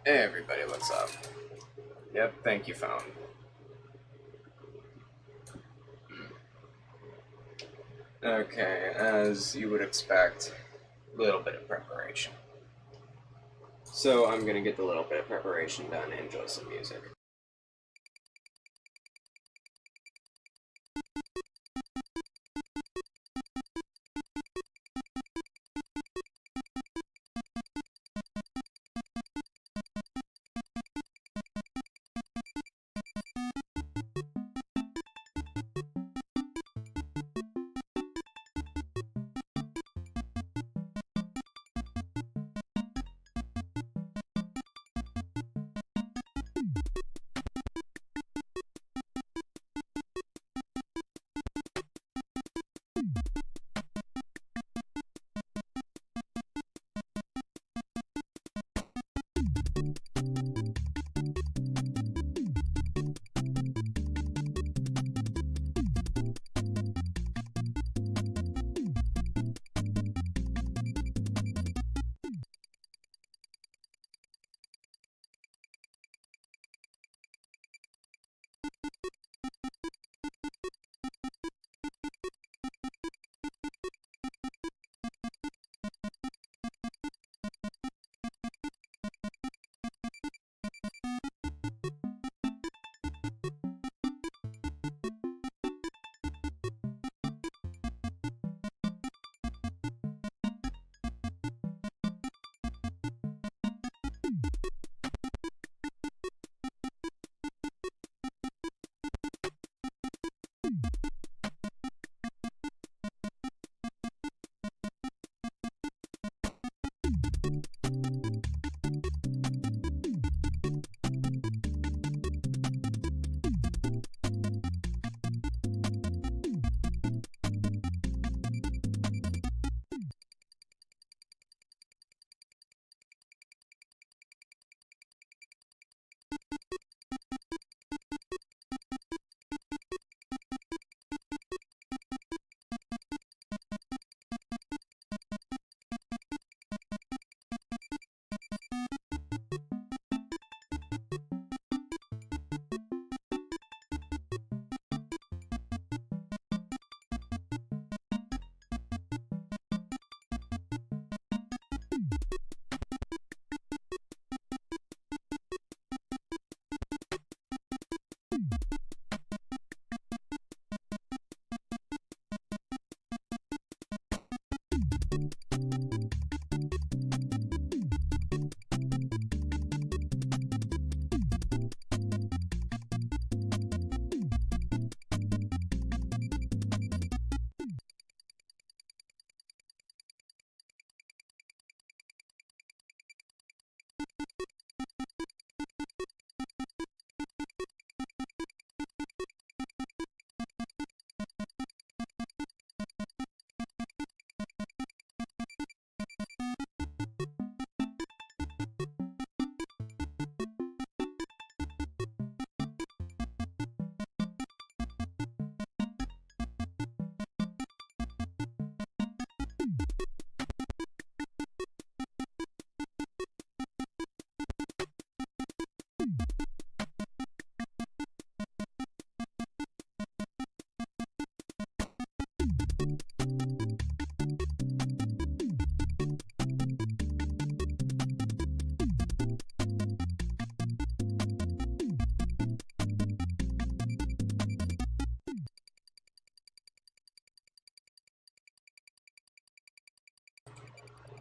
Hey everybody, what's up? Yep, thank you, phone. Okay, as you would expect, a little bit of preparation. So I'm gonna get the little bit of preparation done and enjoy some music.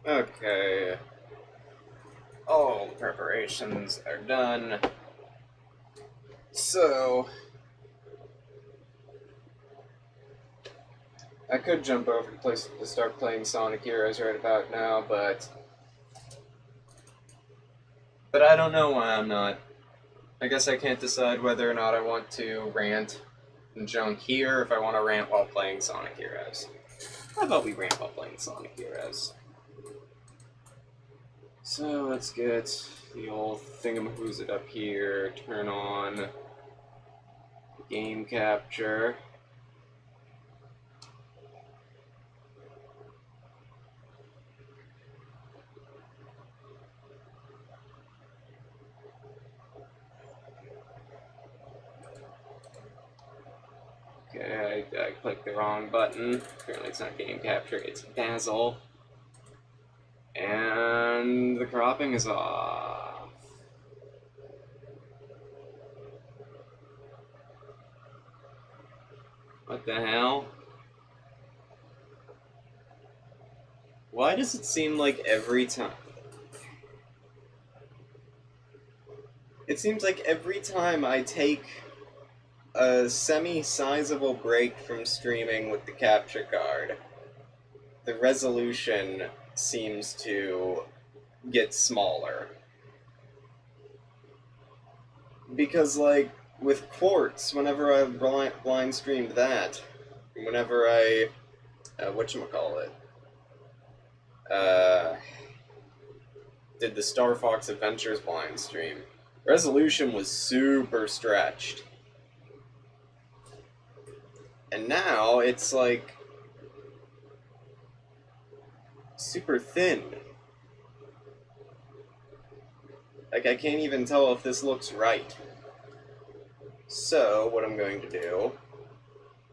Okay, all preparations are done. So, I could jump over to start playing Sonic Heroes right about now, but I don't know why I'm not. I guess I can't decide whether or not I want to rant and junk here, if I want to rant while playing Sonic Heroes. How about we rant while playing Sonic Heroes? So let's get the old thingamahoozit up here, turn on game capture. I clicked the wrong button. Apparently it's not game capture, it's dazzle. And the cropping is off. What the hell? Why does it seem like every time... It seems like every time I take a semi-sizable break from streaming with the capture card, the resolution seems to get smaller. Because, like, with Quartz, whenever I blind streamed that, whenever I... whatchamacallit? Did the Star Fox Adventures blind stream, resolution was super stretched. And now it's like super thin. Like, I can't even tell if this looks right. So, what I'm going to do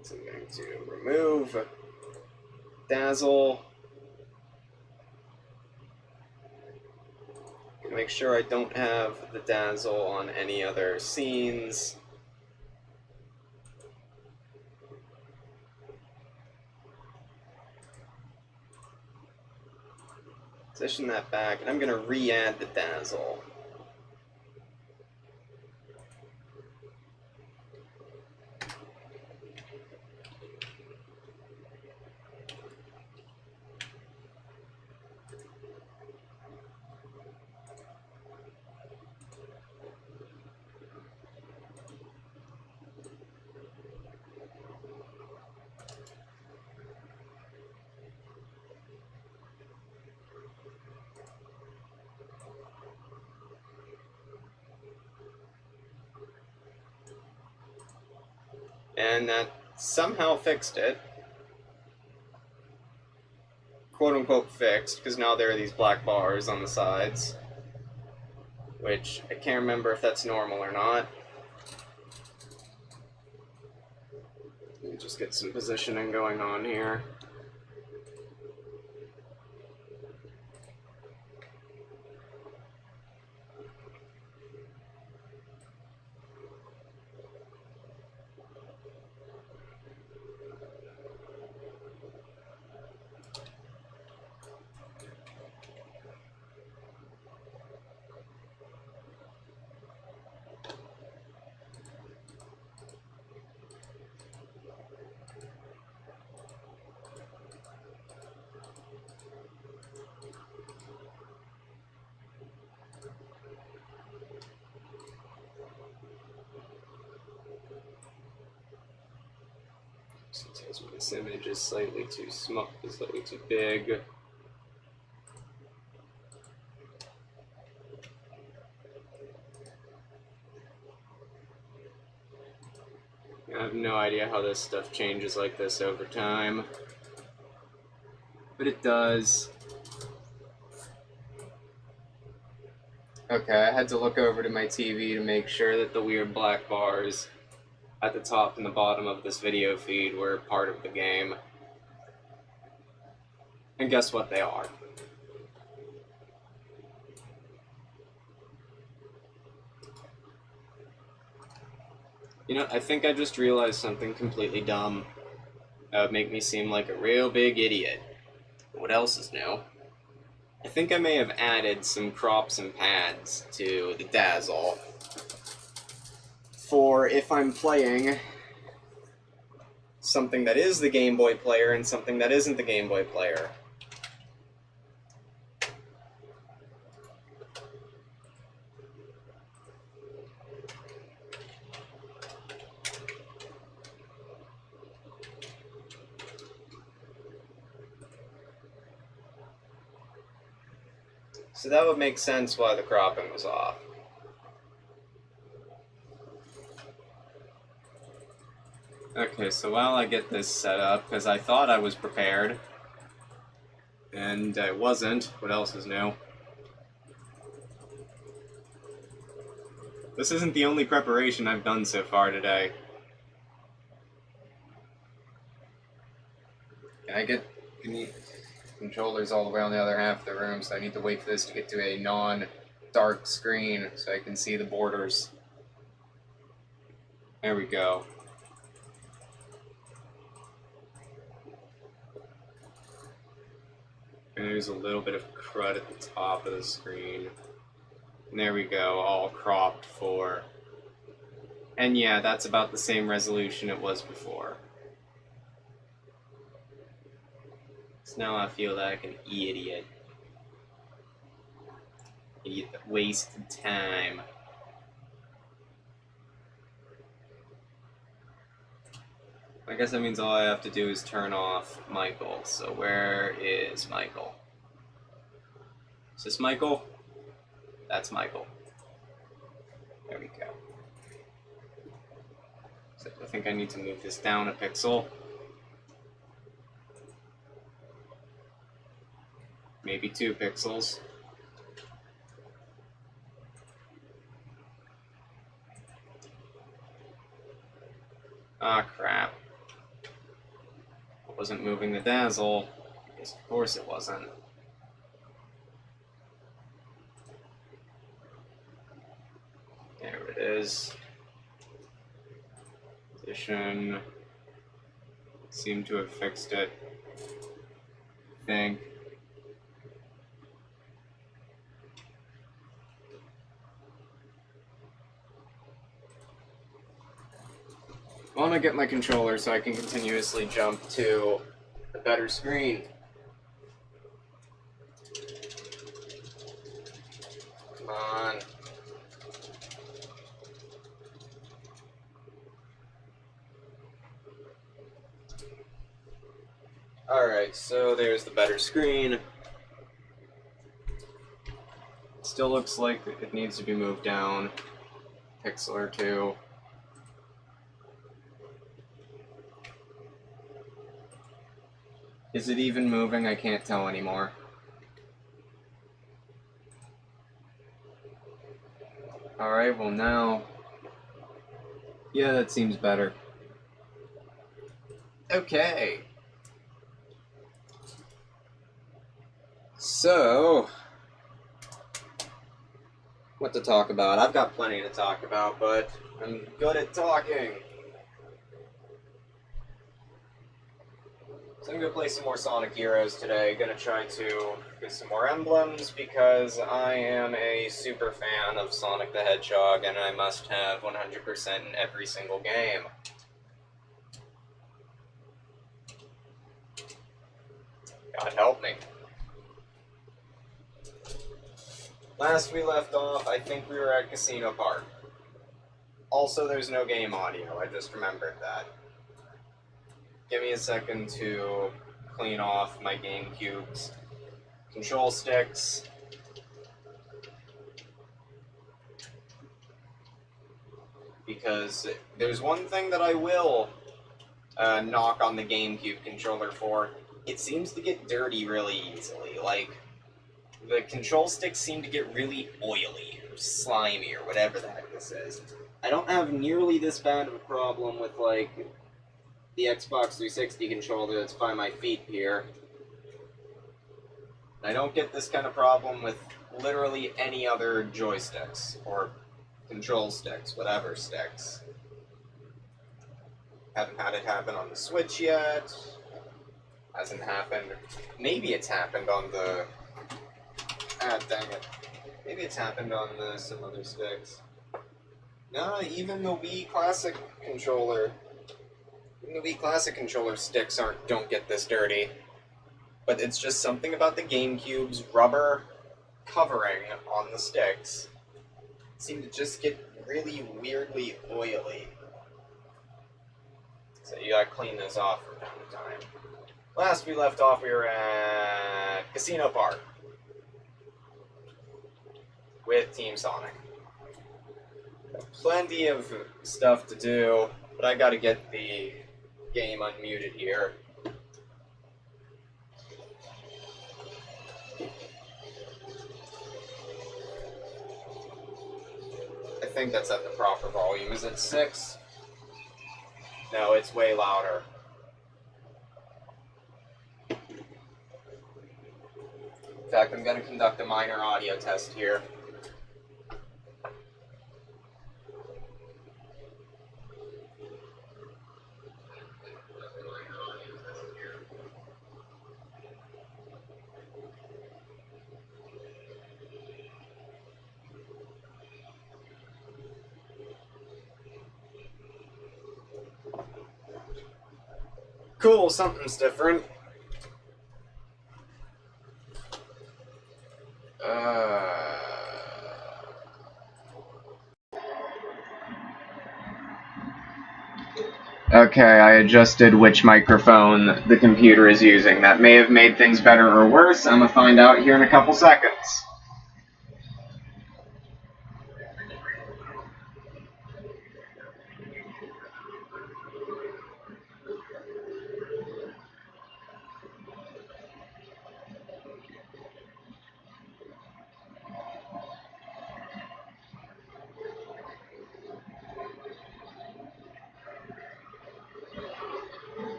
is I'm going to remove dazzle. Make sure I don't have the dazzle on any other scenes. Position that back, and I'm going to re-add the dazzle. And that somehow fixed it. Quote-unquote fixed, because now there are these black bars on the sides. Which, I can't remember if that's normal or not. Let me just get some positioning going on here. Sometimes this image is slightly too small, slightly too big. I have no idea how this stuff changes like this over time, but it does. Okay, I had to look over to my TV to make sure that the weird black bars at the top and the bottom of this video feed were part of the game. And guess what they are? You know, I think I just realized something completely dumb that would make me seem like a real big idiot. What else is new? I think I may have added some crops and pads to the dazzle for if I'm playing something that is the Game Boy player and something that isn't the Game Boy player. So that would make sense why the cropping was off. Okay, so while I get this set up, because I thought I was prepared, and I wasn't. What else is new? This isn't the only preparation I've done so far today. Can I get controllers all the way on the other half of the room, so I need to wait for this to get to a non-dark screen so I can see the borders. There we go. And there's a little bit of crud at the top of the screen. And there we go, all cropped for... And yeah, that's about the same resolution it was before. So now I feel like an idiot. Idiot that wasted time. I guess that means all I have to do is turn off Michael. So where is Michael? Is this Michael? That's Michael. There we go. So I think I need to move this down a pixel. Maybe 2 pixels. Ah, crap. I wasn't moving the dazzle. Yes, of course it wasn't. There it is. Position. Seem to have fixed it. I think. I want to get my controller so I can continuously jump to a better screen. Come on. Alright, so there's the better screen. Still looks like it needs to be moved down a pixel or 2. Is it even moving? I can't tell anymore. Alright, well now... Yeah, that seems better. Okay. So... what to talk about? I've got plenty to talk about, but I'm good at talking. So I'm going to play some more Sonic Heroes today. Going to try to get some more emblems because I am a super fan of Sonic the Hedgehog and I must have 100% in every single game. God help me. Last we left off, I think we were at Casino Park. Also, there's no game audio. I just remembered that. Give me a second to clean off my GameCube's control sticks. Because there's one thing that I will knock on the GameCube controller for. It seems to get dirty really easily. Like, the control sticks seem to get really oily or slimy or whatever the heck this is. I don't have nearly this bad of a problem with, like, the Xbox 360 controller that's by my feet here. I don't get this kind of problem with literally any other joysticks, or control sticks, whatever sticks. Haven't had it happen on the Switch yet. Hasn't happened. Maybe it's happened on the... ah, dang it. Maybe it's happened on some other sticks. No, even the Wii Classic controller... even the Wii Classic controller sticks don't get this dirty. But it's just something about the GameCube's rubber covering on the sticks seem to just get really weirdly oily. So you gotta clean this off from time to time. Last we left off, we were at Casino Park with Team Sonic. Plenty of stuff to do, but I gotta get the game unmuted here. I think that's at the proper volume. Is it 6? No, it's way louder. In fact, I'm going to conduct a minor audio test here. Cool, something's different. Okay, I adjusted which microphone the computer is using. That may have made things better or worse. I'm gonna find out here in a couple seconds.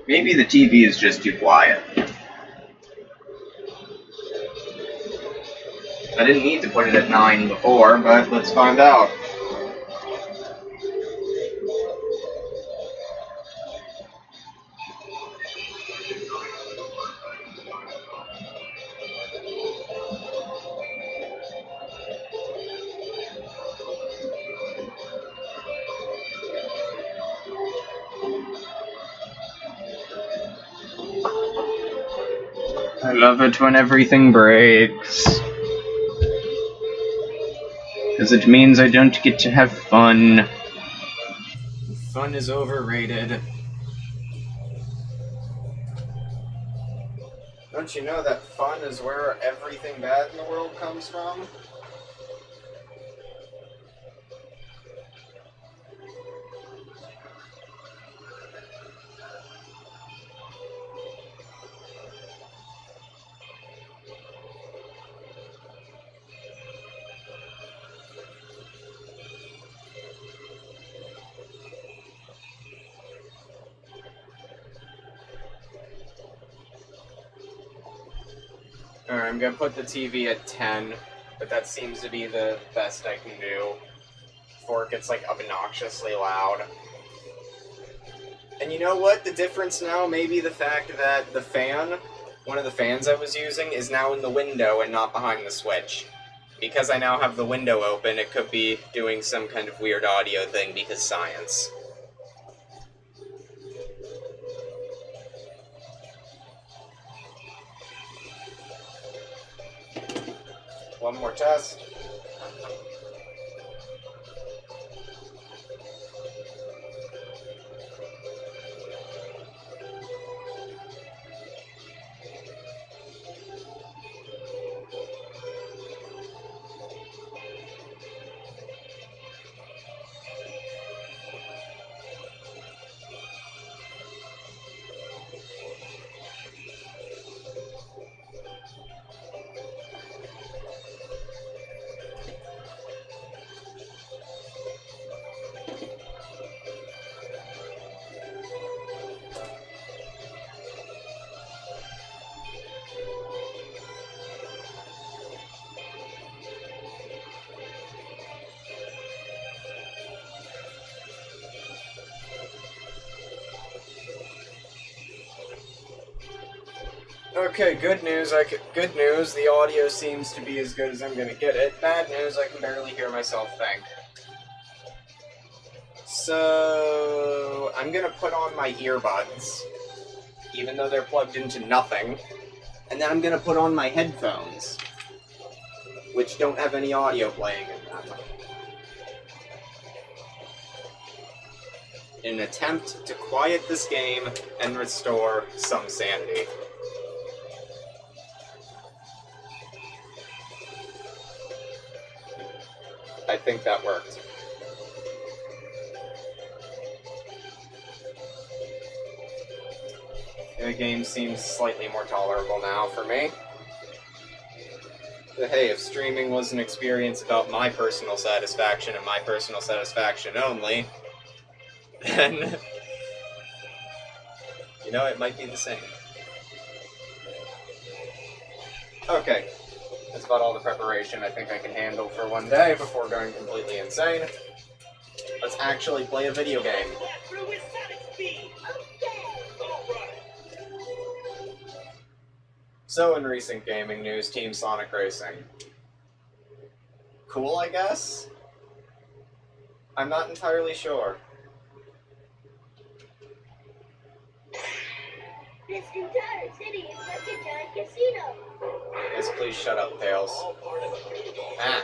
Maybe the TV is just too quiet. I didn't need to put it at 9 before, but let's find out. I love it when everything breaks. Because it means I don't get to have fun. Fun is overrated. Don't you know that fun is where everything bad in the world comes from? Alright, I'm gonna put the TV at 10, but that seems to be the best I can do before it gets, like, obnoxiously loud. And you know what? The difference now may be the fact that the fan, one of the fans I was using, is now in the window and not behind the switch. Because I now have the window open, it could be doing some kind of weird audio thing because science. One more test. Okay, good news, the audio seems to be as good as I'm gonna get it. Bad news, I can barely hear myself think. So, I'm gonna put on my earbuds, even though they're plugged into nothing, and then I'm gonna put on my headphones, which don't have any audio playing in them, in an attempt to quiet this game and restore some sanity. I think that worked. The game seems slightly more tolerable now for me. But hey, if streaming was an experience about my personal satisfaction and my personal satisfaction only, then, you know, it might be the same. Okay, That's about all the preparation I think I can handle for one day before going completely insane. Let's actually play a video game. So in recent gaming news, Team Sonic Racing. Cool, I guess? I'm not entirely sure. This entire city is like a giant casino. Yes, please shut up, Tails. Ah.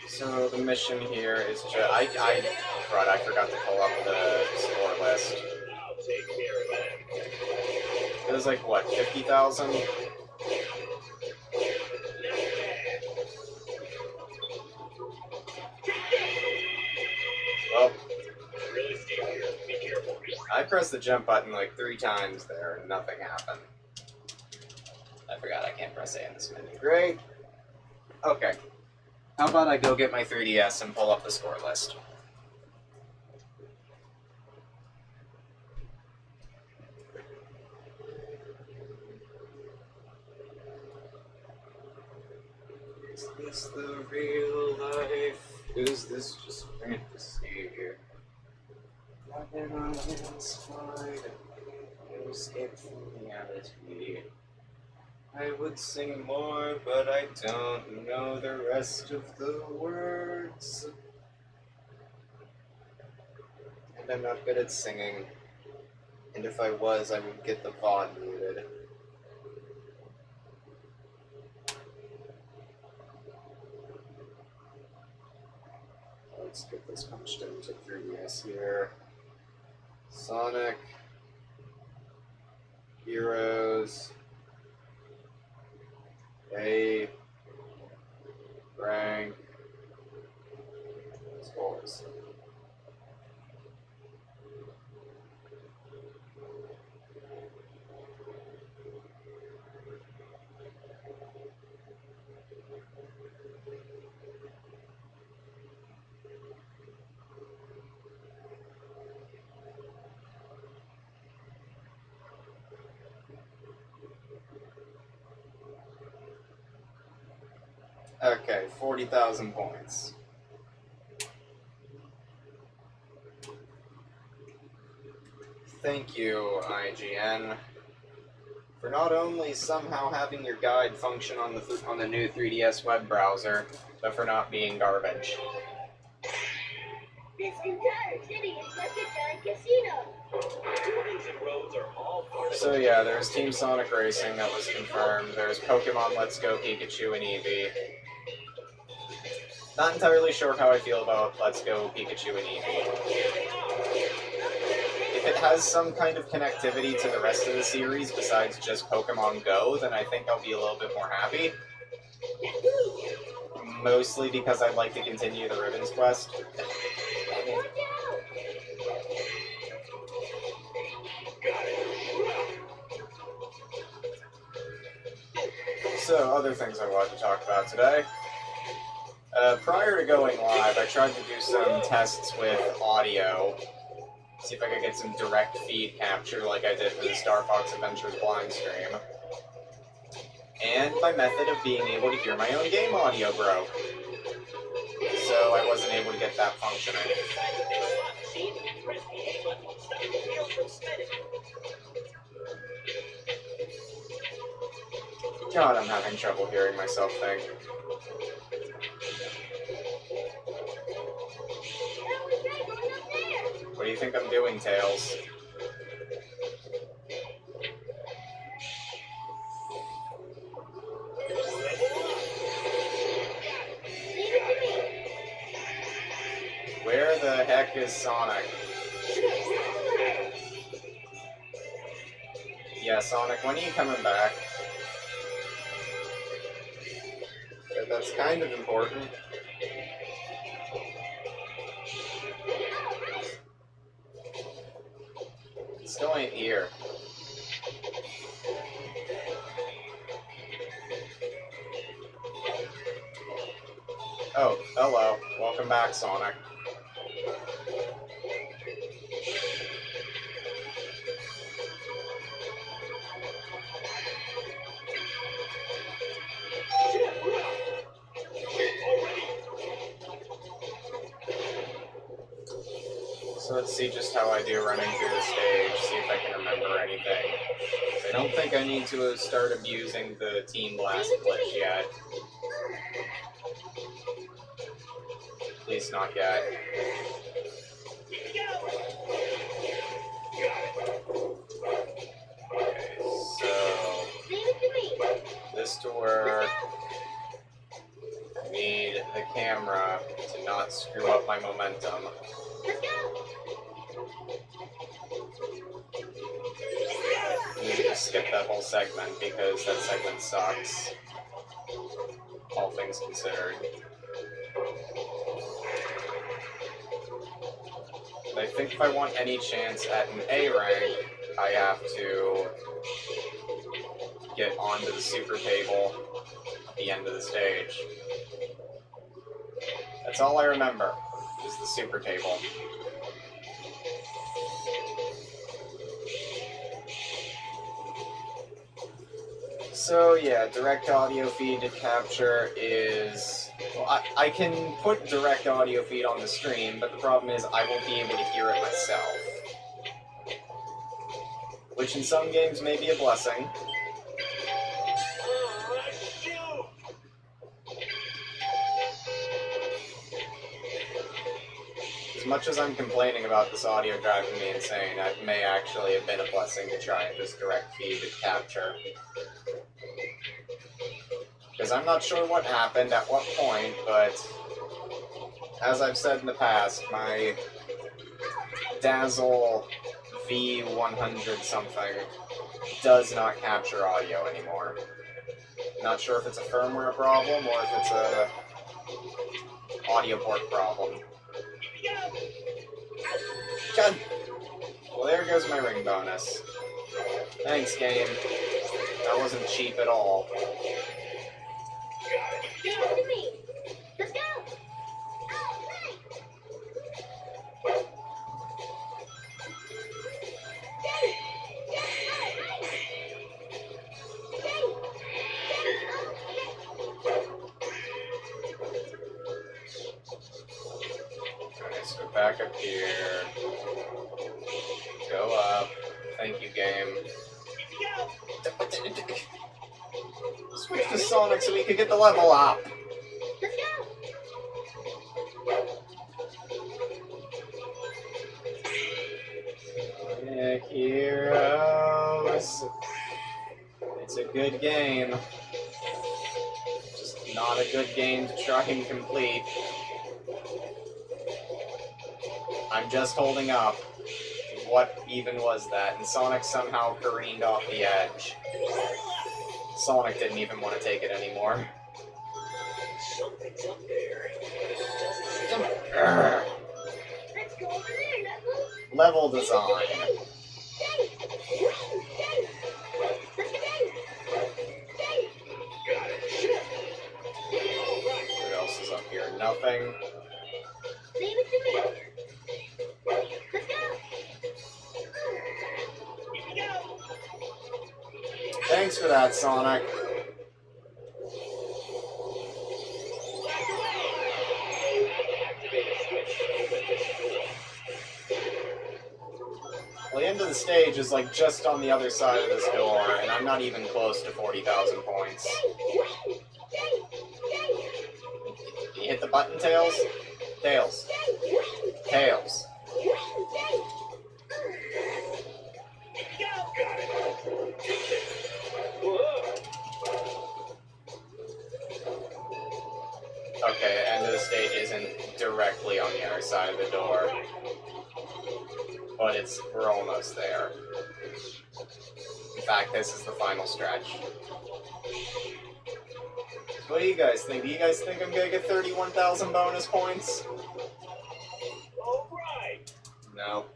So the mission here is just... I forgot to pull up the score list. It was like, what, 50,000? Well, I pressed the jump button like 3 times there and nothing happened. I forgot I can't press A in this menu. Great. Okay. How about I go get my 3DS and pull up the score list? Is this the real life? Is this just fantasy? Nothing on the inside, no escape from reality. I would sing more, but I don't know the rest of the words. And I'm not good at singing. And if I was, I would get the VOD muted. Let's get this punched into 3DS here. Sonic. Heroes. A. Rank. Scores. Okay, 40,000 points. Thank you, IGN, for not only somehow having your guide function on the new 3DS web browser, but for not being garbage. This entire city is like a giant casino. Buildings and roads are all part of So yeah, there's Team Sonic Racing that was confirmed. There's Pokemon Let's Go Pikachu and Eevee. Not entirely sure how I feel about Let's Go Pikachu and Eevee. If it has some kind of connectivity to the rest of the series besides just Pokemon Go, then I think I'll be a little bit more happy. Mostly because I'd like to continue the Ribbons quest. So, other things I wanted to talk about today. Prior to going live, I tried to do some tests with audio. See if I could get some direct feed capture like I did for the Star Fox Adventures blind stream. And my method of being able to hear my own game audio broke. So I wasn't able to get that functioning. God, I'm having trouble hearing myself think. What do you think I'm doing, Tails? Where the heck is Sonic? Yeah, Sonic, when are you coming back? That's kind of important. He still ain't here. Oh, hello. Welcome back, Sonic. see just how I do running through the stage, see if I can remember anything. I don't think I need to start abusing the Team Blast glitch yet. At least not yet. Okay, so this to work. I need the camera to not screw up my momentum. I need to skip that whole segment because that segment sucks. All things considered. But I think if I want any chance at an A rank, I have to get onto the super table at the end of the stage. That's all I remember, is the super table. So yeah, direct audio feed to capture is... Well, I can put direct audio feed on the stream, but the problem is I won't be able to hear it myself. Which in some games may be a blessing. As much as I'm complaining about this audio driving me insane, it may actually have been a blessing to try and just direct feed to capture. Because I'm not sure what happened at what point, but as I've said in the past, my Dazzle V100 something does not capture audio anymore. Not sure if it's a firmware problem or if it's a audio port problem. God. Well, there goes my ring bonus. Thanks, game. That wasn't cheap at all. Give it to me. Let's go. Oh, Okay, so back up here. Go up. Thank you, game. Switch to Sonic so we could get the level up. let's go. Sonic Heroes. It's a good game. Just not a good game to try and complete. I'm just holding up. What even was that? And Sonic somehow careened off the edge. Sonic didn't even want to take it anymore. Something's up there. Let's go over there, Knuckles. Level design. What else is up here? Nothing. Leave it to me. Let's go. Thanks for that, Sonic. Well, the end of the stage is like just on the other side of this door, and I'm not even close to 40,000 points. You hit the button, Tails? Tails. Tails. Okay, end of the stage isn't directly on the other side of the door. But we're almost there. In fact, this is the final stretch. What do you guys think? Do you guys think I'm gonna get 31,000 bonus points? Alright! No.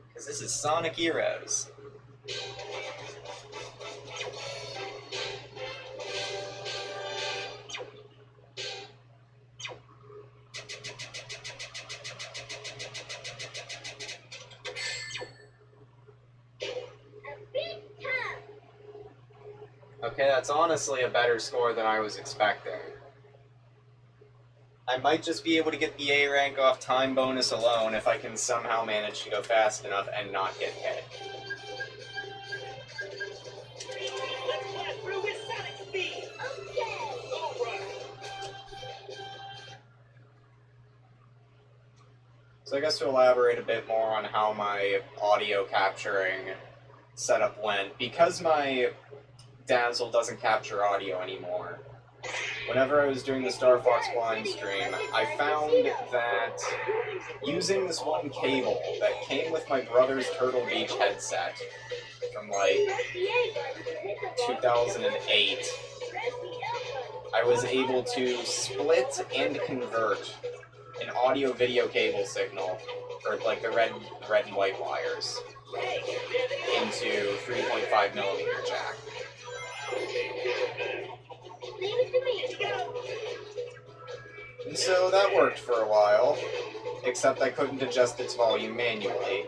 Because this is Sonic Heroes. Okay, that's honestly a better score than I was expecting. I might just be able to get the A rank off time bonus alone if I can somehow manage to go fast enough and not get hit. Let's blast through with sonic speed. Okay. All right. So I guess to elaborate a bit more on how my audio capturing setup went, because my Dazzle doesn't capture audio anymore, whenever I was doing the Star Fox Blind stream, I found that using this one cable that came with my brother's Turtle Beach headset from like Press the A button to hit the volume. 2008, Press the L button. I was able to split and convert an audio-video cable signal, or like the red and white wires, into 3.5 millimeter jack. Leave it to me. And so that worked for a while, except I couldn't adjust its volume manually.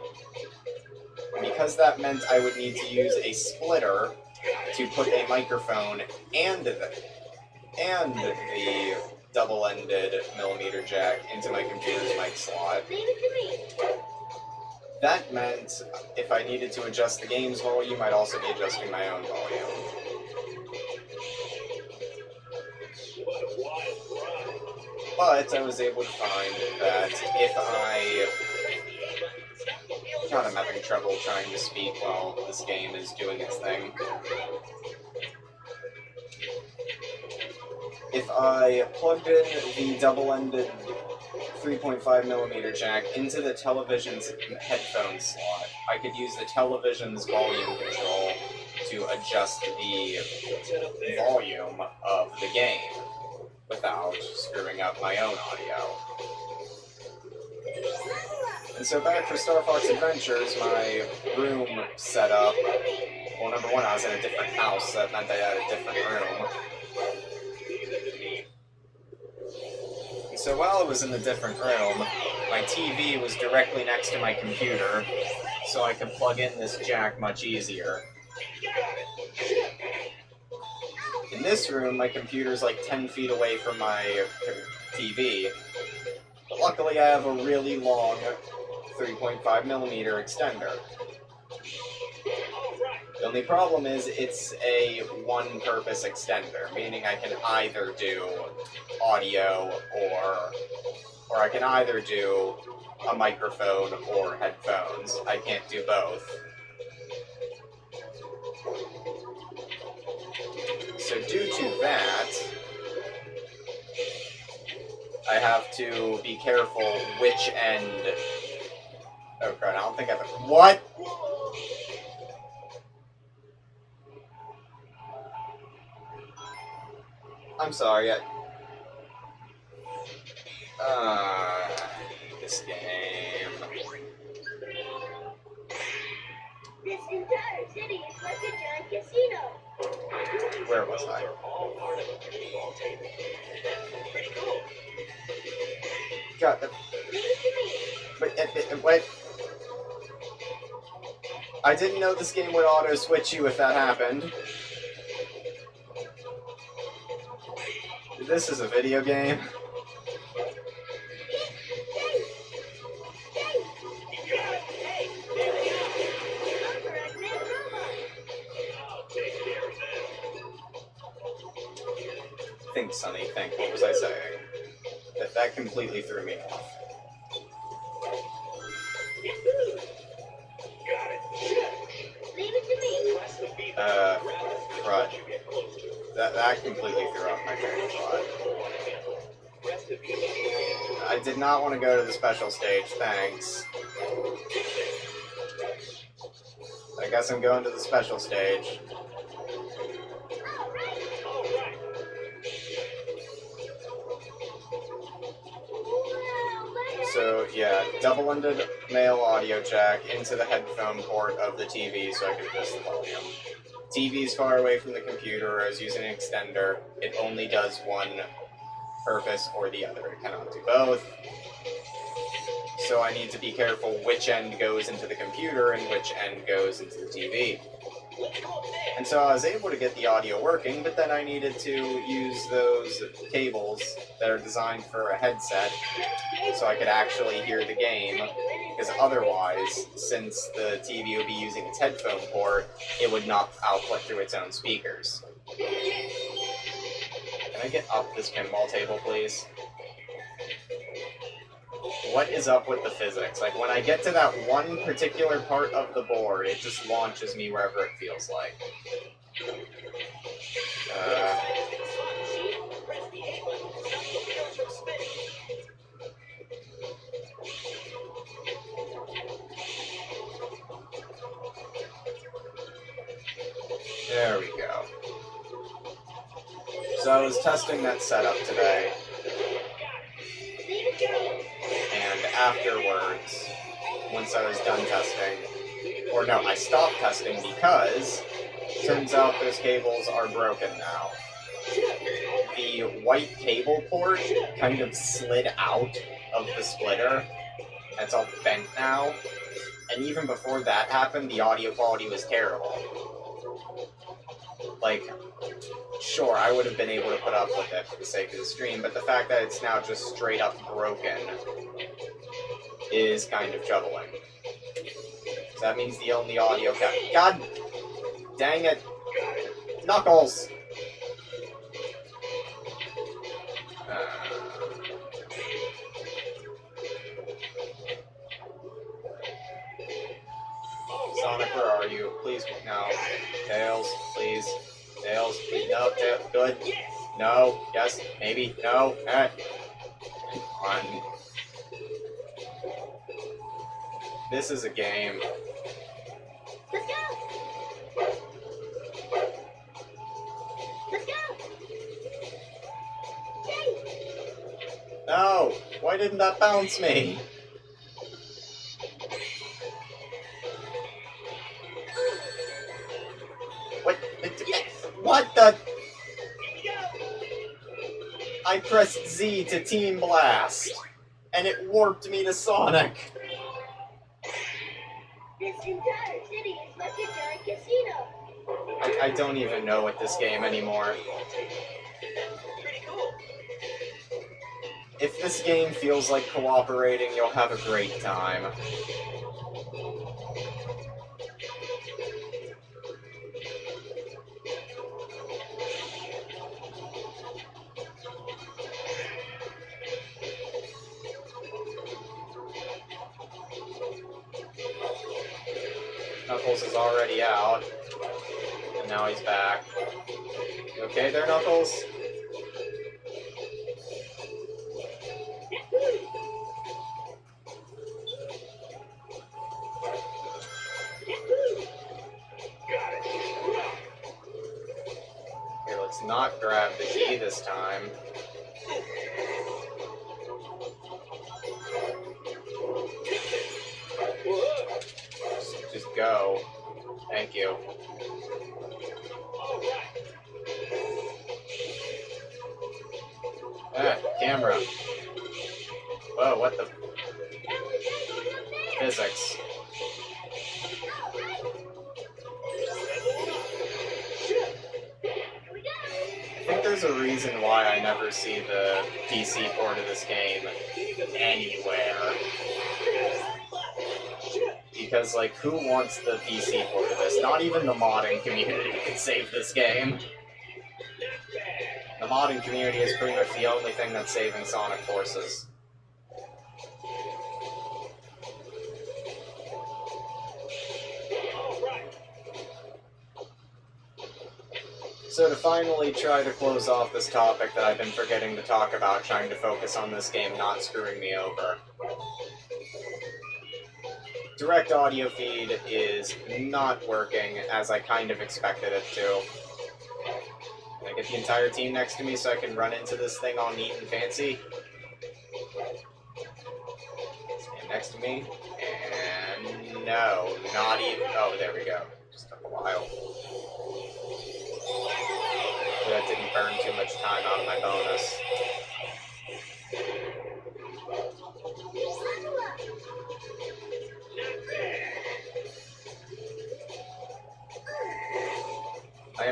And because that meant I would need to use a splitter to put a microphone and the double-ended millimeter jack into my computer's mic slot. Leave it to me. That meant if I needed to adjust the game's volume, I'd also be adjusting my own volume. What a wild ride. But I was able to find that if God, I'm having trouble trying to speak while this game is doing its thing. If I plugged in the double-ended 3.5 millimeter jack into the television's headphone slot, I could use the television's volume control to adjust the volume of the game without screwing up my own audio. And so back for Star Fox Adventures, my room set up. Well, number one, I was in a different house, so that meant I had a different room. And so while I was in the different room, my TV was directly next to my computer, so I could plug in this jack much easier. In this room, my computer's like 10 feet away from my TV. But luckily, I have a really long 3.5 millimeter extender. The only problem is it's a one-purpose extender, meaning I can either do audio or I can either do a microphone or headphones. I can't do both. So due to that, I have to be careful which end. Oh crap, I don't think I've. What? I'm sorry, this game. This entire city is like a giant casino. Where was I? Pretty cool. God, Leave it to me. wait. I didn't know this game would auto-switch you if that happened. This is a video game. Think, Sonny, think. What was I saying? That completely threw me off. Leave it to me. Crud. That completely threw off my train of thought. I did not want to go to the special stage, thanks. I guess I'm going to the special stage. So yeah, double-ended male audio jack into the headphone port of the TV so I could adjust the volume. TV's far away from the computer. I was using an extender. It only does one purpose or the other. It cannot do both. So I need to be careful which end goes into the computer and which end goes into the TV. Let's go up there. And so I was able to get the audio working, but then I needed to use those cables that are designed for a headset so I could actually hear the game. Because otherwise, since the TV would be using its headphone port, it would not output through its own speakers. Can I get up this pinball table, please? What is up with the physics? Like, when I get to that one particular part of the board, it just launches me wherever it feels like. Press the A button to stop the wheels from spinning. There we go. So I was testing that setup today, and afterwards, once I was done testing, or no, I stopped testing because turns out those cables are broken now. The white cable port kind of slid out of the splitter. It's all bent now. And even before that happened, the audio quality was terrible. Like, sure, I would have been able to put up with it for the sake of the stream, but the fact that it's now just straight up broken is kind of troubling. So that means the only audio God dang it! Knuckles! Sonic, where are you? Please, no. Tails, please. Tails, please. No, Tails, good. No, yes, maybe, no, Come on. This is a game. Let's go! Let's go! Yay! No! Why didn't that bounce me? What the? I pressed Z to Team Blast, and it warped me to Sonic. This entire city is like a giant casino. I don't even know what this game anymore. Pretty cool. If this game feels like cooperating, you'll have a great time. Knuckles is already out, and now he's back. You okay there, Knuckles? Okay, let's not grab the key this time. Just go. Thank you. Ah, camera. Whoa, what the? Physics. I think there's a reason why I never see the PC port of this game anywhere. Because, like, who wants the PC port of this? Not even the modding community can save this game. The modding community is pretty much the only thing that's saving Sonic Forces. So to finally try to close off this topic that I've been forgetting to talk about, trying to focus on this game not screwing me over. Direct audio feed is not working as I kind of expected it to. Can I get the entire team next to me so I can run into this thing all neat and fancy? Stand next to me. And no, not even. Oh, there we go. Just took a while. That didn't burn too much time out of my bonus.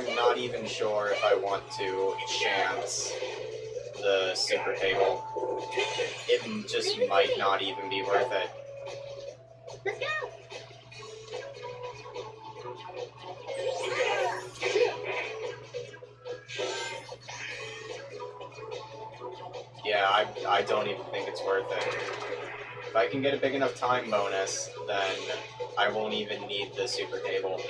I'm not even sure if I want to chance the super table. It just might not even be worth it. Let's go. Yeah, I don't even think it's worth it. If I can get a big enough time bonus, then I won't even need the super table.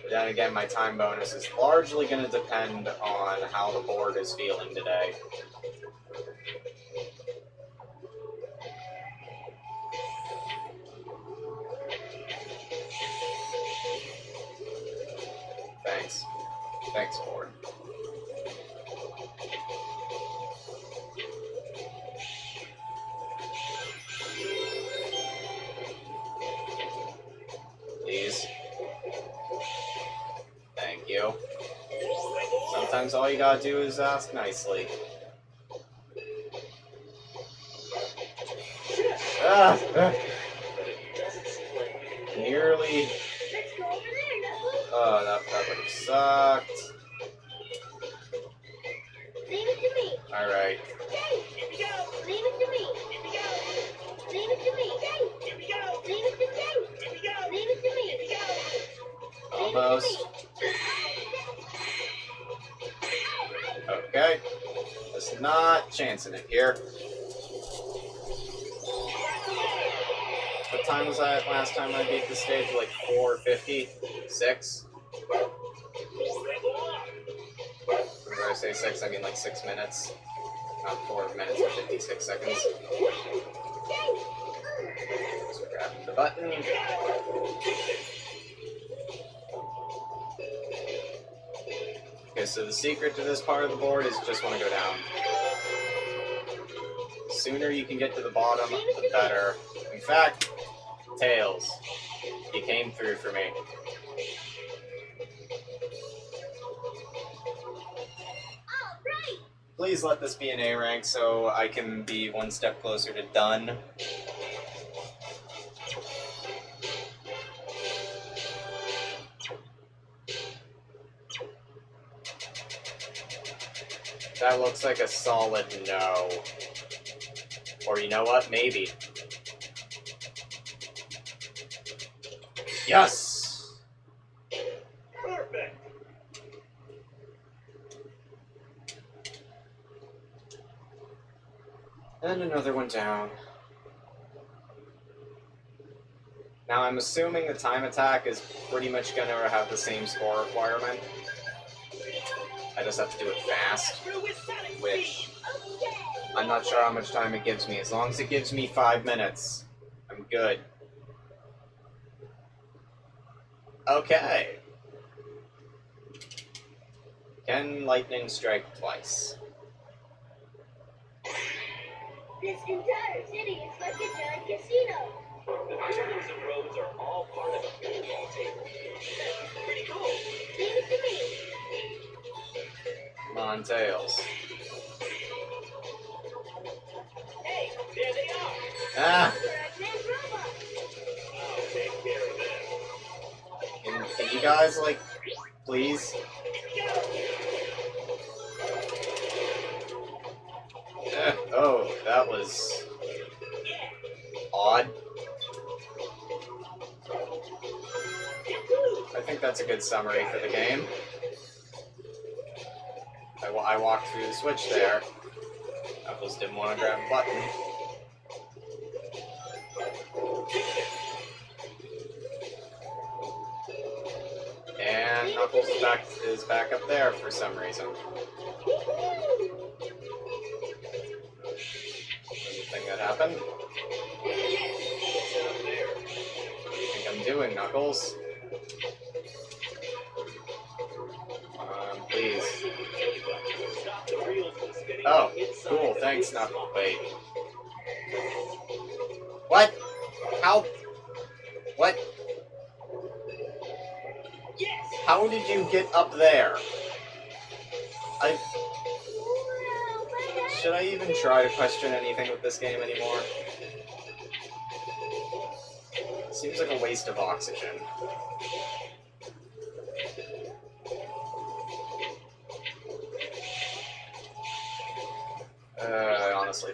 But then again, my time bonus is largely going to depend on how the board is feeling today. Thanks. Thanks, board. Please. Thank you. Sometimes all you gotta do is ask nicely. Ah! Nearly. Let's go over there, Knuckles. Oh, that would have sucked. Leave it to me. Alright. Hey, Here we go. leave it to me. Here we go. Leave it to me. Hey, Here we go. leave it to me. Here we go. Leave it to me. Here we go. Almost. Okay. Just not chancing it here. What time was that last time I beat the stage? Like 4:50? 6? When I say 6, I mean like 6 minutes. Not 4 minutes and 56 seconds. So grabbing the button. Okay, so the secret to this part of the board is just want to go down. The sooner you can get to the bottom, the better. In fact, Tails, you came through for me. Alright. Please let this be an A rank so I can be one step closer to done. That looks like a solid no. Or you know what? Maybe. Yes! Perfect. And another one down. Now I'm assuming the time attack is pretty much going to have the same score requirement. I just have to do it fast, Through with Sonic which speed. I'm not sure how much time it gives me. As long as it gives me 5 minutes, I'm good. Okay. Can lightning strike twice? This entire city is like a giant casino. The buildings and roads are all part of a football table. That's pretty cool. Leave it to me. Come on, Tails. Hey, there they are. Ah! You're a robot. I'll take care of them. Can you guys, like, please? Here we go. Oh, that was Yeah. odd. Yahoo! I think that's a good summary for the game. I walked through the switch there. Knuckles didn't want to grab a button. And Knuckles is back up there for some reason. Anything that happened? What's up there? What do you think I'm doing, Knuckles? Please. Stop the reels from spinning Oh, inside cool. the Thanks, big Knuckles. slot. Wait. What? How? What? Yes! How did you get up there? Should I even try to question anything with this game anymore? Seems like a waste of oxygen.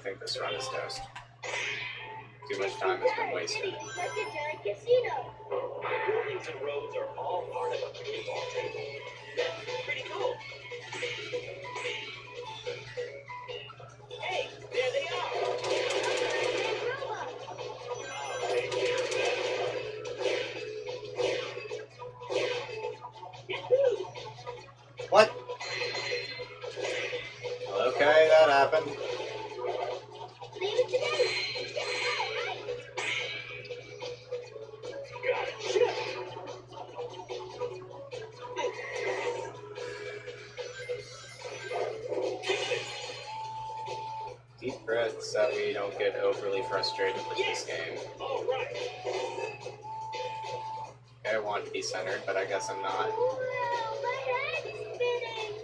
think this run is toast. Too much time has been wasted. City is like a giant casino. Buildings and roads are all part of a pinball table. That's pretty cool. Hey, there they are. And robots. I'll take care of that. Yahoo! What? Okay, that happened. Leave it to me. Got it. Shit. Deep breaths so that we don't get overly frustrated with this game. All right. I want to be centered, but I guess I'm not. Wow, my head's spinning.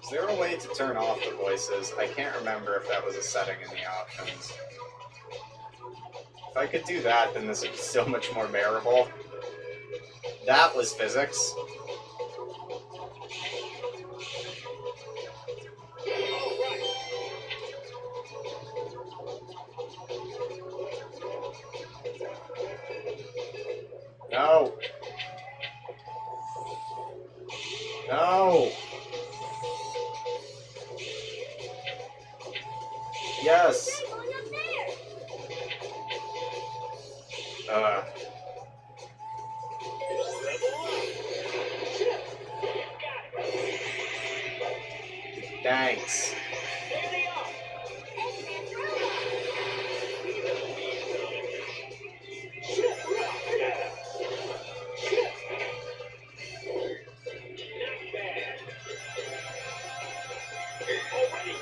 Is there a way to turn off the voices? I can't remember if that was a setting in the options. If I could do that, then this would be so much more bearable. That was physics. No. No. Yes. They're going up there. Thanks. There they are. And robots. Not bad. Already.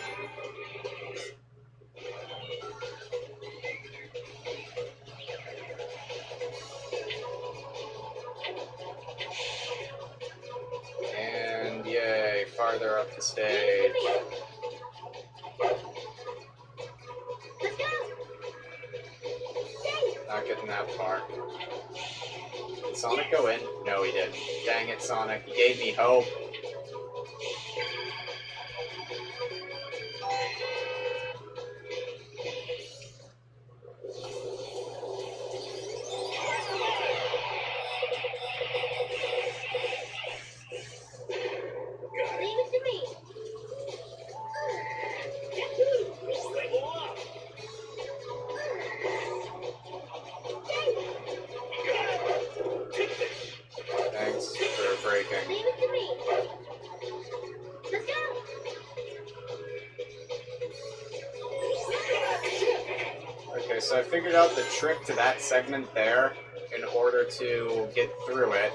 And yay, farther up the Leave stage. it to me. Let's go. Yay. Not getting that far. Did Sonic go in? No, he didn't. Dang it, Sonic. You gave me hope. Leave it to me. Yahoo! Level up. Yay. Got it. Take this. Thanks for breaking. Leave it to me. Let's go. Okay, so I figured out the trick to that segment there in order to get through it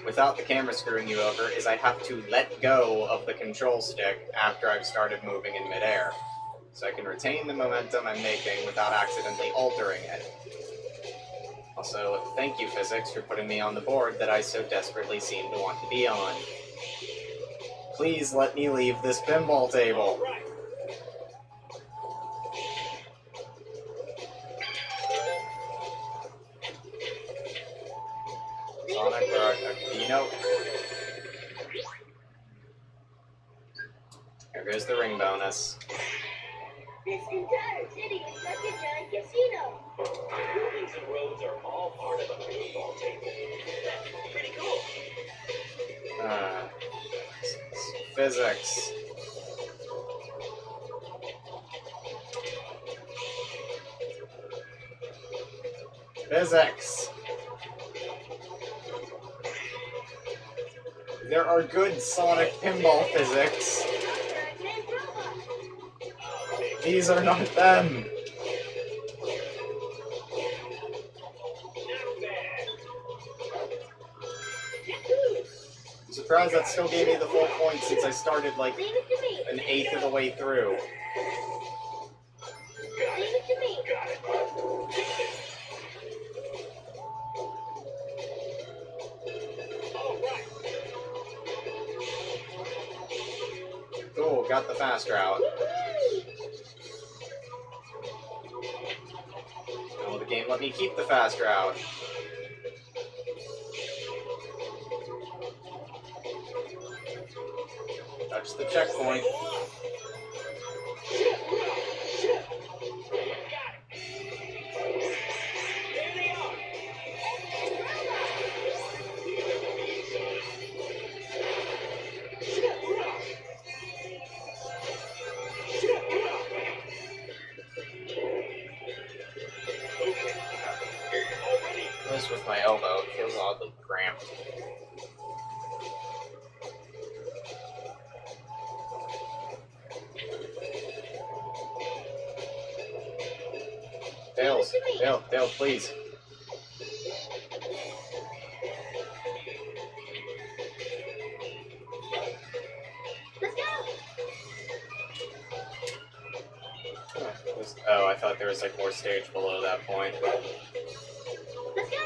without the camera screwing you over is I have to let go of the control stick after I've started moving in midair. So I can retain the momentum I'm making without accidentally altering it. Also, thank you, physics, for putting me on the board that I so desperately seem to want to be on. Please let me leave this pinball table. Right. Sonic, you know... Here goes the ring bonus. This entire city is like a giant casino. Buildings and roads are all part of a pinball table. That's pretty cool. Physics. Physics. There are good Sonic pinball physics. And robots. These are not them. Not bad. Yahoo! I'm surprised that still gave me the full point since I started like Leave it to me. an eighth of the way through. Got Leave it. it to me. Got it. Take this. All right. Cool, got the fast route. Woohoo! Oh, the game let me keep the fast route. Touch reached the checkpoint. This with my elbow, it feels oddly cramped. Tails, Tails, please. Let's go. Oh, I thought there was like more stage below that point. Let's go.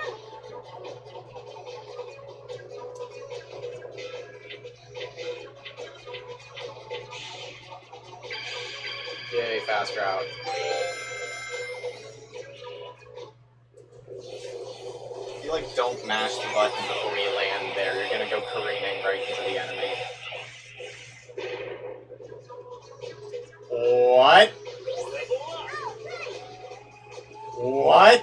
Yay, fast route. If you like don't mash the button before you land there, you're gonna go careening right into the enemy. What? What?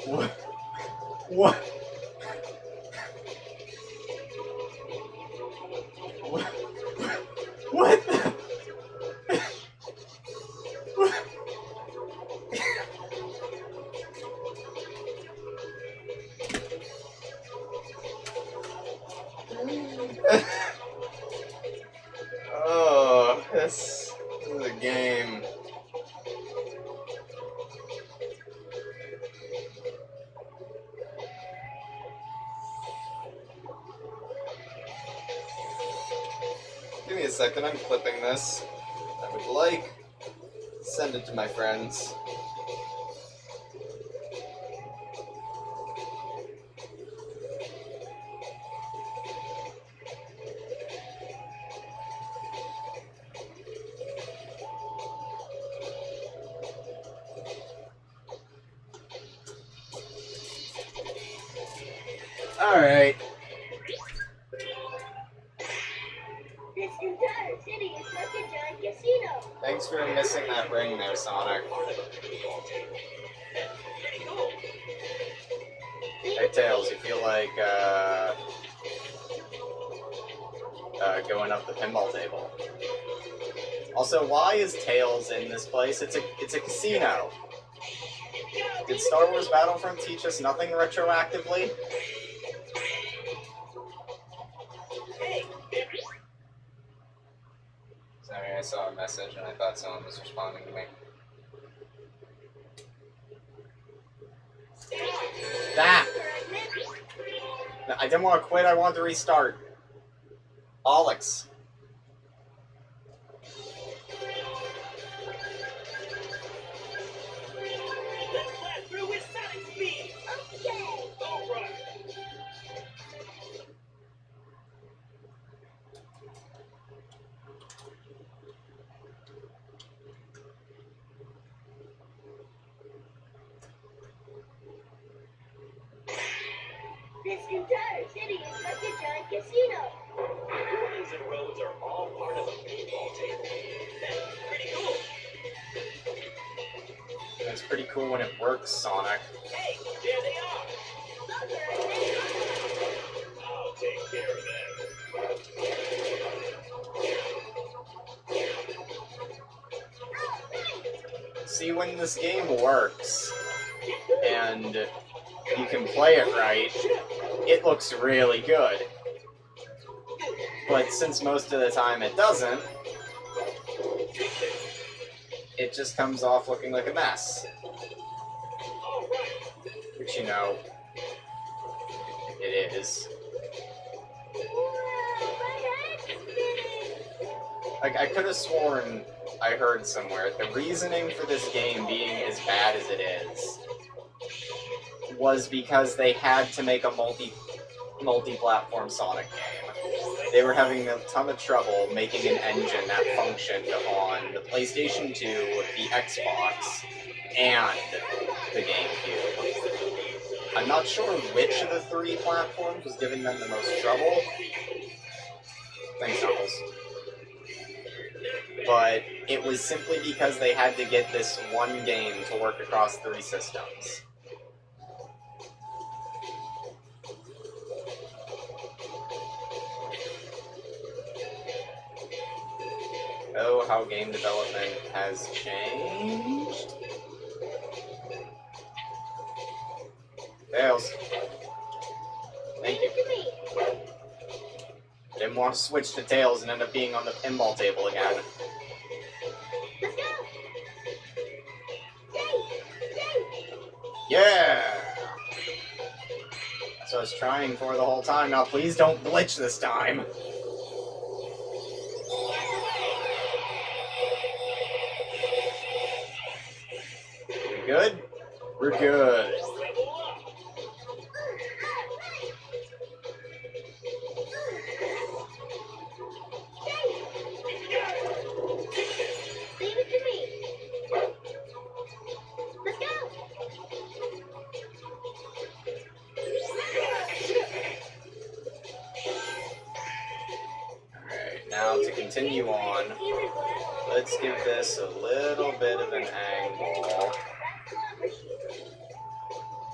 What? What? What? Oh, this is a game. Give me a second, I'm clipping this. I would like to send it to my friends. Alright. This entire city is like a giant casino. Thanks for missing that ring there, Sonic. Hey, Tails, you feel like, going up the pinball table. Also, why is Tails in this place? It's a casino. Did Star Wars Battlefront teach us nothing retroactively? Sorry, I saw a message and I thought someone was responding to me. That! No, I didn't want to quit, I wanted to restart. Alex. Let's blast through with sonic speed. Okay. All right. This entire city is like a giant casino. Buildings and roads are all part of a pinball table. That's pretty cool. It's pretty cool when it works, Sonic. Hey, there they are. Look, they're right there. I'll take care of them. Oh, nice. See, when this game works, and you can play it right, it looks really good. But since most of the time it doesn't, it just comes off looking like a mess. All right. Which, you know, it is. Wow, my head's spinning. Like, I could have sworn I heard somewhere the reasoning for this game being as bad as it is was because they had to make a multi-platform Sonic game. They were having a ton of trouble making an engine that functioned on the PlayStation 2, the Xbox, and the GameCube. I'm not sure which of the 3 platforms was giving them the most trouble. Thanks, Knuckles. But it was simply because they had to get this one game to work across 3 systems. Oh, how game development has changed. Tails. Thank you. Didn't want to switch to Tails and end up being on the pinball table again. Let's go. Yeah! That's what I was trying for the whole time. Now please don't glitch this time. We good? We're good. Leave it to me. Let's go. Alright, now to continue on, let's give this a little bit of an angle.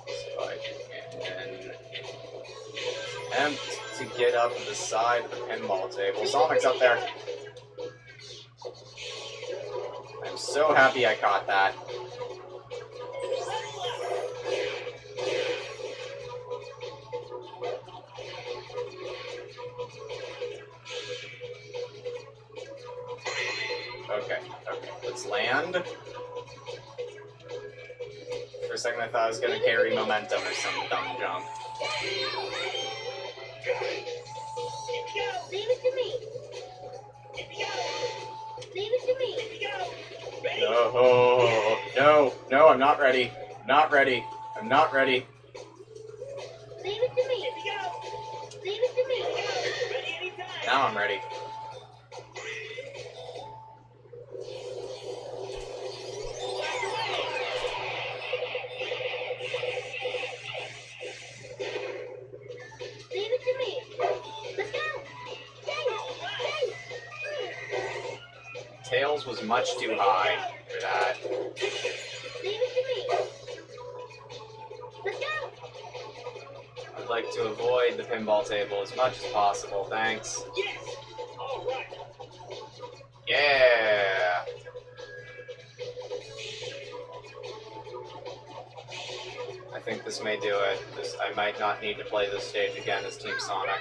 So I can attempt to get up the side of the pinball table. Sonic's up there. I'm so happy I caught that. Okay, let's land. For a second I thought I was gonna carry momentum or some dumb junk. Leave it to me. Leave it to me. No, I'm not ready. Not ready. I'm not ready. Leave it to me. Leave it to me. Now I'm ready. Leave it to me. Let's go. Tails was much too high for that. Leave it to me. Let's go. I'd like to avoid the pinball table as much as possible, thanks. Yes! All right. Yeah! I think this may do it. I might not need to play this stage again as Team Sonic.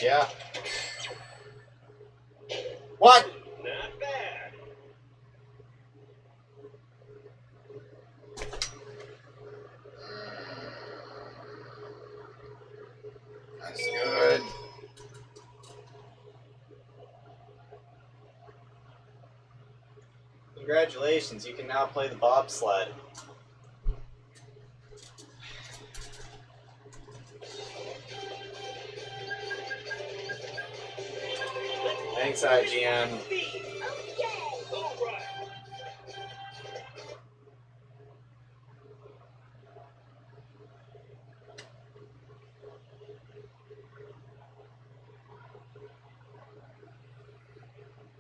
Yeah. What? Not bad. That's good. Congratulations, you can now play the bobsled. Thanks, IGN.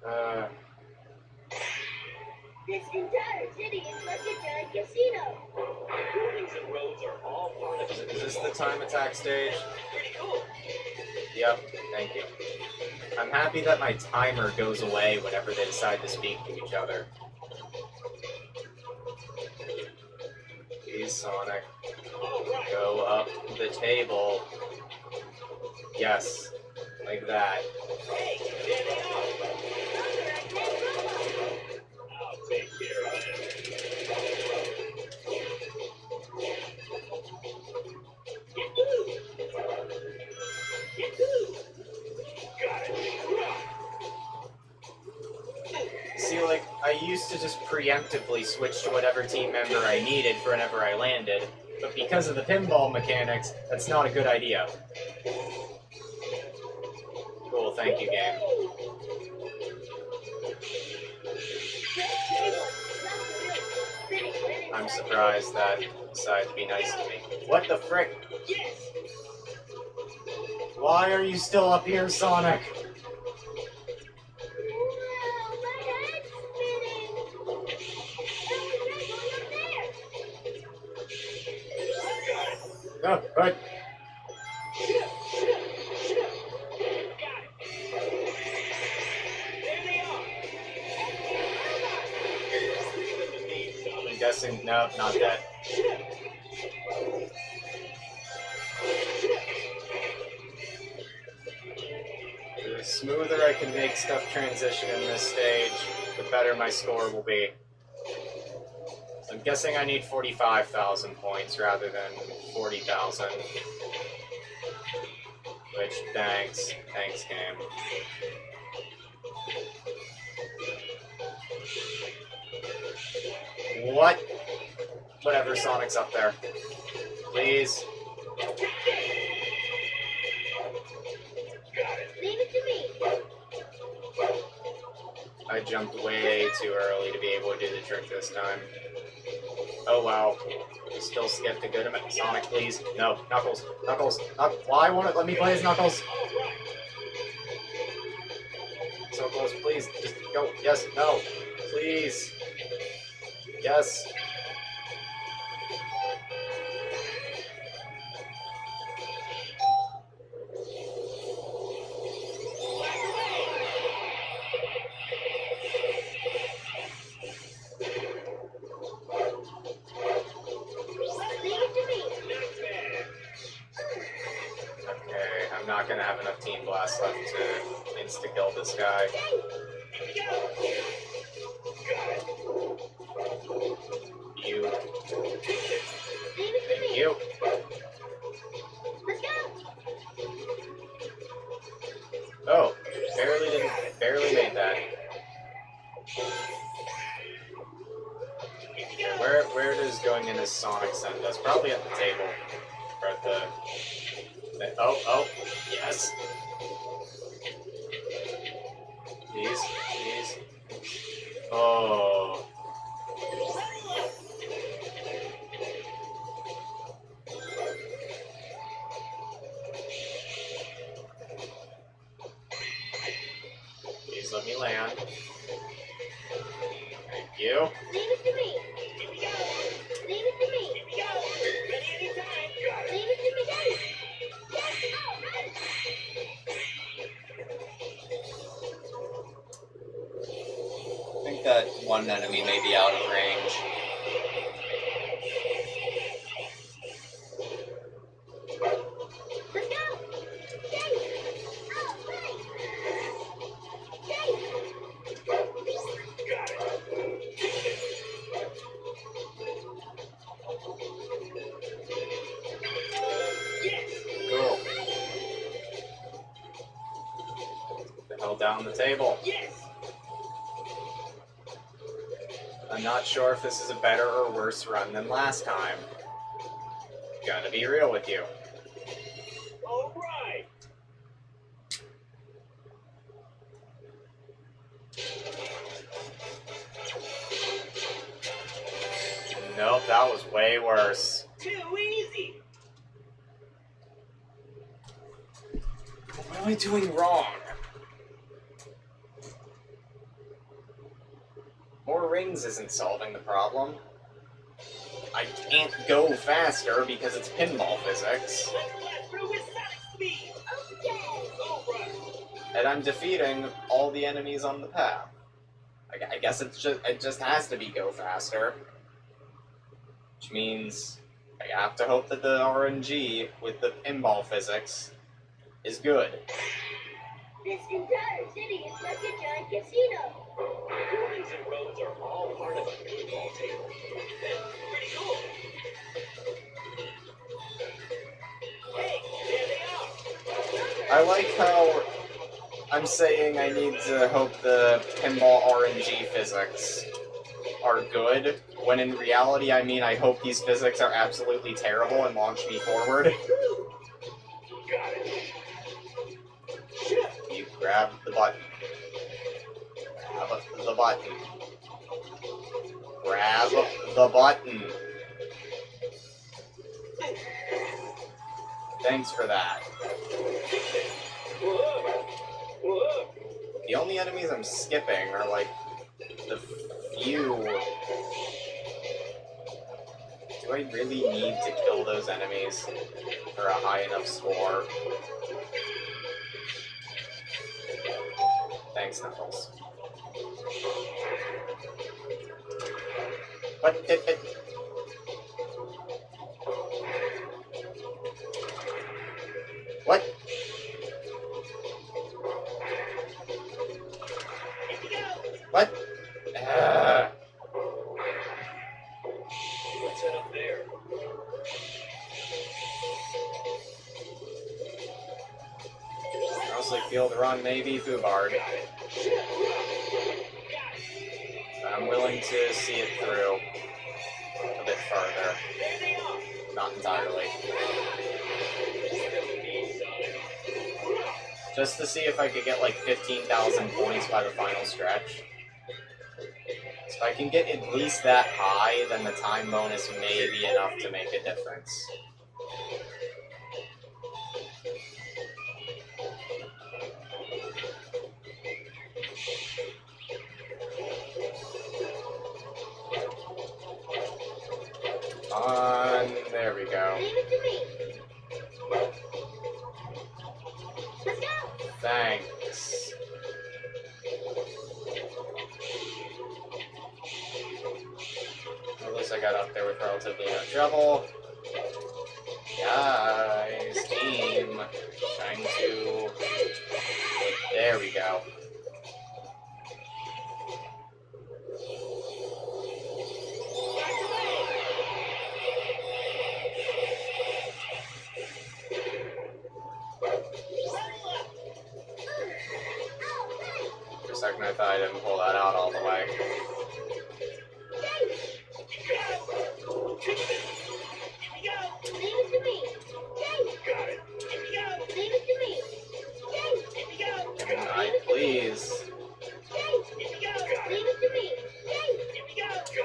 All right. This entire city is like a giant casino. Buildings and roads are all part of it. Is this the time attack stage? Pretty cool. Yep, thank you. I'm happy that my timer goes away whenever they decide to speak to each other. Please, Sonic, All right. go up the table. Yes, like that. Hey, there they are. I'll take care of it. Yahoo! Yahoo! Got it. See, like, I used to just preemptively switch to whatever team member I needed for whenever I landed, But because of the pinball mechanics, that's not a good idea. Cool, thank you, game. I'm surprised that you decided to be nice to me. What the frick? Yes! Why are you still up here, Sonic? Wow, my head's spinning. Oh, it's going up there. Oh, good. Got it. There they are. Leave them to me, I'm Sonic. guessing, no, not that. The smoother I can make stuff transition in this stage, the better my score will be. So I'm guessing I need 45,000 points rather than 40,000. Which, thanks. Thanks, game. What? Whatever, Sonic's up there. Please. Leave it to me. I jumped way too early to be able to do the trick this time. Oh wow. You still skipped a good amount. Sonic, please. No. Knuckles. Knuckles. Why won't it let me play as Knuckles? So close, please. Just go. Yes. No. Please. Yes. Leave it to me. Not bad. Okay. I'm not gonna have enough Team Blast left to insta-kill this guy. Here we go. Got it. You. Leave it to Thank me. you. Let's go. Oh. Barely made that. Here we go. Where does going in as Sonic send us? Probably at the table. Or at the oh, yes. Please. Oh. Please let me land. Thank you. Leave it to me. Here we go. Leave it to me. Here we go. Ready anytime. Got it. Leave it to me. Yes. All right. I think that one enemy may be out of range. Let's go. Yay. All right. Yay. Got it. Yes. Cool. The hell down the table. Yes. I'm not sure if this is a better or worse run than last time. Gotta be real with you. All right. Nope, that was way worse. Too easy. What am I doing wrong? More rings isn't solving the problem. I can't go faster because it's pinball physics. Let's blast through with Sonic speed. Okay. All right. And I'm defeating all the enemies on the path. I guess it just has to be go faster. Which means I have to hope that the RNG with the pinball physics is good. This entire city is like a giant casino. Buildings and roads are all part of a pinball table. Pretty cool. Hey, there they are. I like how I'm saying I need to hope the pinball RNG physics are good when in reality I mean I hope these physics are absolutely terrible and launch me forward. Got it. You grab the button. Grab the button. Grab the button. Thanks for that. Look. The only enemies I'm skipping are like the few. Do I really need to kill those enemies for a high enough score? Thanks, Knuckles. What did it? What? What? What's that up there? Mostly field run, maybe Fubard. I'm willing to see it through a bit further. Not entirely. Just to see if I could get like 15,000 points by the final stretch. So if I can get at least that high, then the time bonus may be enough to make a difference. There we go. Leave it to me. Let's go. Thanks. At least I got up there with relatively no trouble. Guys, team, trying to... There we go. For a second I thought I didn't pull that out all the way. Leave it to me. Got it. Leave it to me. Good night, please. Leave it to me.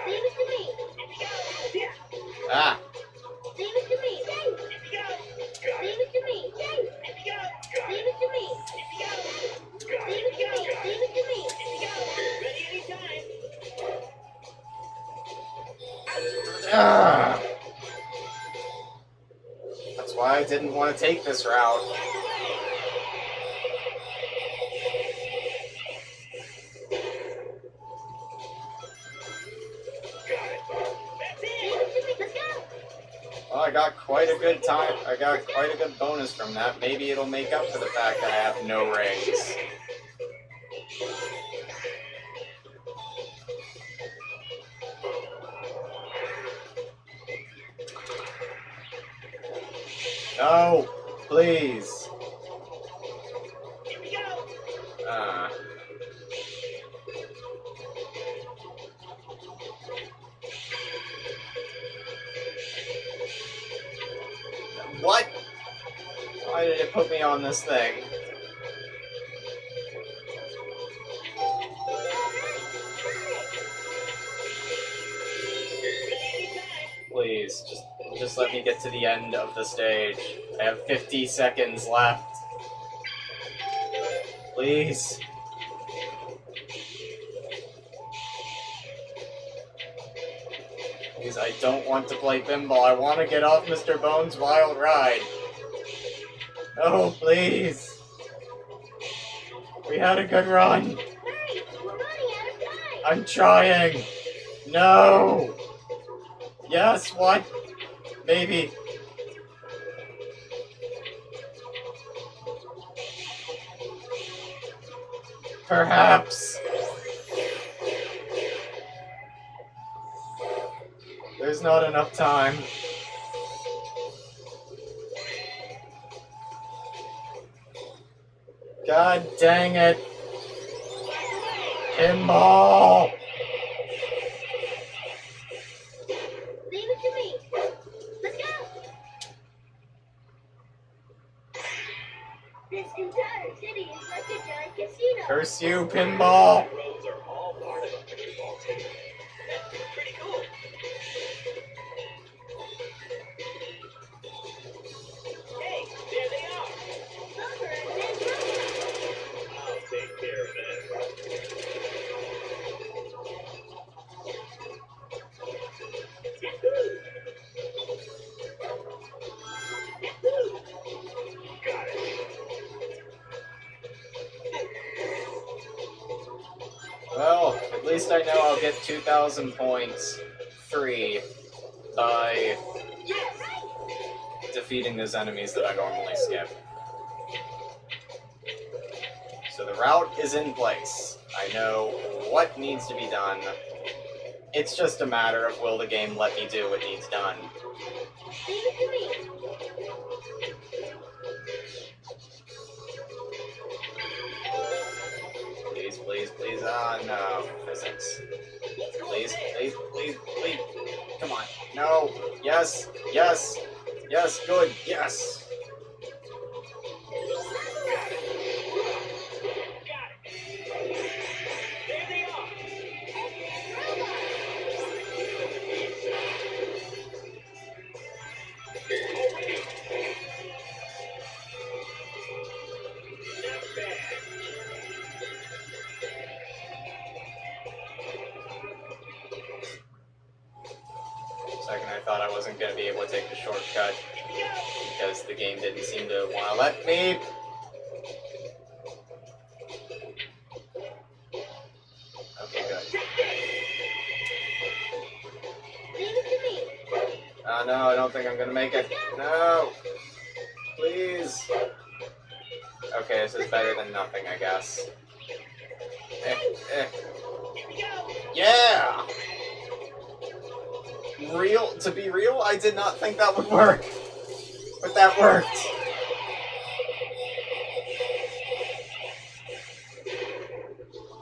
Leave it to me. Ah! Leave it to me. Leave it to me. Leave it to me. Leave it to me. Leave it to me. Ready anytime. Ah! That's why I didn't want to take this route. Well, I got quite a good time. I got quite a good bonus from that. Maybe it'll make up for the fact that I have no rings. No, please. What? Why did it put me on this thing? Please, just let me get to the end of the stage. I have 50 seconds left. Please. Please, I don't want to play pinball. I want to get off Mr. Bones' wild ride. No, please. We had a good run. Hurry, we're running out of time. I'm trying. No. Yes, what? Maybe. Perhaps. There's not enough time. God dang it. Pinball! entire city is like a giant casino. Curse you, pinball! Roads are all part of a pinball table. That's pretty cool. Hey, there they are. Those are our big robots. I'll take care of them. Yahoo! Yahoo! Got it. Well, at least I know I'll get 2,000 points free by Yes! defeating those enemies that I normally skip. So the route is in place. I know what needs to be done. It's just a matter of will the game let me do what needs done. Leave it to me. Please, please, please. Ah, no. Physics. Please, please, please, please. Come on. No. Yes. Yes. Yes. Good. Yes. Got it. There they are. Already. Not bad. Second, I thought I wasn't going to be able to take the shortcut because the game didn't seem to want to let me. Okay, good. Leave it to me. Oh, no, I don't think I'm going to make it. No. Please. Okay, this is better than nothing, I guess. Here we go. Yeah! To be real, I did not think that would work. But that worked.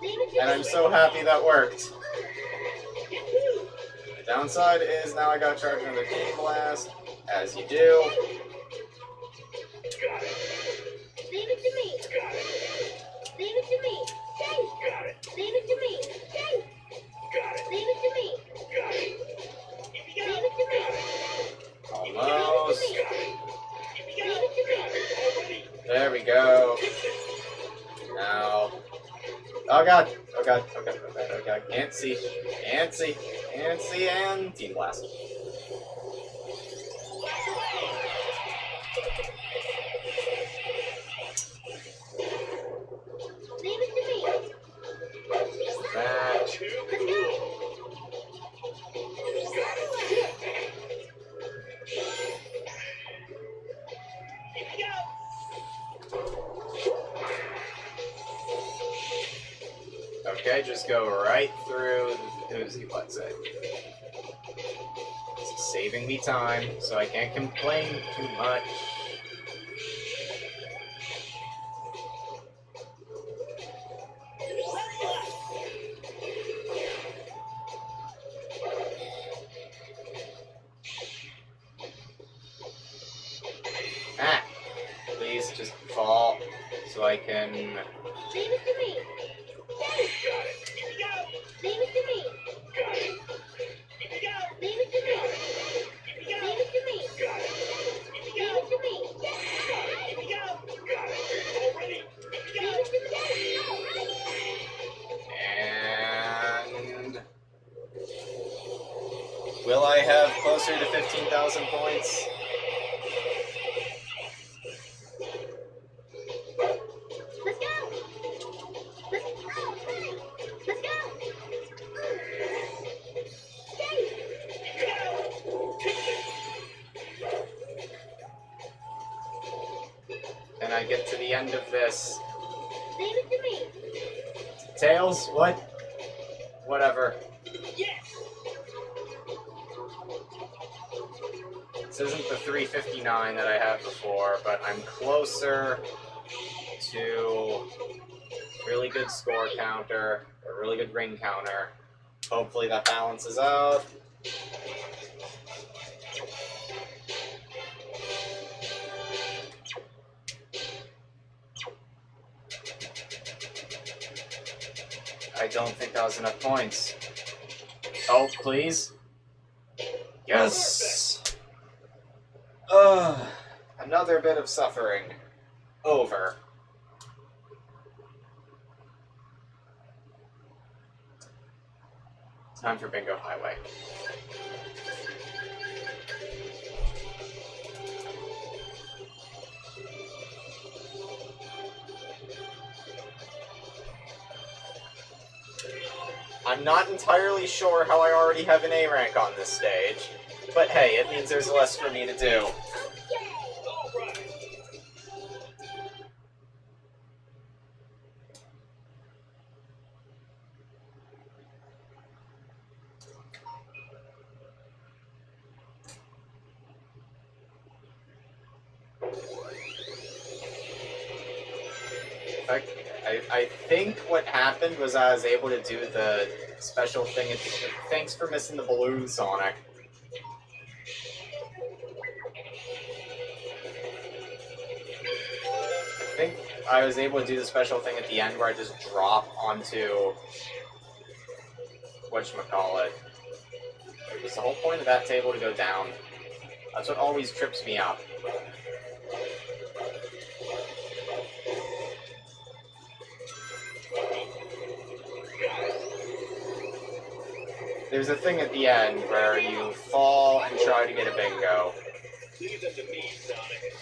Leave it to And me. I'm so happy that worked. Yahoo! The downside is now I got charged another King Blast, as you do. Got it. Leave it to me. Got it. Leave it to me. Hey, Got it. leave it to me. Hey, Got it. leave it to me. Got it. Here we go. Leave it to me. Almost. Got it. Here we go. Leave it to me. Got it. Already. There we go. Now. Oh god. Oh god. Oh god. Oh god. Oh god. Can't see. Can't see. Can't see. And Team Blast. Leave it to me. That. Too Let's cool. go. Got it. Here we go. Okay, just go right through the Uzi, let's say. This is saving me time, so I can't complain too much. Ah! Please just fall so I can. Leave it to me. Hey, Got it. Here we go. leave it to me. Got it. Here we go. Leave it to me. Here we go. Leave it to me. Got it. Here we Leave go. it to me. Got it. Here we go. Got it. Already. Here we Leave go. it to me. And. Will I have closer to 15,000 points? Let's go. Let's go. Let's go. Hey, Can I get to the end of this? leave it to me. Tails? What? Whatever. Yes. This isn't the 359 that I had before, but I'm closer to really good score counter, a really good ring counter. Hopefully that balances out. I don't think that was enough points. Oh, please. Yes. Another bit of suffering. Over. Time for Bingo Highway. I'm not entirely sure how I already have an A rank on this stage, but hey, it means there's less for me to do. I think what happened was I was able to do the special thing at the... Thanks for missing the balloon, Sonic. I think I was able to do the special thing at the end where I just drop onto... whatchamacallit. Was the whole point of that table to go down? That's what always trips me up. There's a thing at the end where you fall and try to get a bingo. Leave them to me, Sonic.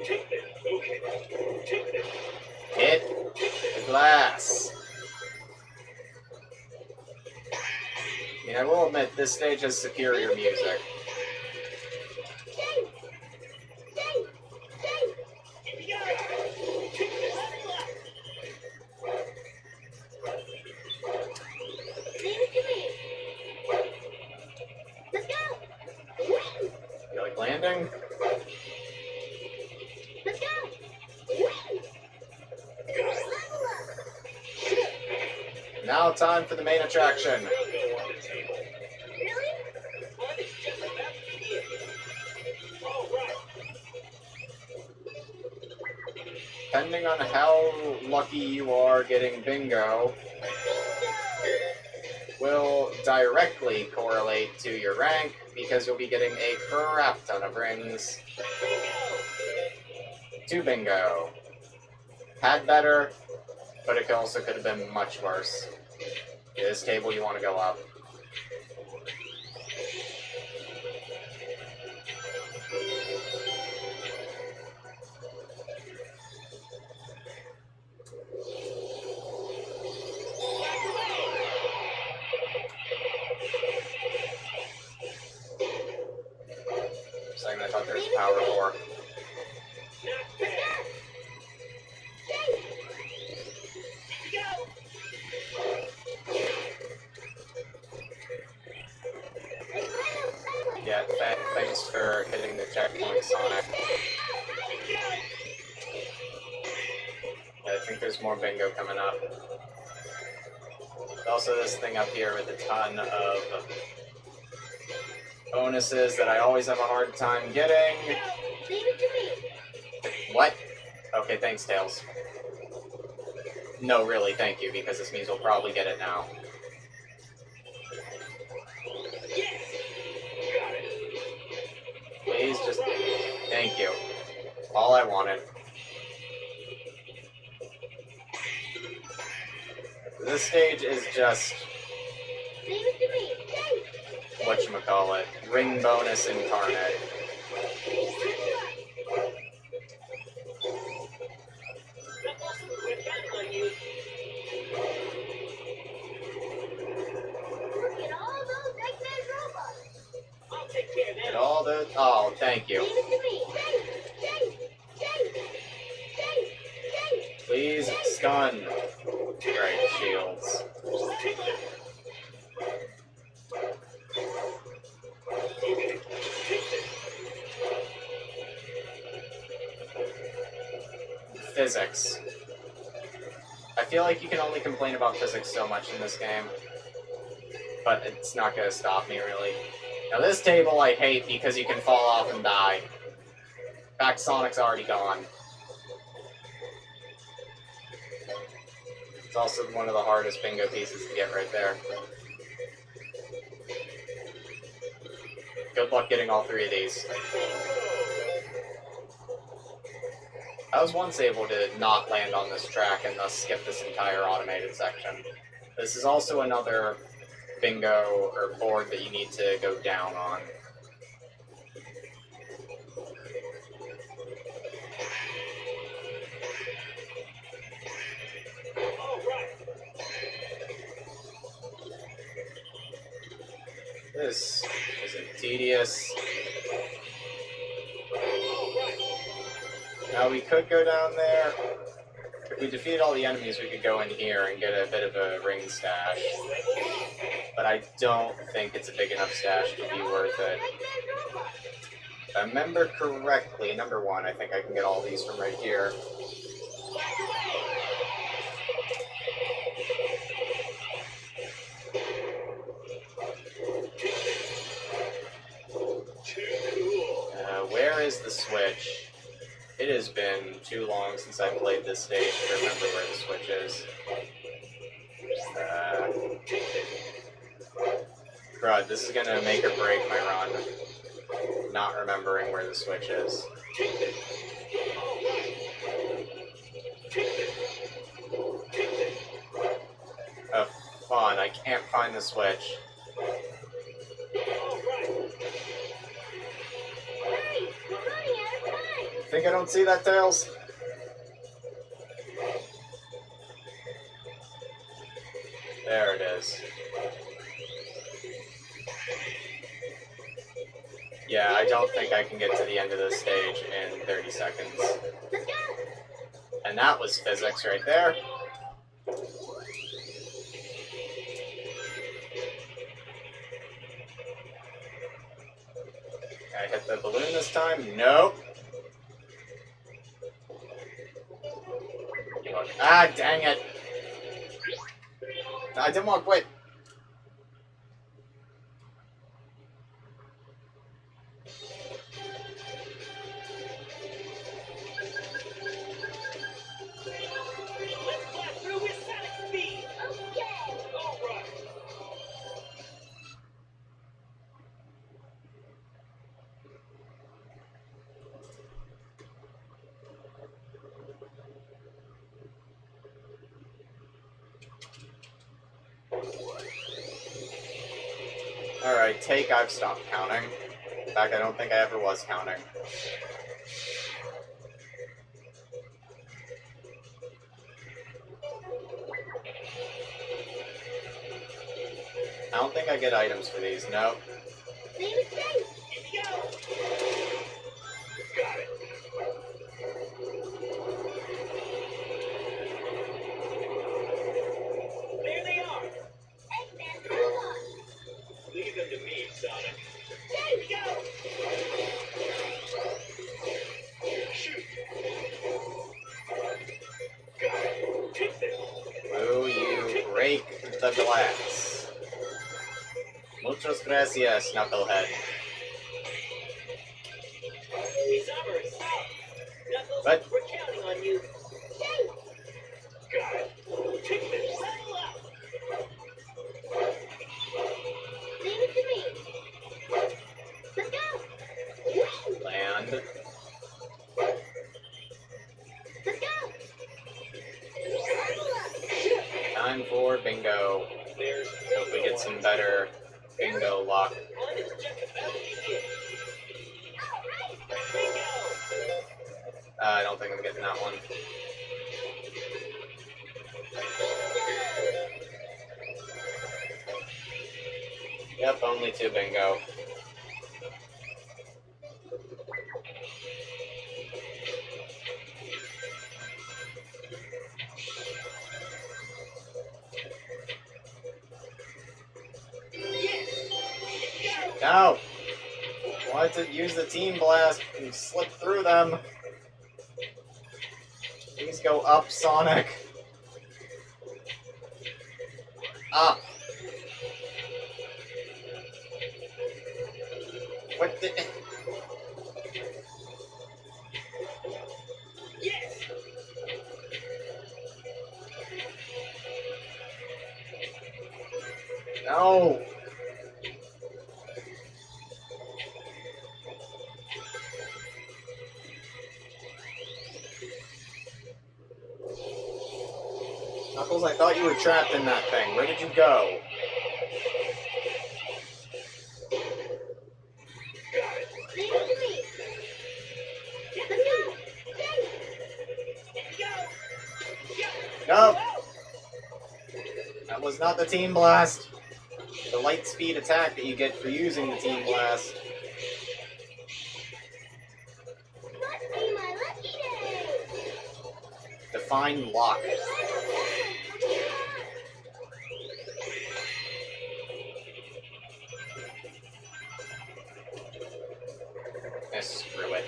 Take this. Okay. Take this. Hit the glass. I mean, I will admit, this stage has superior music. You like landing? Let's go! Now time for the main attraction. Bingo on the table. Really? Fun is just about to begin. All right. Depending on how lucky you are getting bingo, will directly correlate to your rank, because you'll be getting a crap ton of rings. To bingo. Had better, but it also could have been much worse. This table, you want to go up. Second, I thought there was power for. Not bad. Yeah, thanks for hitting the checkpoint, Sonic. I think there's more bingo coming up. Also, this thing up here with a ton of bonuses that I always have a hard time getting. Leave it to me. What? Okay, thanks, Tails. No, really, thank you, because this means we'll probably get it now. Please, just... Thank you. All I wanted. This stage is just... Leave it to me. whatchamacallit, ring bonus incarnate. We're back on you. Look at all those Eggman robots. I'll take care of And them. all the... Oh, thank you. Leave it to me. Please, stun. Right, shields. Physics. I feel like you can only complain about physics so much in this game, but it's not going to stop me, really. Now this table I hate because you can fall off and die. In fact, Sonic's already gone. It's also one of the hardest bingo pieces to get right there. Good luck getting all 3 of these. I was once able to not land on this track and thus skip this entire automated section. This is also another bingo or board that you need to go down on. This isn't tedious. Now we could go down there. If we defeat all the enemies, we could go in here and get a bit of a ring stash. But I don't think it's a big enough stash to be worth it. If I remember correctly, number 1, I think I can get all these from right here. Where is the switch? It has been too long since I played this stage to remember where the switch is. Crud, this is gonna make or break my run. Not remembering where the switch is. Oh, fun, I can't find the switch. Think I don't see that, Tails? There it is. Yeah, I don't think I can get to the end of this stage in 30 seconds. And that was physics right there. Can I hit the balloon this time? Nope. Ah, dang it. I didn't want to quit. Let's blast through with sonic speed. All right. Alright, take, I've stopped counting. In fact, I don't think I ever was counting. I don't think I get items for these, nope. Leave it safe. Here we go. Got it. There they are. Eggman, move on. Leave them to me, Sonic. Here we go. Shoot. Got it. Take this. Will you break the glass? Muchas gracias, Knucklehead. Summer, stop. Knuckles, What? we're counting on you. Got it. Take this. Level up. Leave it to me. Let's go. Land. Let's go. Level up. Time for bingo. There's Hope we get some better bingo luck. one is just about to begin. All right. Bingo. I don't think I'm getting that one. Yep, only 2 bingo. No! Wanted to use the team blast and slip through them. Please go up, Sonic. Up. What the... Yes. No! Knuckles, I thought you were trapped in that thing. Where did you go? Leave it to me. Let's go. No! That was not the Team Blast. The light speed attack that you get for using the Team Blast. Must be my lucky day. Define lock. Screw it.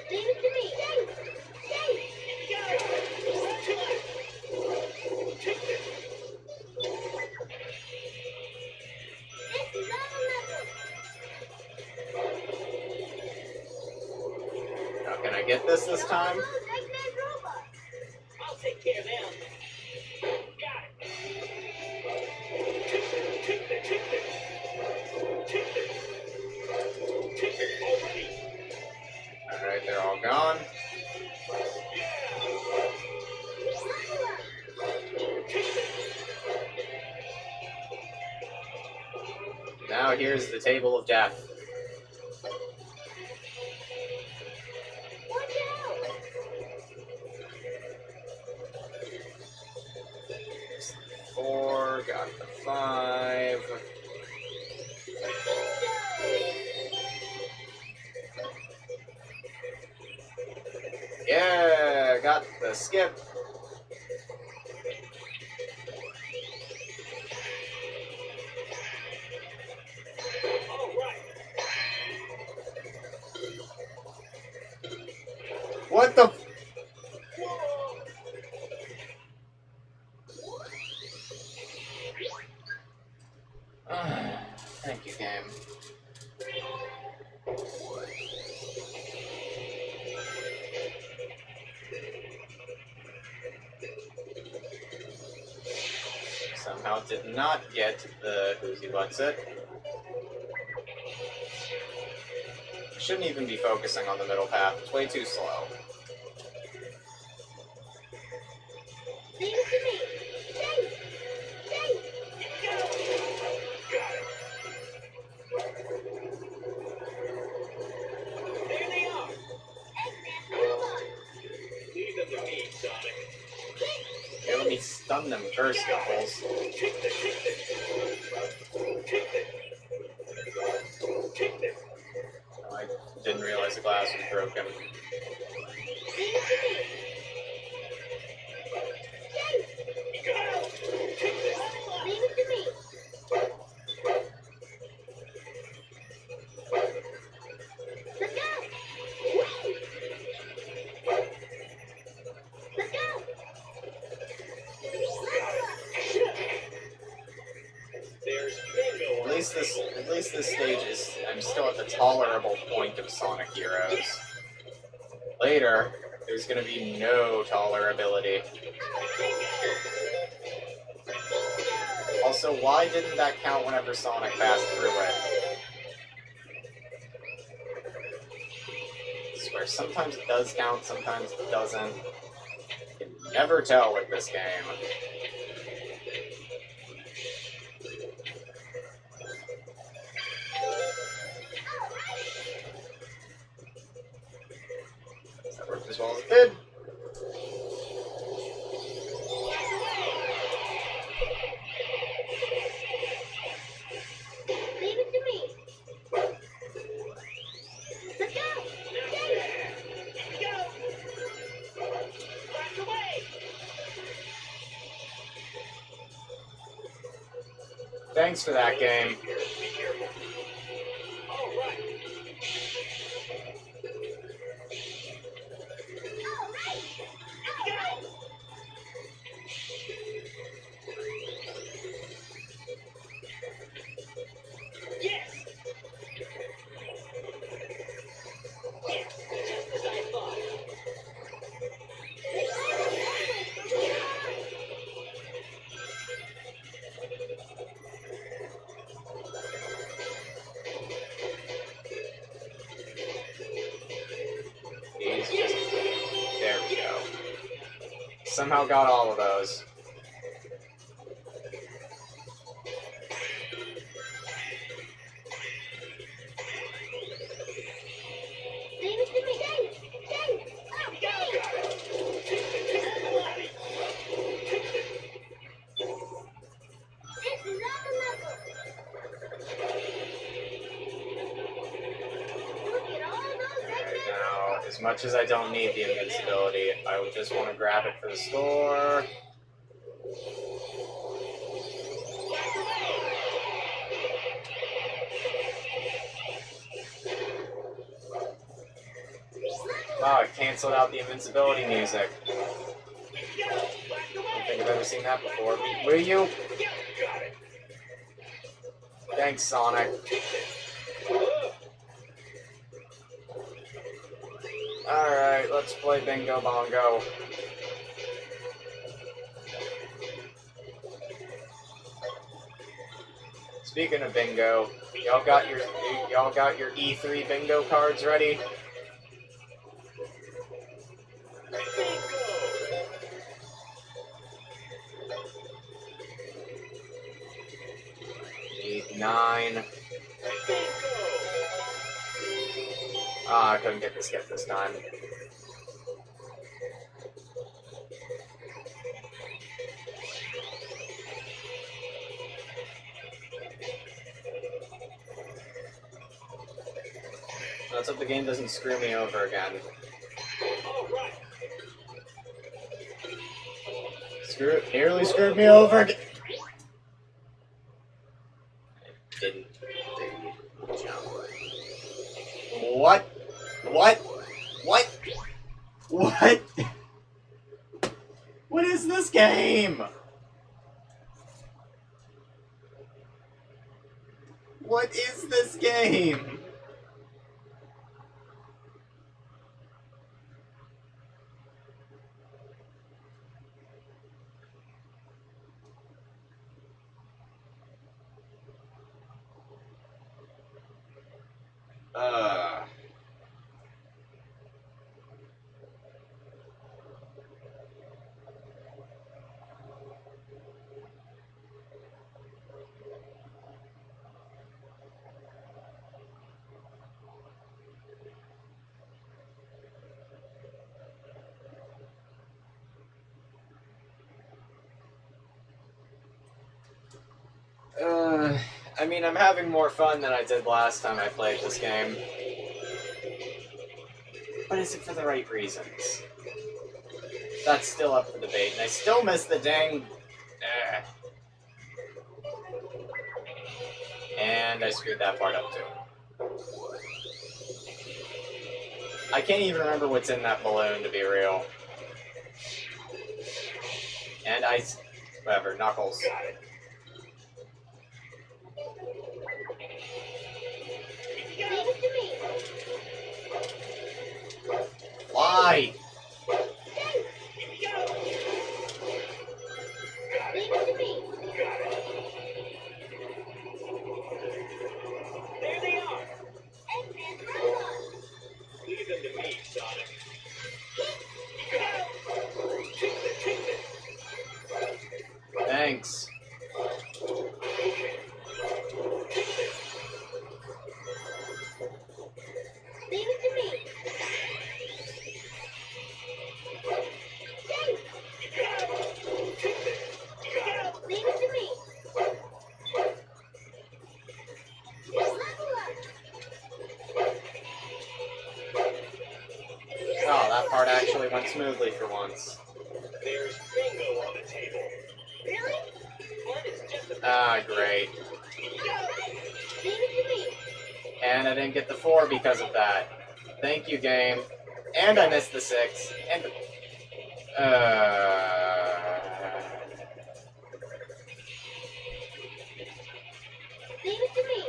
Leave it to me. This is all Knuckles. How can I get this time? Eggman robot. I'll take care of them. Got it. Already. Alright, they're all gone. Now here's the Table of Death. Watch out. 4, got the 5. Yeah, got the skip. All right. What the? Thank you, game. Somehow did not get the Whoozy What's It. Shouldn't even be focusing on the middle path. It's way too slow. Leave it to me. There they are. Eggman robot. Leave them to me, Sonic. Okay, let me stun them first, Knuckles. Oh, I didn't realize the glass was broken. Leave it to me. Leave it to me. Let's go. Let's go. There's bingo. At least this stage is. I'm still at the tolerable point of Sonic Heroes. Later, there's gonna be no tolerability. Also, why didn't that count whenever Sonic passed through it? I swear, sometimes it does count, sometimes it doesn't. You can never tell with this game. That worked as well as it did. Leave it to me. Let's go. Blast away. Thanks for that game. Be careful. All right. Yes. somehow got all of those. Leave it to me. Dave! Dave! Oh, Dave! This is not the level. Look at all those Alright, now, as much as I don't need the invincibility, I would just want to grab it for the score. Wow, it canceled out the invincibility music. I don't think I've ever seen that before. Will you? Thanks, Sonic. Alright, let's play Bingo Bongo. Speaking of bingo, y'all got your E3 bingo cards ready? Need 9. Ah, I couldn't get the skip this time. Let's hope the game doesn't screw me over again. Nearly screwed me over again. Didn't jump. What? What? What? What? What is this game? What is this game? I mean, I'm having more fun than I did last time I played this game. But is it for the right reasons? That's still up for debate, and I still miss the dang... And I screwed that part up, too. I can't even remember what's in that balloon, to be real. And whatever, Knuckles. Why? There they are. Leave them to me, Sonic. Thanks. Leave it to me. Leave it to me. Oh, that part actually went smoothly for once. There's bingo on the table. Really? Fun is just a Ah, great. Leave it to me. And I didn't get the 4 because of that. Thank you, game. And I missed the 6. And Leave it to me.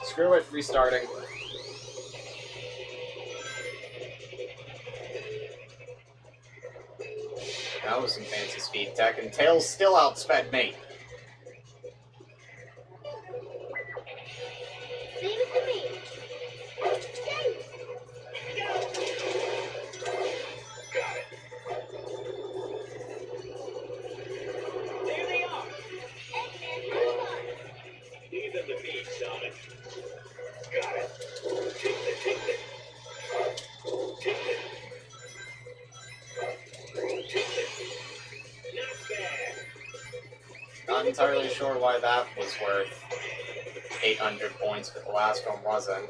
Screw it, restarting. That was some fancy speed tech, and Tails still outsped me. Leave it to me. entirely sure why that was worth 800 points, but the last one wasn't.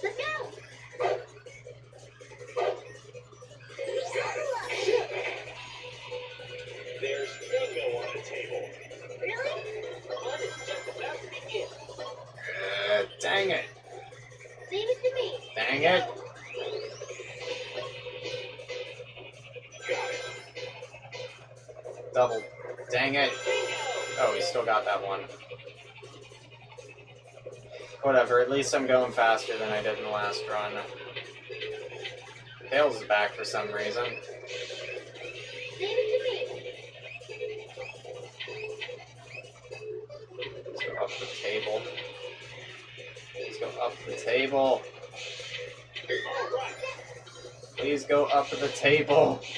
Let's go. There's bingo on the table. Really? The fun is just about to begin. Dang it. Leave it to me. Dang it. Got it. Double. Dang it. Bingo! Oh, we still got that one. Whatever, at least I'm going faster than I did in the last run. Tails is back for some reason. Leave it to me. Let's go up the table. Let's go up the table. All right. Please go up the table. All right.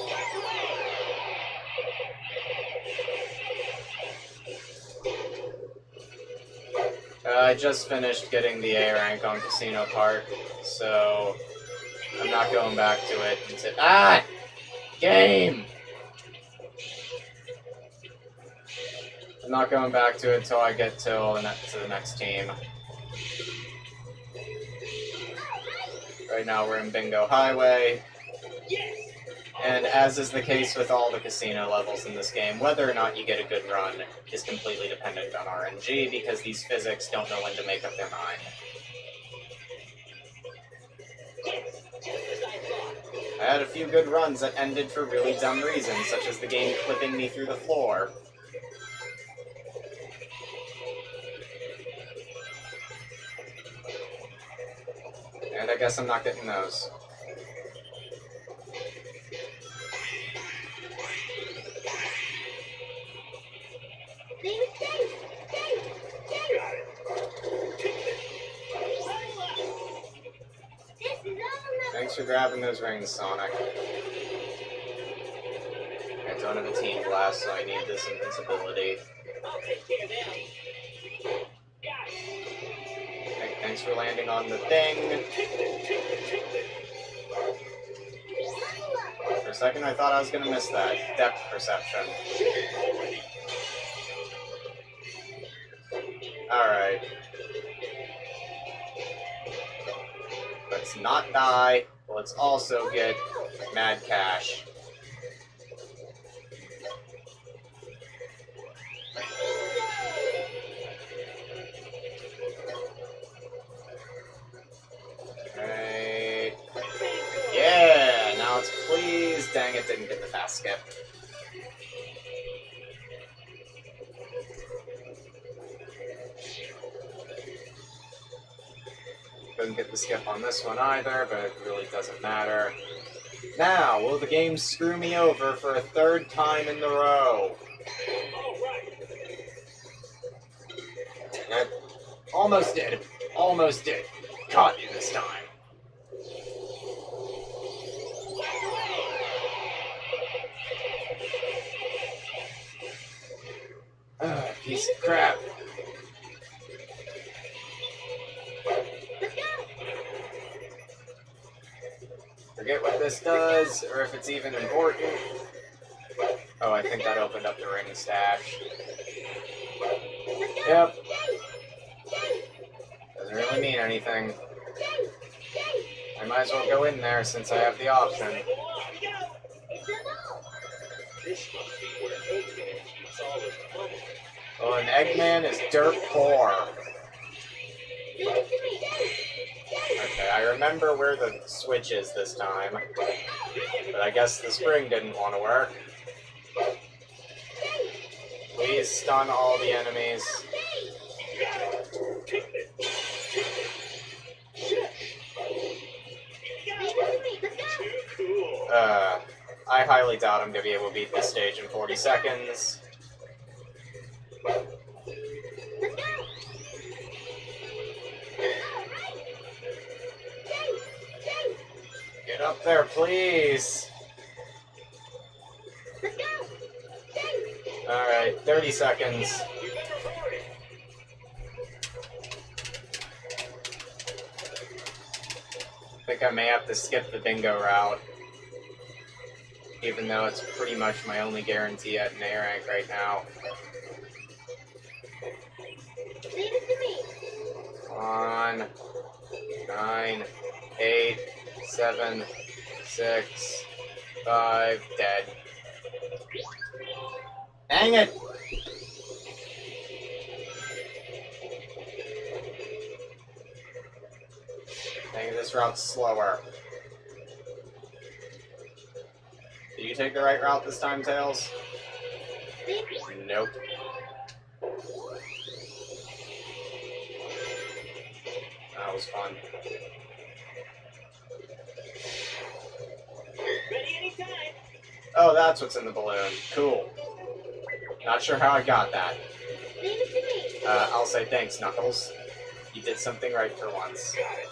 Back away! I just finished getting the A rank on Casino Park, so I'm not going back to it until— Game! I'm not going back to it until I get to the next team. Right now we're in Bingo Highway, Yes! and as is the case with all the casino levels in this game, whether or not you get a good run is completely dependent on RNG, because these physics don't know when to make up their mind. Yes! Just as I thought. I had a few good runs that ended for really dumb reasons, such as the game clipping me through the floor. And I guess I'm not getting those. Leave it to me. Got it. This is all nothing. Thanks for grabbing those rings, Sonic. I don't have a team blast, so I need this invincibility. I'll take care of them. Got it. Thanks for landing on the thing. For a second, I thought I was gonna miss that. Depth perception. Alright. Let's not die. Let's also get Mad Cash. Right. Yeah! Now it's please. Dang it, didn't get the fast skip. Couldn't get the skip on this one either, but it really doesn't matter. Now, will the game screw me over for a third time in the row? All right. It almost did. Almost did. Caught you this time. Piece of crap. Let's go. Forget what this does, or if it's even important. Oh, I think that opened up the ring stash. Yep. Doesn't really mean anything. I might as well go in there since I have the option. It's a ball. This must be where Eggman keeps all his money. Well, an Eggman is dirt poor. Leave it to me. Okay, I remember where the switch is this time. But I guess the spring didn't want to work. Please stun all the enemies. Too cool. I highly doubt I'm going to be able to beat this stage in 40 seconds. Up there, please. Let's go. Alright, 30 seconds. You've been reported. I think I may have to skip the bingo route. Even though it's pretty much my only guarantee at an A rank right now. Leave it to me. On 9, 8, 7, 6, 5, dead. Dang it! Dang it, this route's slower. Did you take the right route this time, Tails? Nope. That was fun. Ready anytime. Oh, that's what's in the balloon. Cool. Not sure how I got that. Leave it to me. I'll say thanks, Knuckles. You did something right for once. Got it.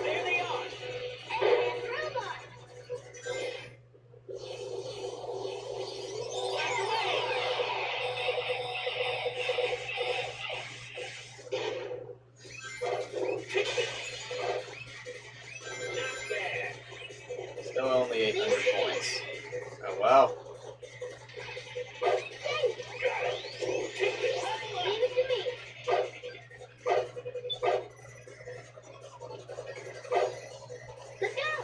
There they are. And robot. Not bad. Still only 800 points. Oh well. Leave it to me. Let's go.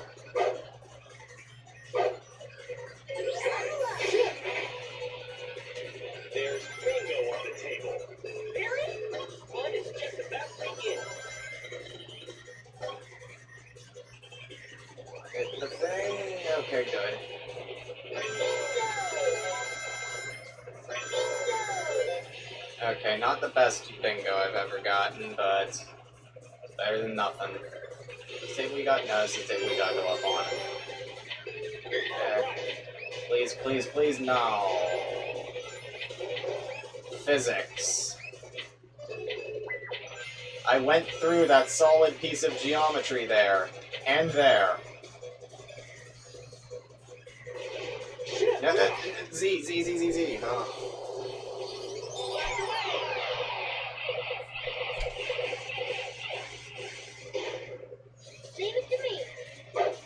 There's bingo on the table. Really? Fun is just about to begin. Hit the thing. Okay, good. Okay, not the best bingo I've ever gotten, but better than nothing. Let's see if we got. No, let's see if we got to go up on it. Please, please, please, no. Physics. I went through that solid piece of geometry there. And there. No, Z, Z, Z, Z, Z. Oh. Leave it to me. Let's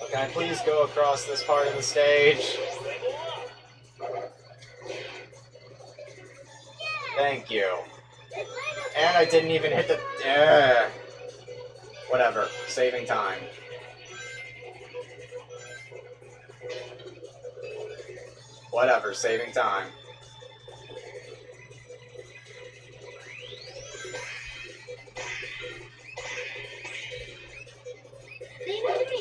go. Can I please go across this part of the stage? Thank you. And I didn't even hit the... Whatever. Saving time. Whatever. Saving time. Leave it to me.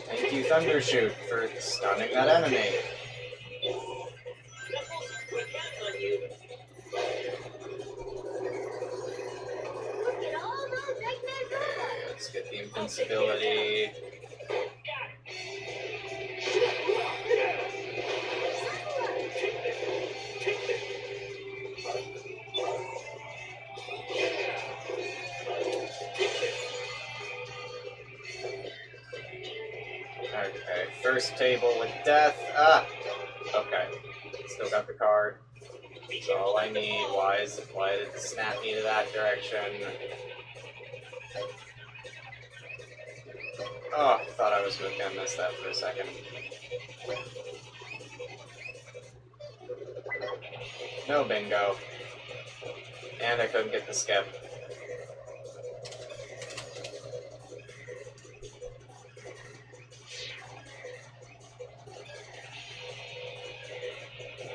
Thank you, Thundershoot, for stunning that enemy. Knuckles, we're counting on you. Look at all those Eggman robots. Let's get the invincibility. Okay, first table with death. Ah! Okay. Still got the card. That's all I need. Why did it snap me to that direction? Oh, thought I was gonna miss that for a second. No bingo. And I couldn't get the skip.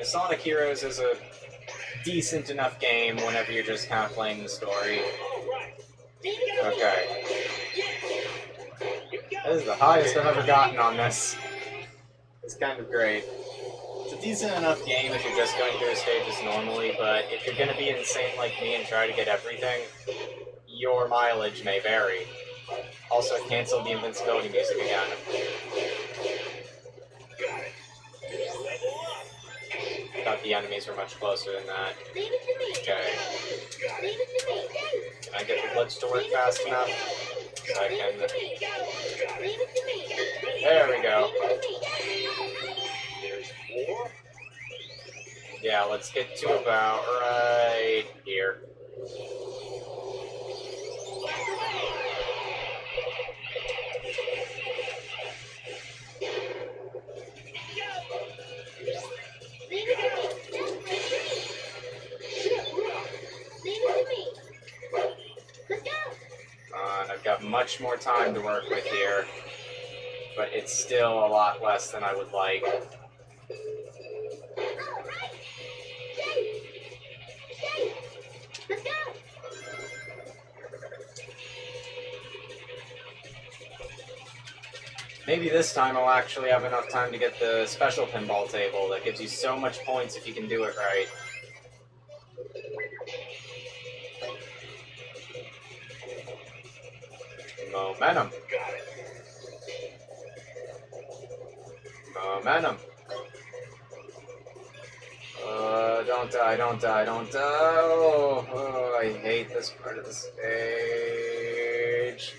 Sonic Heroes is a decent enough game whenever you're just kind of playing the story. Okay. This is the highest I've ever gotten on this. It's kind of great. It's a decent enough game if you're just going through the stages normally, but if you're going to be insane like me and try to get everything, your mileage may vary. Also, it canceled the invincibility music again. the enemies were much closer than that. Leave it to me. Okay. Leave it to me. Can I get the glitch to work fast enough? So I Leave can... it to me. Leave it to me. There we go. Leave it to me. There's more. Yeah, let's get to about right here. Leave it to me. Leave it to me. Let's go. And I've got much more time to work with here, but it's still a lot less than I would like. Let's go. Maybe this time I'll actually have enough time to get the special pinball table that gives you so much points if you can do it right. Momentum. Momentum. Don't die, don't die, don't die. Oh, I hate this part of the stage.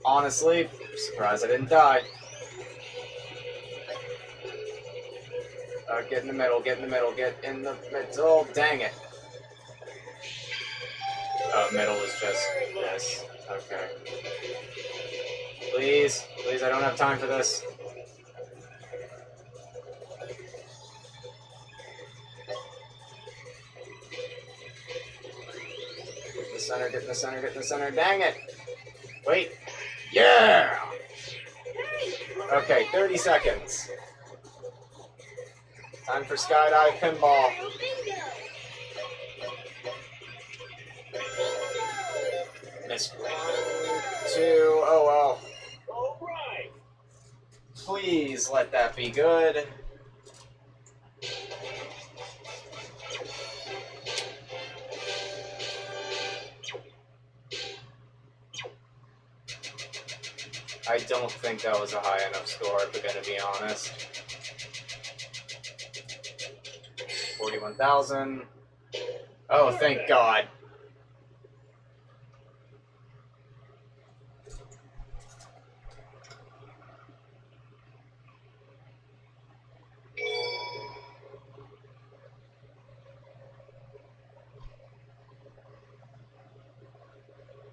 Honestly, surprised I didn't die. Get in the middle, get in the middle, get in the middle. Dang it. Middle is just this. Okay. Please, please, I don't have time for this. Get in the center, get in the center, get in the center. Dang it. Wait. Yeah! Okay, 30 seconds. Time for skydive pinball. Missed 1, 2, oh well. All right. Please let that be good. I don't think that was a high enough score, if we're gonna be honest. 41,000. Oh, thank God.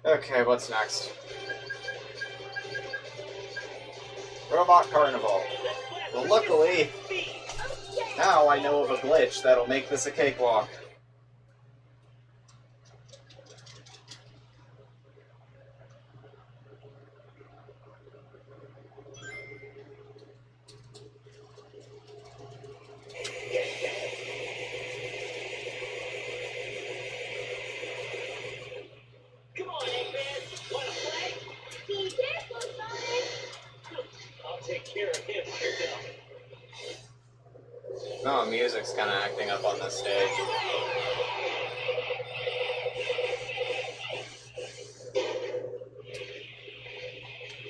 Okay, what's next? Robot Carnival. Well, luckily, now I know of a glitch that'll make this a cakewalk. Come on, Eggman. Wanna play? Be careful, Sonic. I'll take care of him myself. No, music's kind of acting up on this stage.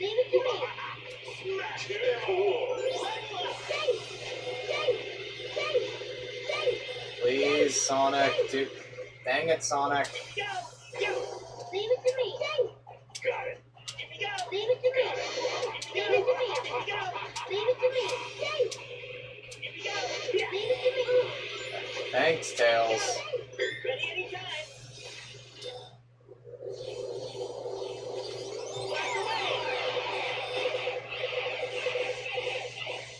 Leave it to me. Smash it. Cool. Please, Sonic, dude. Dang it, Sonic. Go. Leave it to me. Got it. Here we go. Leave it to me. Leave it to me. Leave it to me. Here we go. Leave it to me. Thanks, Tails. Ready anytime.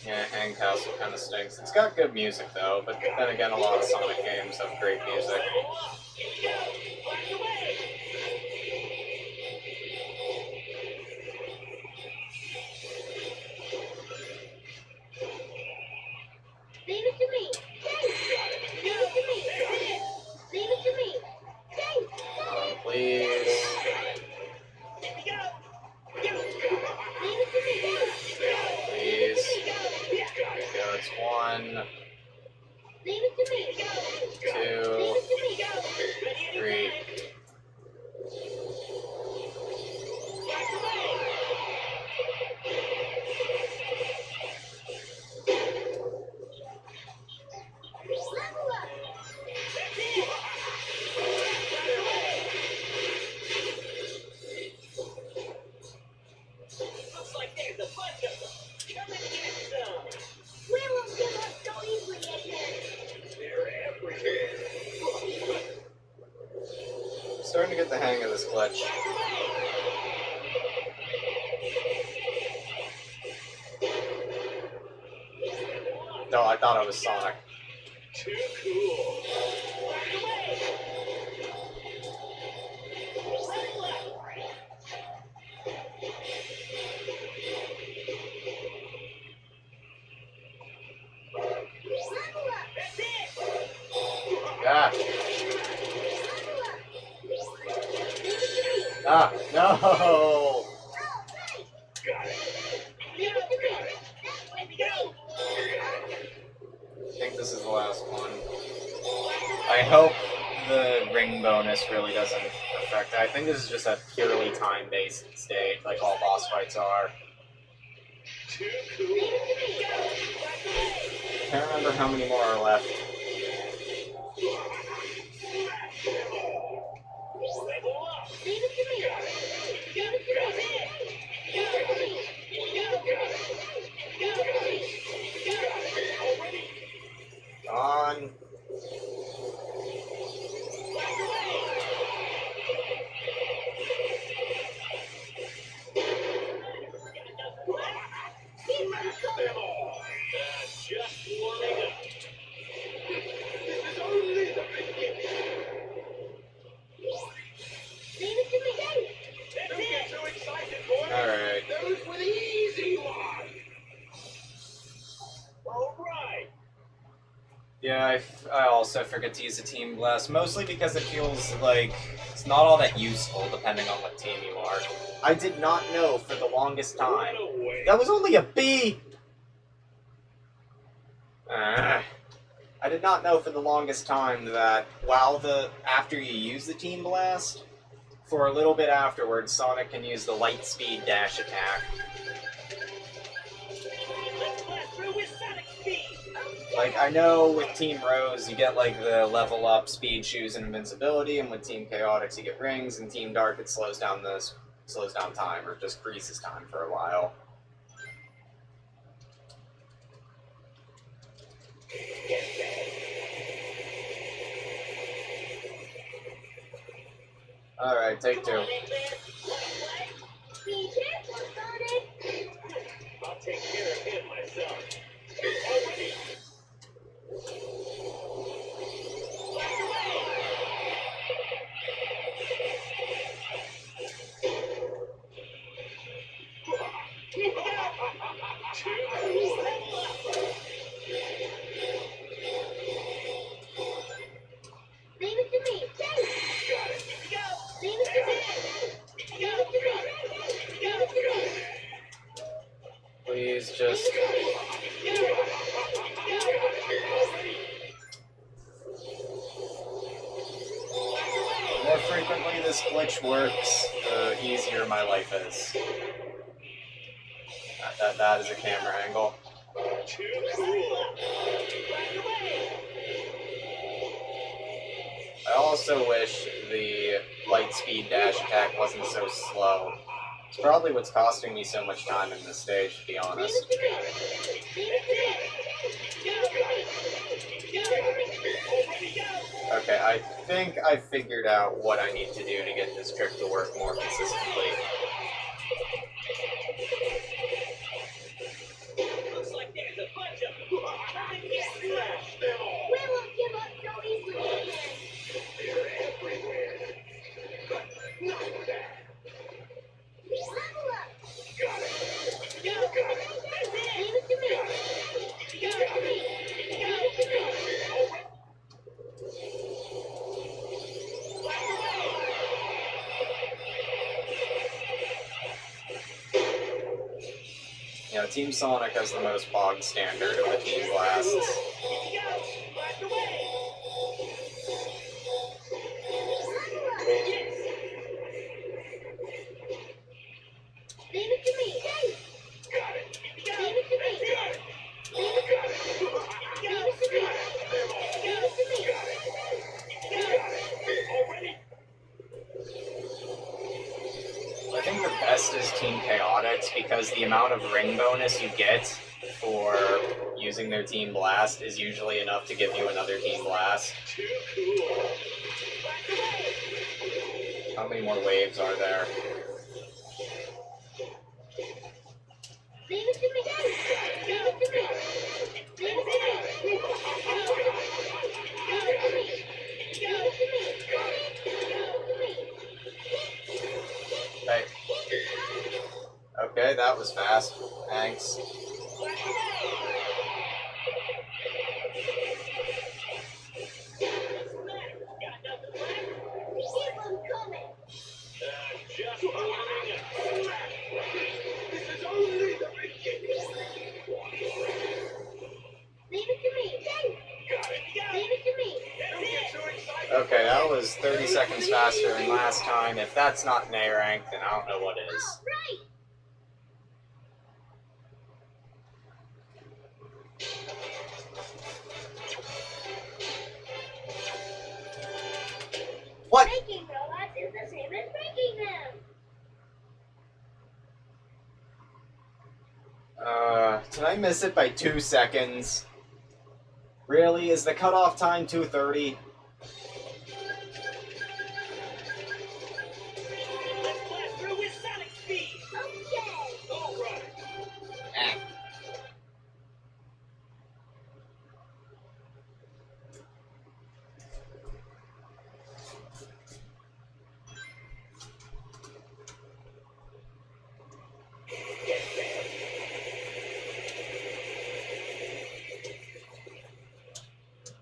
Yeah, Hang Castle kind of stinks. It's got good music, though, but then again, a lot of Sonic games have great music. Here we go. Flash away. Leave it to me. Leave it to me. Leave it to me. Please. Here we go. Leave it to me. Please. There we go, it's 1, Leave it to me. 2, Leave it to me. 3. the hang of this glitch. No, I thought it was Sonic. Too cool. Ah. Ah, no! Got it. I think this is the last one. I hope the ring bonus really doesn't affect it. I think this is just a purely time-based stage, like all boss fights are. Too cool. Can't remember how many more are left. Level up. Leave it to me. Leave it to me. Leave it to me. On. Just warming up. This is only the beginning. Leave it to me. Don't get too excited, boy. Alright. Those were the easy ones. All right. Yeah, I also forget to use a Team Blast, mostly because it feels like it's not all that useful depending on what team you are. I did not know for the longest time. Run away. That was only a B! I did not know for the longest time that after you use the Team Blast, for a little bit afterwards, Sonic can use the light speed dash attack. Let's blast through with Sonic speed. Like, I know with Team Rose, you get, like, the level up speed, shoes, and invincibility, and with Team Chaotix, you get rings, and Team Dark, it slows down time, or just freezes time for a while. Alright, take two. Be careful, Sonic. I'll take care of him myself. Already. Leave it to me. Leave it to me. Leave it to me. Leave it to me. Please just... The more frequently this glitch works, the easier my life is. That is a camera angle. Too cool. I also wish the light speed dash attack wasn't so slow. It's probably what's costing me so much time in this stage, to be Leave honest. it to me. Leave it to me. Leave it to me. Okay, I think I figured out what I need to do to get this trick to work more consistently. Looks like there's a bunch of smash them all. We won't give up so easily again. They're everywhere. But not that. Level up. Got it. Leave it to me. Leave it to me. Leave it to me. Leave it to me. You know, Team Sonic has the most bog standard of the Team Blasts. Blast away. Leave it to me. Got it. Leave it to me. Leave it to me. Leave it to me. Leave it to me. Already. I think the best is Team Chaotix because the amount of ring bonus you get for using their Team Blast is usually enough to give you another Team Blast. Too cool. How many more waves are there? Leave it to me. Leave it to me. Leave it to me. Leave it to me. Leave it to me. Hey. Okay, that was fast. Thanks. Keep them coming. Just warming up. This is only the beginning. Leave it to me. Got it. Leave it to me. Don't get so excited. Okay, that was 30 seconds faster than last time. If that's not an A rank, then I don't know what is. All right. What? Making robots is the same as breaking them. Did I miss it by 2 seconds? Really? Is the cutoff time 2:30? Let's blast through with sonic speed. Okay. All right.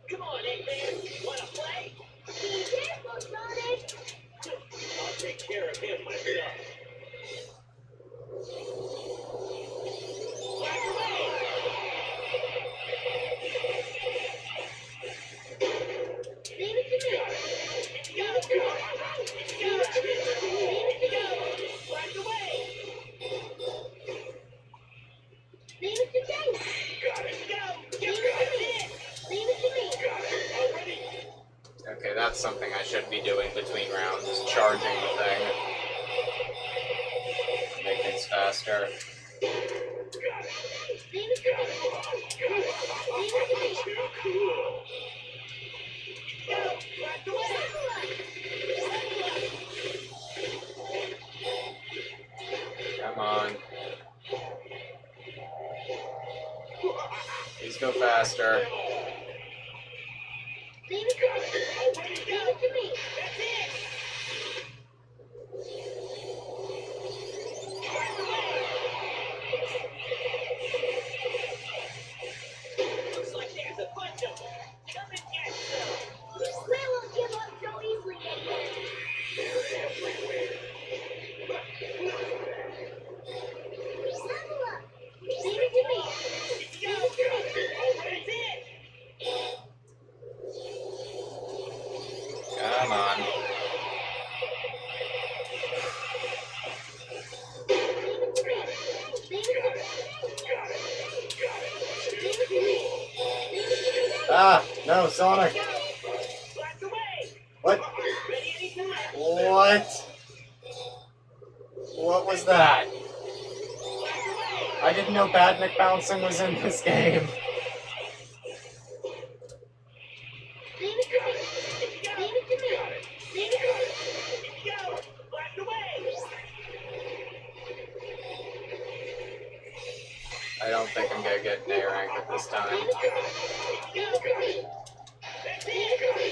Come on, Eggman. Wanna play? Be careful, Sonic. I'll take care of him myself. Blast away. Leave it to me. Leave it to me. Leave it to me. Leave it to me. Blast away. Leave it to me. Got it. Go. Leave it to me. Leave it to me. Got it. Already. Okay, that's something I should be doing between rounds, is charging the thing. Make things faster. Got it. Leave it to me. Leave it to me. Too cool. Go. Blast away. Come on. Please go faster. Leave it to me. Leave it to me. That's it. Blast away. Looks like there's a bunch of them. Come and get some. We won't give up so easily again. They're everywhere. Level up. Leave it to me. Leave it to me. That's it. Come on. Leave it to me. Leave it to me. Got it. Got it. Leave it to me. Leave it to me. Ah! No, Sonic! Blast away. What? Ready anytime. What? What was that? Blast away. I didn't know Badnik bouncing was in this game. Leave it to me. Leave it to me. Leave it to me. Go. Blast away. I don't think I'm gonna get an A rank at this time. Leave it to me. Leave it to me. That's Leave it. it to me.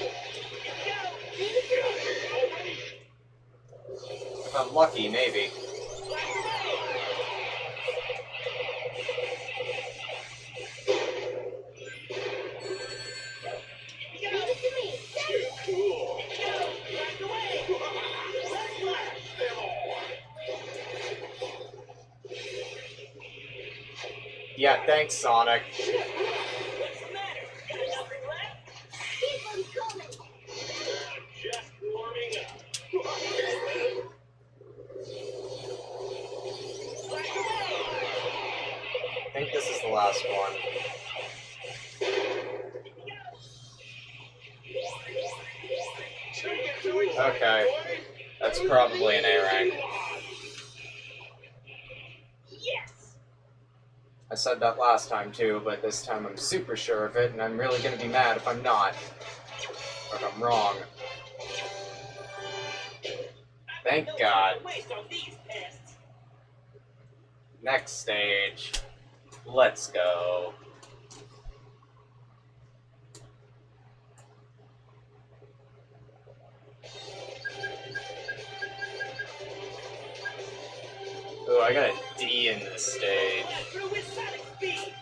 Go. Leave it to me. Already. If I'm lucky, maybe. Blast away. Leave it to me. Too cool. Go. Blast away. Let's blast them all. Yeah, thanks, Sonic. What's the matter? Got nothing left? Keep them coming. Just warming up. Blast away. I think this is the last one. Don't get so excited, Okay. boys. That's probably an A rank. Yes. I said that last time too, but this time I'm super sure of it, and I'm really gonna be mad if I'm not. Or if I'm wrong. Thank No God. time to waste on these pests. Next stage. Let's go. Ooh, I got a D in this stage. Blast through with sonic speed.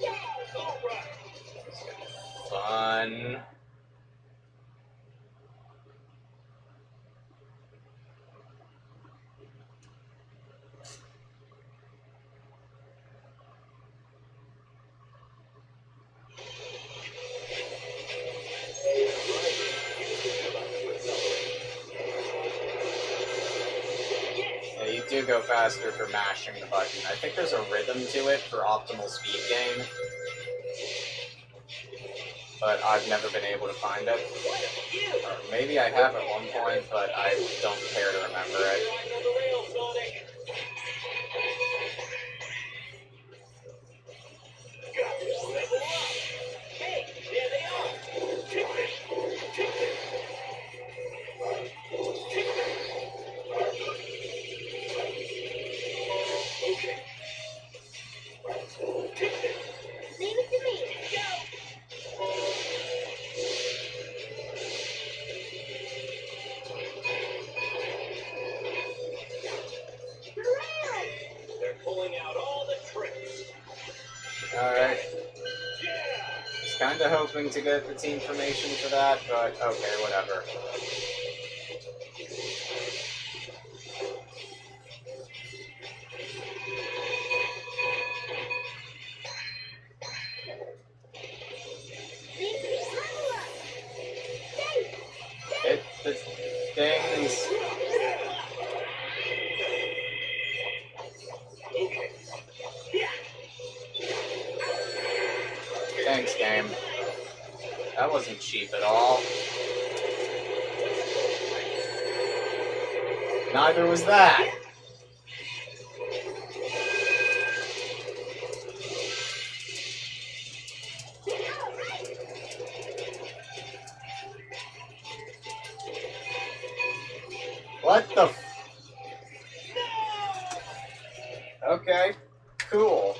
Okay. All right. Fun. Yeah, you do go faster for mashing the button. I think there's a rhythm to it for optimal speed gain, but I've never been able to find it. What a view. Or maybe I have at one point, but I don't care to remember You're it. riding on the rails, Sonic. Level up. Hey, there they are. Take this. Take this. Take this. Okay. Take this. Leave it to me. Go. Hooray! They're pulling out all the tricks. Alright, Yeah. was kind of hoping to get the team formation for that, but okay, whatever. Leave it. Level up. Stay. Hit the things. Okay. Yeah. Thanks, game. That wasn't cheap at all. Neither was that. What the f- Okay, cool.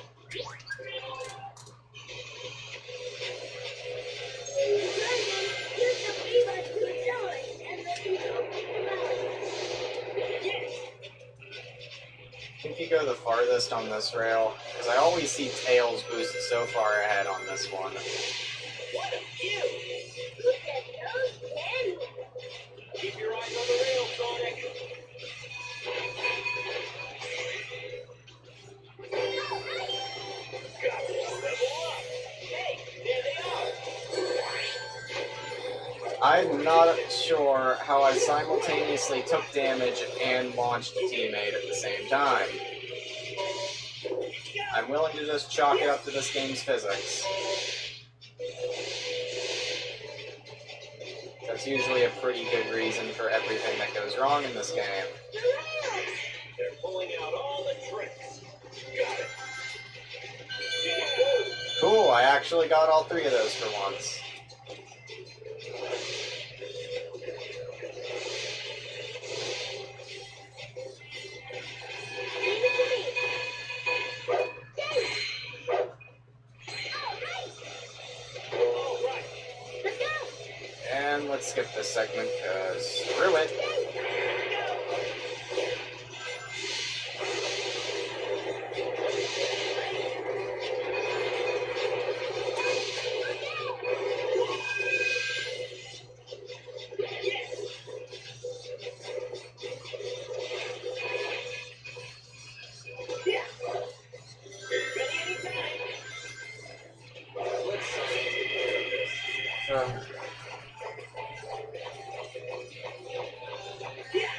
I think you go the farthest on this rail, because I always see Tails boosted so far ahead on this one. What a view. Keep your eyes on the rails, Sonic. Got it. Level up. Hey, there they are. I'm not sure how I simultaneously took damage and launched a teammate at the same time. I'm willing to just chalk it up to this game's physics. That's usually a pretty good reason for everything that goes wrong in this game. They're pulling out all the tricks. Got it. Yeah. Cool, I actually got all three of those for once. All right. And let's skip this segment, because screw it. Yeah. Ready anytime. Let's Yeah.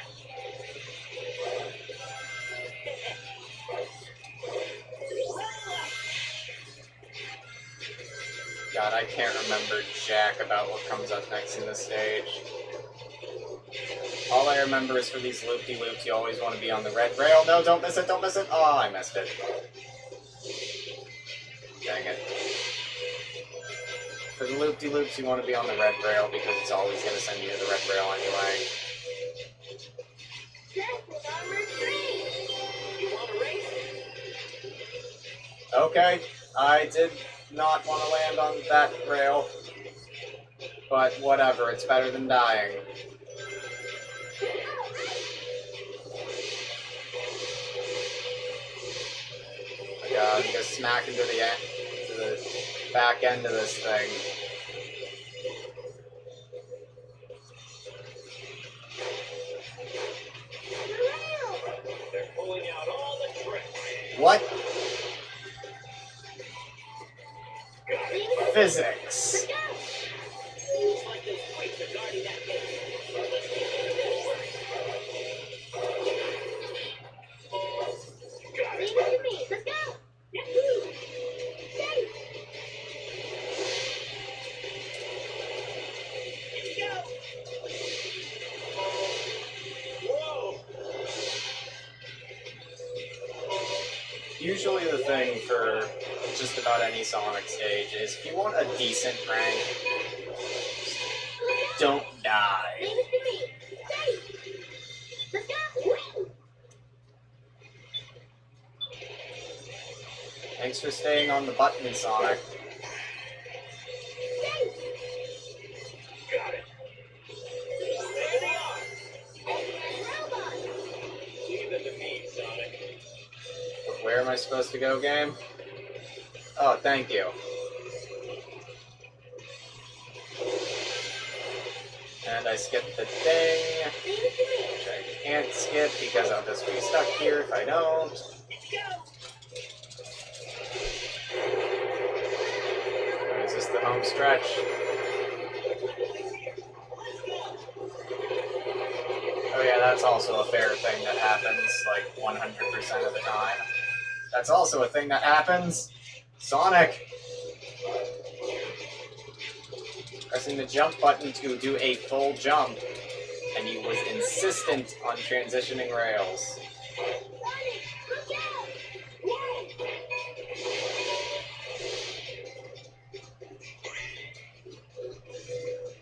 God, I can't remember jack about what comes up next in this stage. All I remember is for these loop-de-loops, you always want to be on the red rail. No, don't miss it, don't miss it! Oh, I missed it. Dang it. For the loop-de-loops, you want to be on the red rail because it's always going to send you to the red rail anyway. Okay, I did not want to land on that rail, but whatever, it's better than dying. Oh my god, I'm gonna smack into the back end of this thing. They're pulling out all the tricks. What? Got it. Physics. Looks like those freaks are guarding that gate. Let's get to the middle work. Got Leave it. it to me. Let's go. Yahoo! Yay! Here we go. Whoa. Usually the thing for just about any Sonic stage is if you want a decent rank, don't die. Leave it to me. Yay! Let's go. Whee! Thanks for staying on the button, Sonic. Yay! Got it. There they are. Robot! Leave them to me, Sonic. Where am I supposed to go, game? Oh, thank you. And I skipped the thing, Leave it to me. which I can't skip because I'll just be stuck here if I don't. Let's go. Is this the home stretch? Oh yeah, that's also a fair thing that happens, like 100% of the time. That's also a thing that happens. Sonic! Pressing the jump button to do a full jump, and he was insistent on transitioning rails. Sonic, look out! Whoa!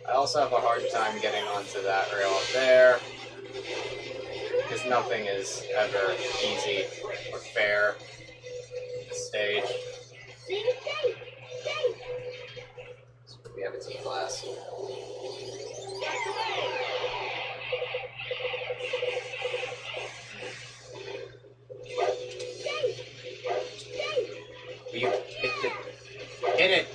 I also have a hard time getting onto that rail up there, because nothing is ever easy or fair in this stage. Leave it safe. Safe. So we have a T class. Safe. Safe. Will you hit it?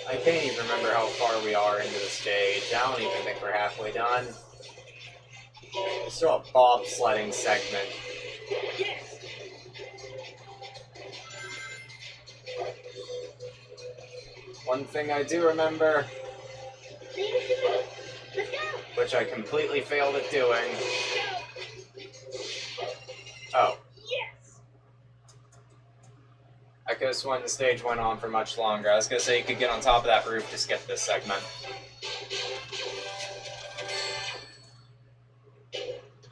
I can't even remember how far we are into the stage. I don't even think we're halfway done. There's still a bobsledding segment. Yes. One thing I do remember, Leave it to me. Let's go. which I completely failed at doing. Oh, Yes. I could have sworn the stage went on for much longer. I was gonna say you could get on top of that roof to skip this segment.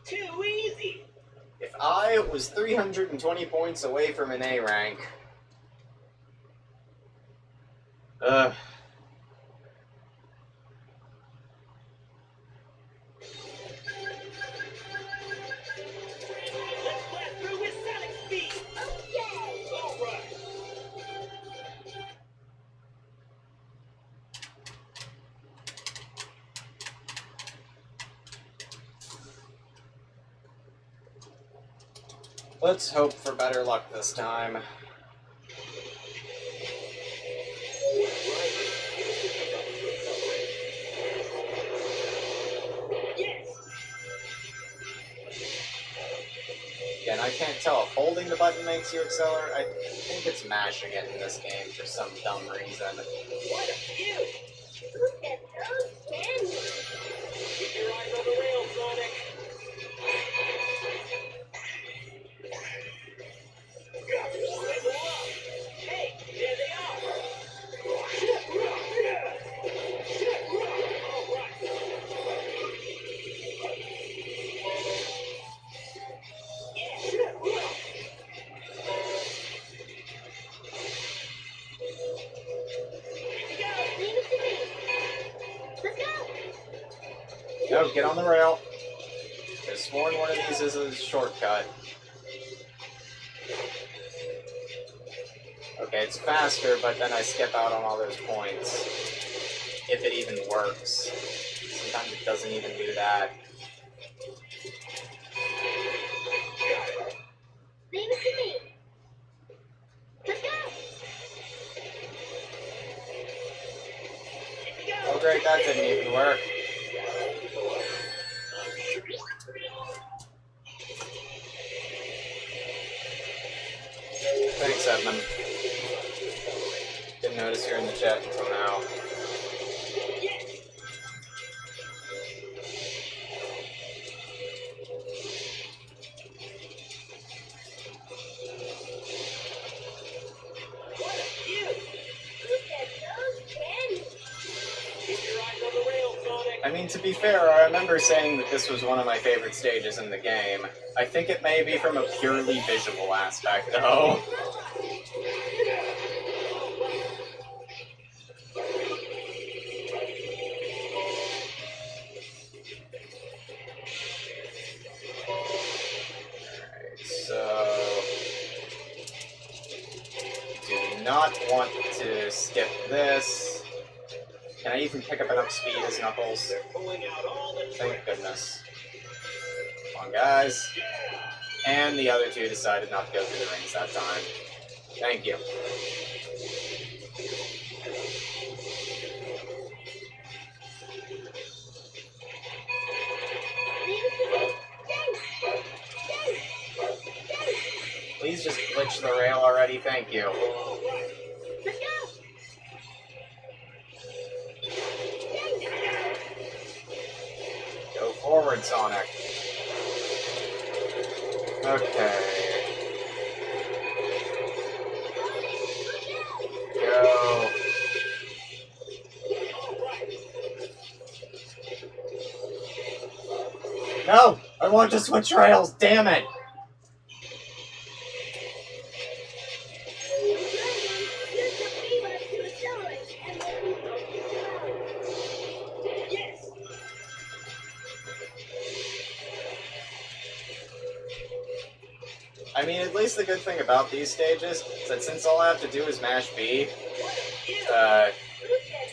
Too easy. If I was 320 points away from an A rank, Let's blast through with Sonic speed. Okay. All right. let's hope for better luck this time. Yes. Again, I can't tell if holding the button makes you accelerate. I think it's mashing it in this game for some dumb reason. What a view. Look at those canyons. Keep your eyes on the rail, Sonic. Got it. Level up. Hey, there they are. All right. No, get on the rail. I've sworn one of these is a shortcut. Okay, it's faster, but then I skip out on all those points. If it even works. Sometimes it doesn't even do that. Leave it to me. Let's go. Oh great, that didn't even work. Thanks, Edmund. Didn't notice you're in the chat until now. What a view! Look at those candies. Keep your eyes on the rail, Sonic. I mean, to be fair, I remember saying that this was one of my favorite stages in the game. I think it may be from a purely visual aspect, though. Alright, so... do not want to skip this. Can I even pick up enough speed as Knuckles? They're pulling out all the Thank tricks. goodness. Come on, guys. And the other two decided not to go through the rings that time. Thank you. Leave it to me. Dave. Dave. Please just glitch the rail already, thank you. Let's go. Go forward, Sonic. Okay. Go. No! I want to switch rails, damn it! Yes! I mean, at least the good thing about these stages is that since all I have to do is mash B,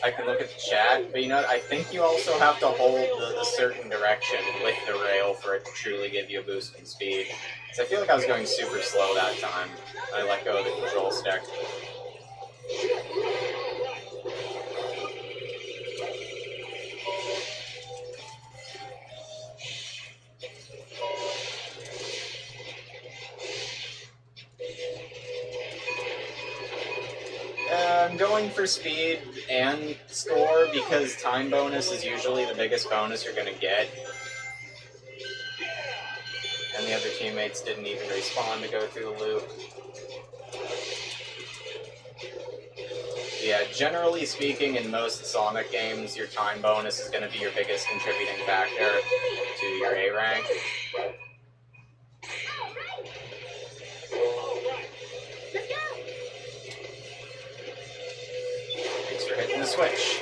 I can look at the chat, but you know what, I think you also have to hold a certain direction with the rail for it to truly give you a boost in speed. So I feel like I was going super slow that time. I let go of the control stick. I'm going for speed and score because time bonus is usually the biggest bonus you're going to get. And the other teammates didn't even respawn to go through the loop. Yeah, generally speaking, in most Sonic games, your time bonus is going to be your biggest contributing factor to your A rank. Thanks for hitting the switch.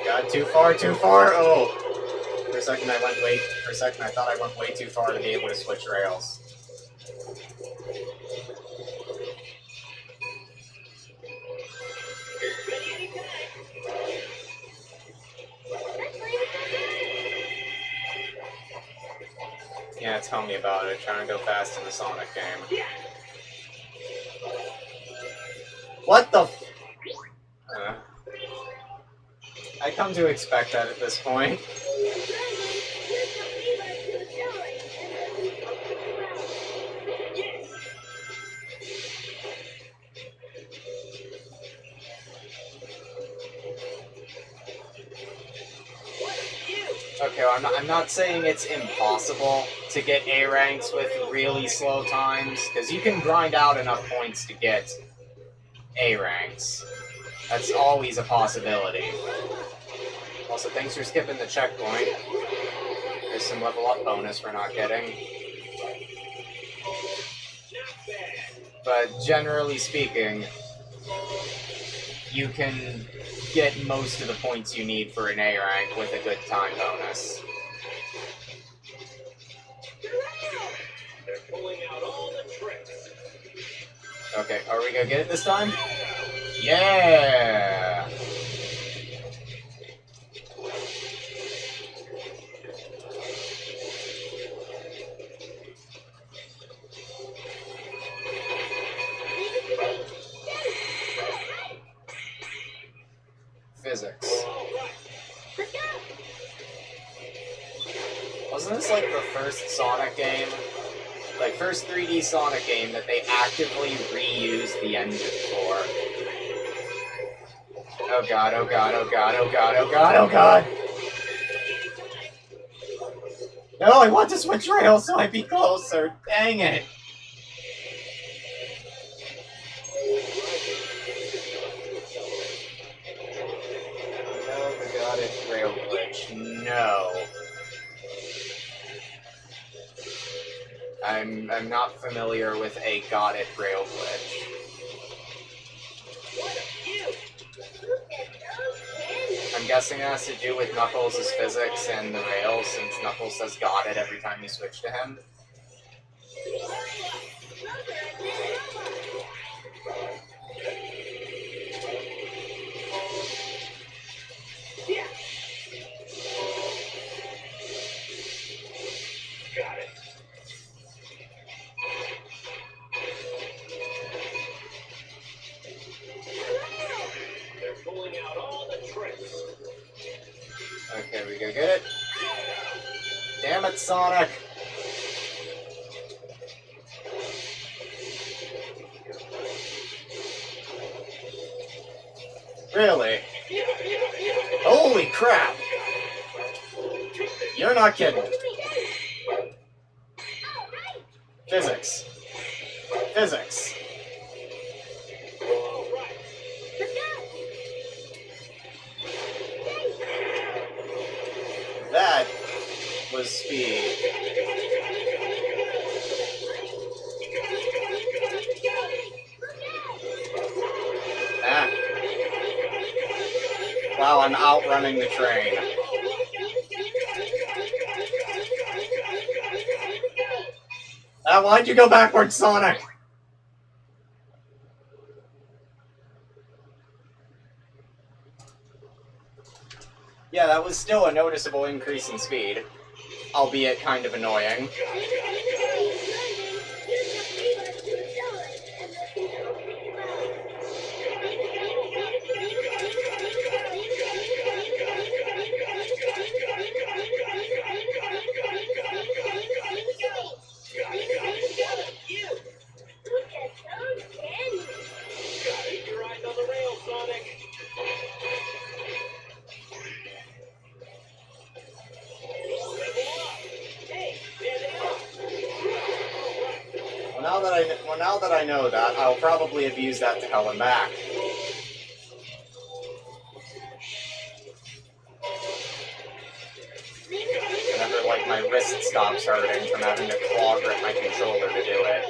Got too far, too far. Oh. For a second I thought I went way too far to be able to switch rails. Yeah, tell me about it. Trying to go fast in the Sonic game. What the f- I come to expect that at this point. Okay, well, I'm not saying it's impossible to get A ranks with really slow times, because you can grind out enough points to get A ranks. That's always a possibility. Also, thanks for skipping the checkpoint. There's some level up bonus we're not getting. But generally speaking, you can get most of the points you need for an A rank with a good time bonus. They're pulling out all the tricks. Okay, are we gonna get it this time? Yeah! Physics. Wasn't this like the first Sonic game? Like, first 3D Sonic game that they actively reused the engine for. Oh god, oh god, oh god, oh god, oh god, oh god! No, I want to switch rails so I'd be closer. Dang it! No, I got it. Rail glitch. No. I'm not familiar with a got it rail glitch. I'm guessing it has to do with Knuckles' physics and the rails, since Knuckles says got it every time you switch to him. Got it. They're pulling out all the tricks. Okay, we go get it. Damn it, Sonic! Really? Holy crap! You're not kidding. Physics. Physics. That was speed. Ah. Wow, I'm outrunning the train. Ah, why'd you go backwards, Sonic? Yeah, that was still a noticeable increase in speed, albeit kind of annoying. Keep your eyes on the rail, Sonic. Well, now that I know that, I'll probably have used that to hell and back. Whenever, like, my wrist stops hurting from having to claw grip my controller to do it.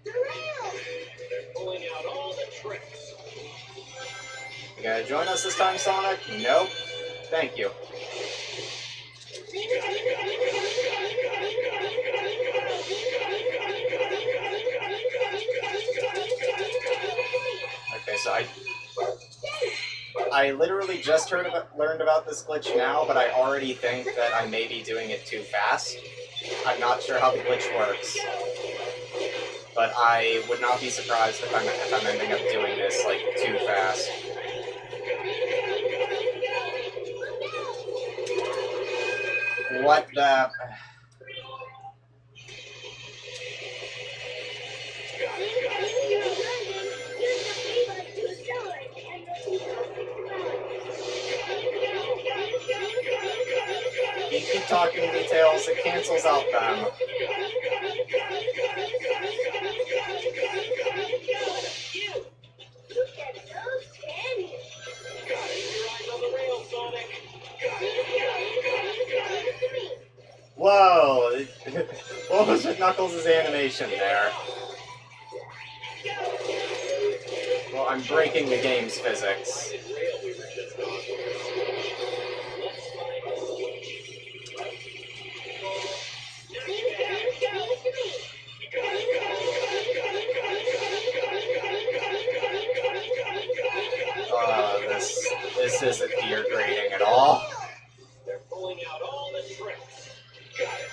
They're pulling out all the tricks. You gonna join us this time, Sonic? Nope. Thank you. Okay, so I literally just learned about this glitch now, but I already think that I may be doing it too fast. I'm not sure how the glitch works, but I would not be surprised if I'm ending up doing this, like, too fast. What the... You keep talking to me, Tails, it cancels out them. Whoa! What was with Knuckles' animation there? So I'm breaking the game's physics. Rail we were just on. Let's find a switch. Leave it to me. This isn't gear grading at all. They're pulling out all the tricks. Got it.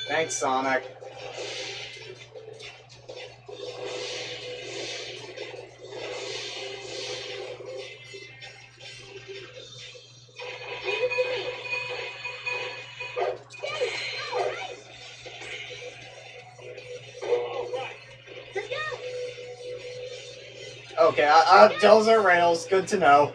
Thanks, Sonic. Okay, those are rails. Good to know.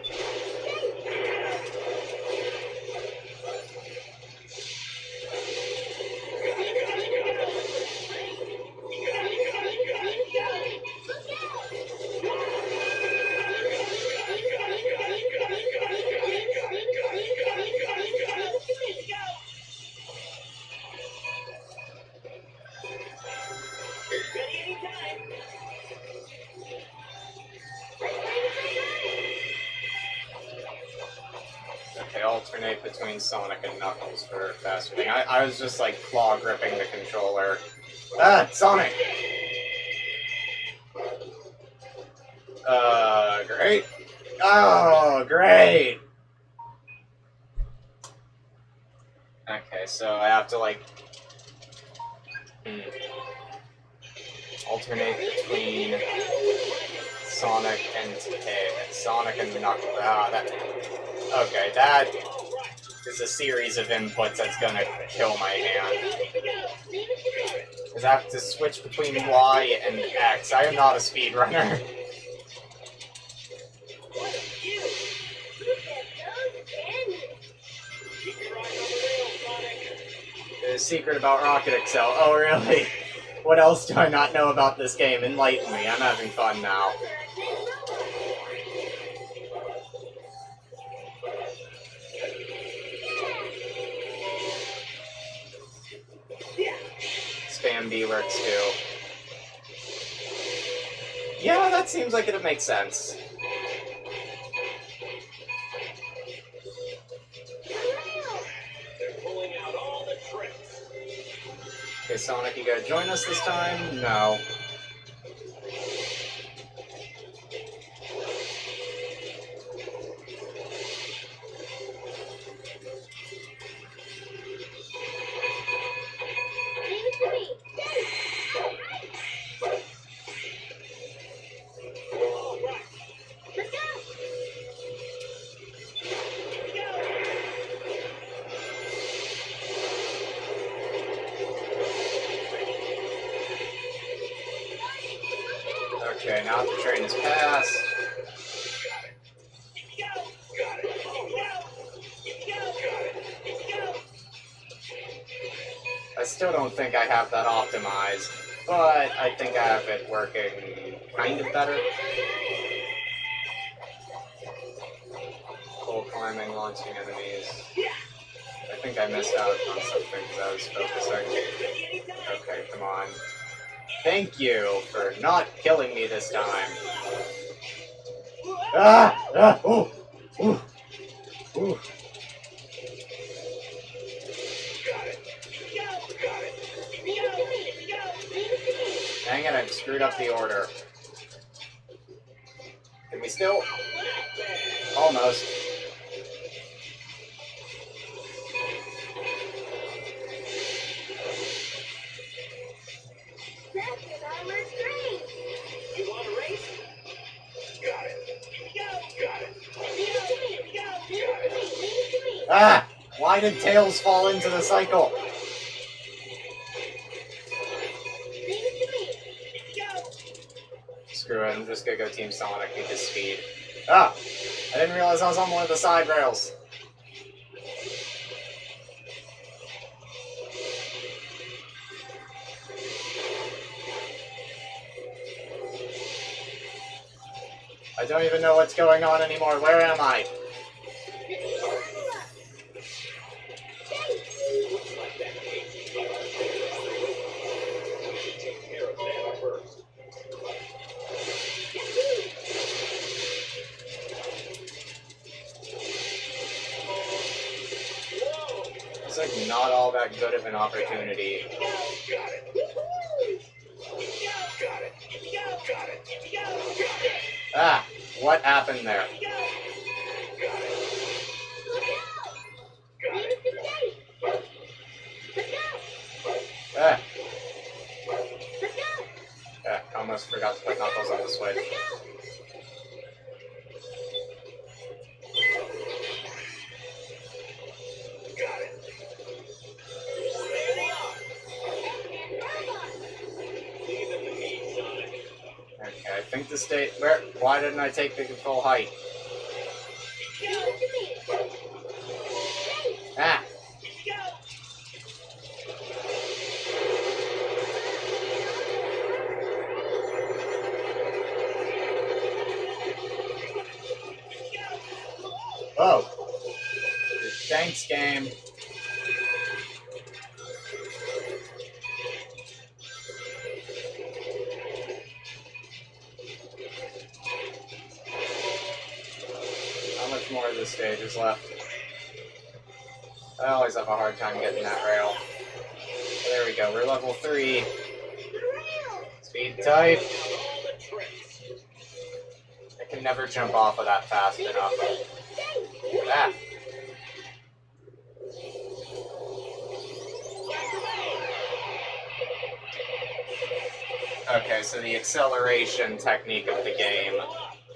Okay, alternate between Sonic and Knuckles for faster thing. I was just like claw gripping the controller. Ah, Sonic! Great. Oh, great! Okay, so I have to like alternate between Sonic and Knuckles. Okay, that is a series of inputs that's gonna kill my hand. Because I have to switch between Y and X. I am not a speedrunner. The secret about Rocket Excel. Oh, really? What else do I not know about this game? Enlighten me. I'm having fun now. Spam B works too. Yeah, that seems like it'd make sense. They're pulling out all the tricks. Okay, Sonic, you gotta join us this time? No. Okay, now the train is passed. I still don't think I have that optimized, but I think I have it working kind of better. Pole climbing, launching enemies. I think I missed out on something because I was focusing. Okay, come on. Thank you for not killing me this time. Ah! Ah! Ooh! Ooh! Ooh! Dang it, I've screwed up the order. Can we still? Almost. That's an armored train. You want to race? Got it. Got it. Leave it to me. Leave it to me. Leave it to me. Ah! Why did Tails fall into the cycle? Leave it to me. Screw it, I'm just gonna go Team Sonic because speed. Ah! I didn't realize I was on one of the side rails. I don't even know what's going on anymore. Where am I? Looks like that cage. We should take care of that first. It's like not all that good of an opportunity. Ah, what happened there? Ah, almost forgot to put Knuckles on the Switch. Okay, I think the state. Why didn't I take the full height? Ah. Oh. Thanks, game. How much more of this stage is left? I always have a hard time getting that rail. There we go, we're level 3. Speed type. I can never jump off of that fast enough. Ah. Okay, so the acceleration technique of the game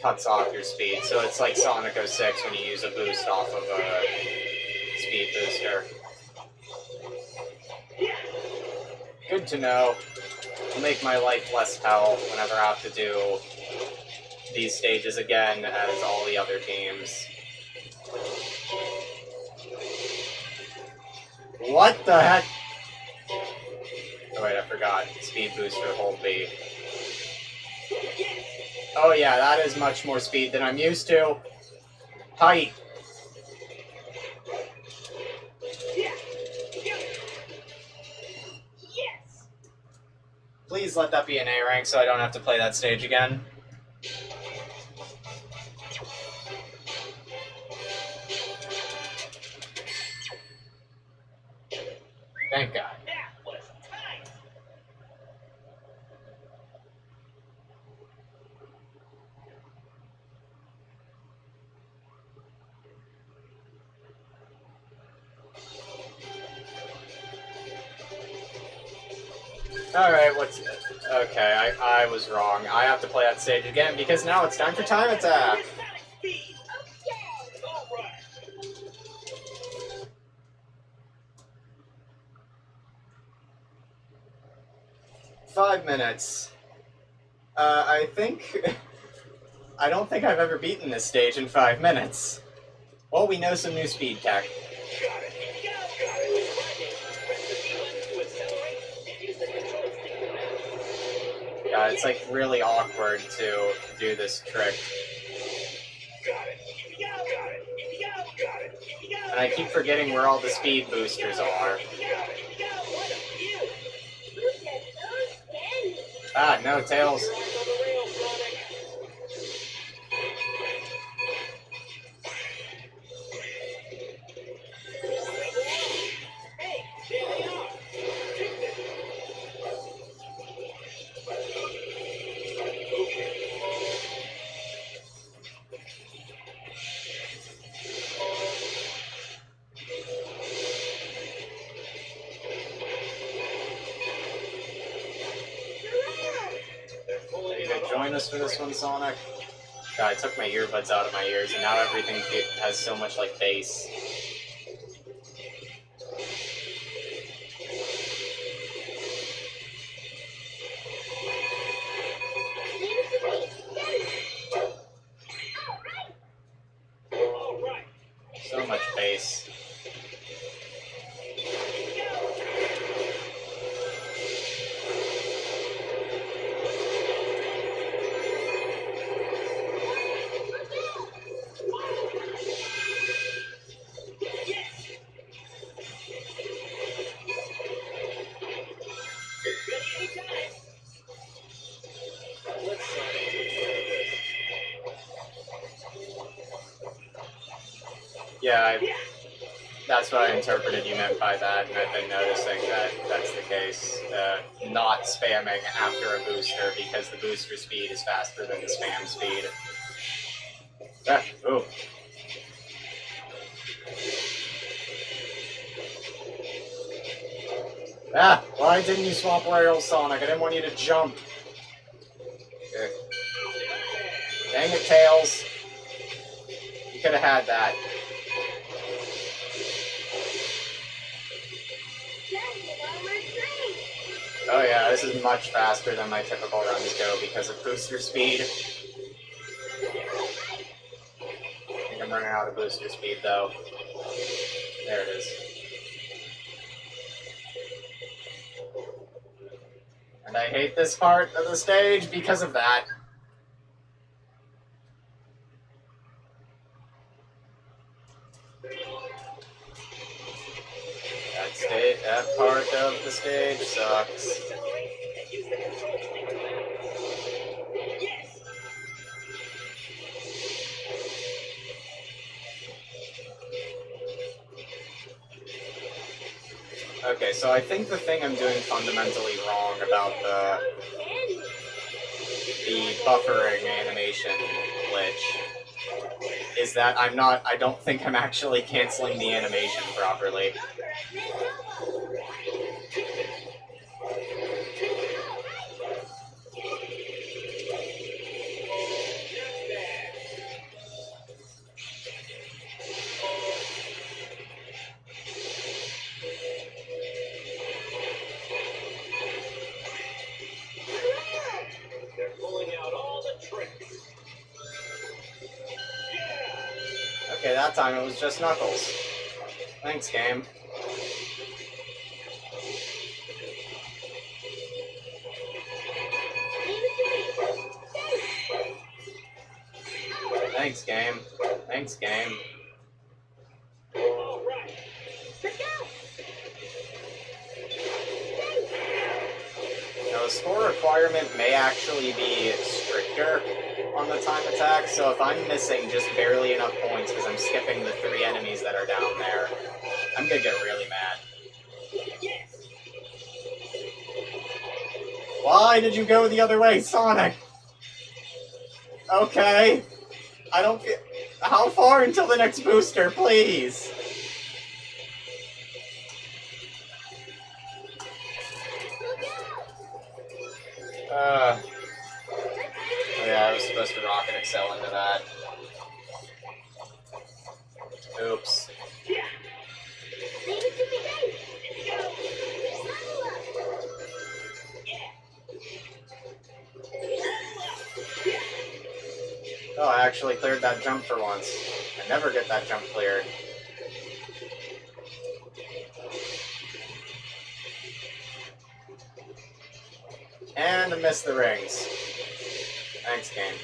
cuts off your speed. So it's like Sonic 06 when you use a boost off of a speed booster. Good to know. It'll make my life less hell whenever I have to do these stages again as all the other teams. What the heck? Oh wait, I forgot. Speed booster, hold B. Oh yeah, that is much more speed than I'm used to. Height. Please let that be an A rank so I don't have to play that stage again. Thank God. Alright, what's it? Okay, I was wrong. I have to play that stage again because now it's time for time attack. 5 minutes. I think... I don't think I've ever beaten this stage in 5 minutes. Well, we know some new speed tech. Yeah, it's like really awkward to do this trick. And I keep forgetting where all the speed boosters are. Ah, no, Tails. Are you gonna join us for this one, Sonic? God, I took my earbuds out of my ears, and now everything has so much, like, bass. So much bass. Yeah, That's what I interpreted you meant by that, and I've been noticing that that's the case. Not spamming after a booster because the booster speed is faster than the spam speed. Ah, ooh. Ah, why didn't you swap rails, Sonic? I didn't want you to jump. Okay. Dang it, Tails. You could have had that. Oh yeah, this is much faster than my typical runs go because of booster speed. I think I'm running out of booster speed though. There it is. And I hate this part of the stage because of that. That part of the stage sucks. Okay, so I think the thing I'm doing fundamentally wrong about the buffering animation glitch is that I don't think I'm actually canceling the animation properly. Okay, that time it was just Knuckles. Thanks, game. Thanks, game. Thanks, game. Now, the score requirement may actually be stricter on the time attack, so if I'm missing just barely enough points because I'm skipping the 3 enemies that are down there, I'm gonna get really mad. Why did you go the other way, Sonic? Okay. I don't feel... How far until the next booster, please? Oh yeah, I was supposed to rocket excel into that. Oops. Oh, I actually cleared that jump for once. I never get that jump cleared. And I missed the rings. Thanks, game.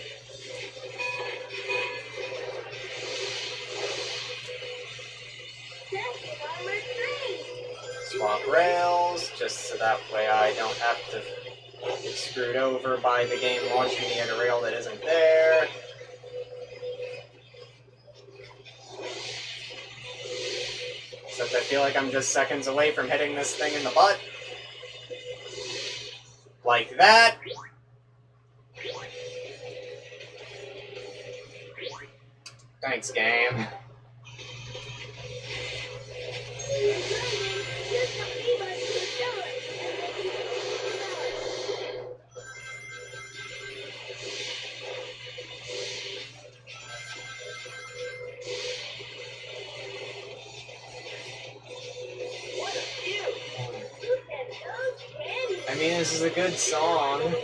Swap rails, just so that way I don't have to get screwed over by the game launching me at a rail that isn't there. Except I feel like I'm just seconds away from hitting this thing in the butt. Like that. Thanks, game. I mean, this is a good song,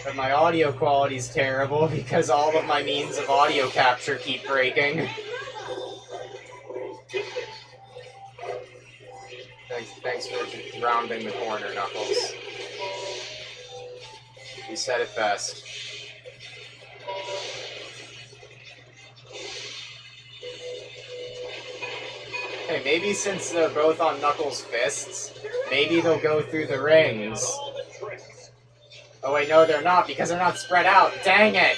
but my audio quality's terrible because all of my means of audio capture keep breaking. Thanks for rounding the corner, Knuckles. You said it best. Hey, maybe since they're both on Knuckles' fists, maybe they'll go through the rings. Oh wait, no they're not, because they're not spread out. Dang it!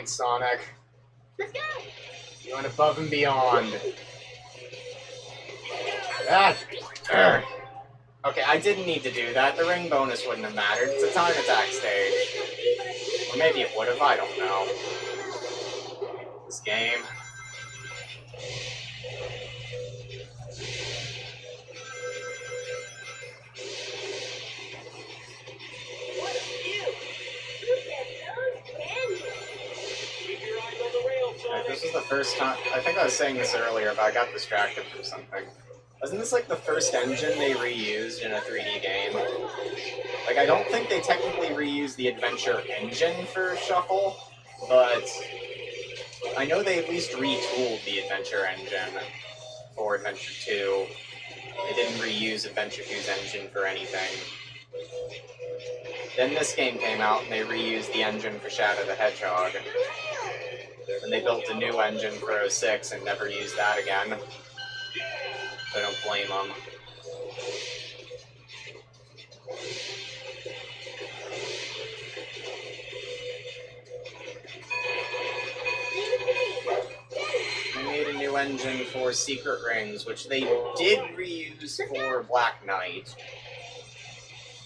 Thanks, Sonic. Let's go. You went above and beyond. Ah! Okay, I didn't need to do that. The ring bonus wouldn't have mattered. It's a time attack stage. Or maybe it would have, I don't know. This game. What a view! Look at those canyons. Keep your eyes on the rail, Like, Sonic. this was the first time. I think I was saying this earlier, but I got distracted from something. Wasn't this like the first engine they reused in a 3D game? Like, I don't think they technically reused the adventure engine for Shuffle, but I know they at least retooled the adventure engine for Adventure 2. They didn't reuse Adventure 2's engine for anything. Then this game came out and they reused the engine for Shadow the Hedgehog. And they built a new engine for 06 and never used that again. I don't blame them. They made a new engine for Secret Rings, which they did reuse for Black Knight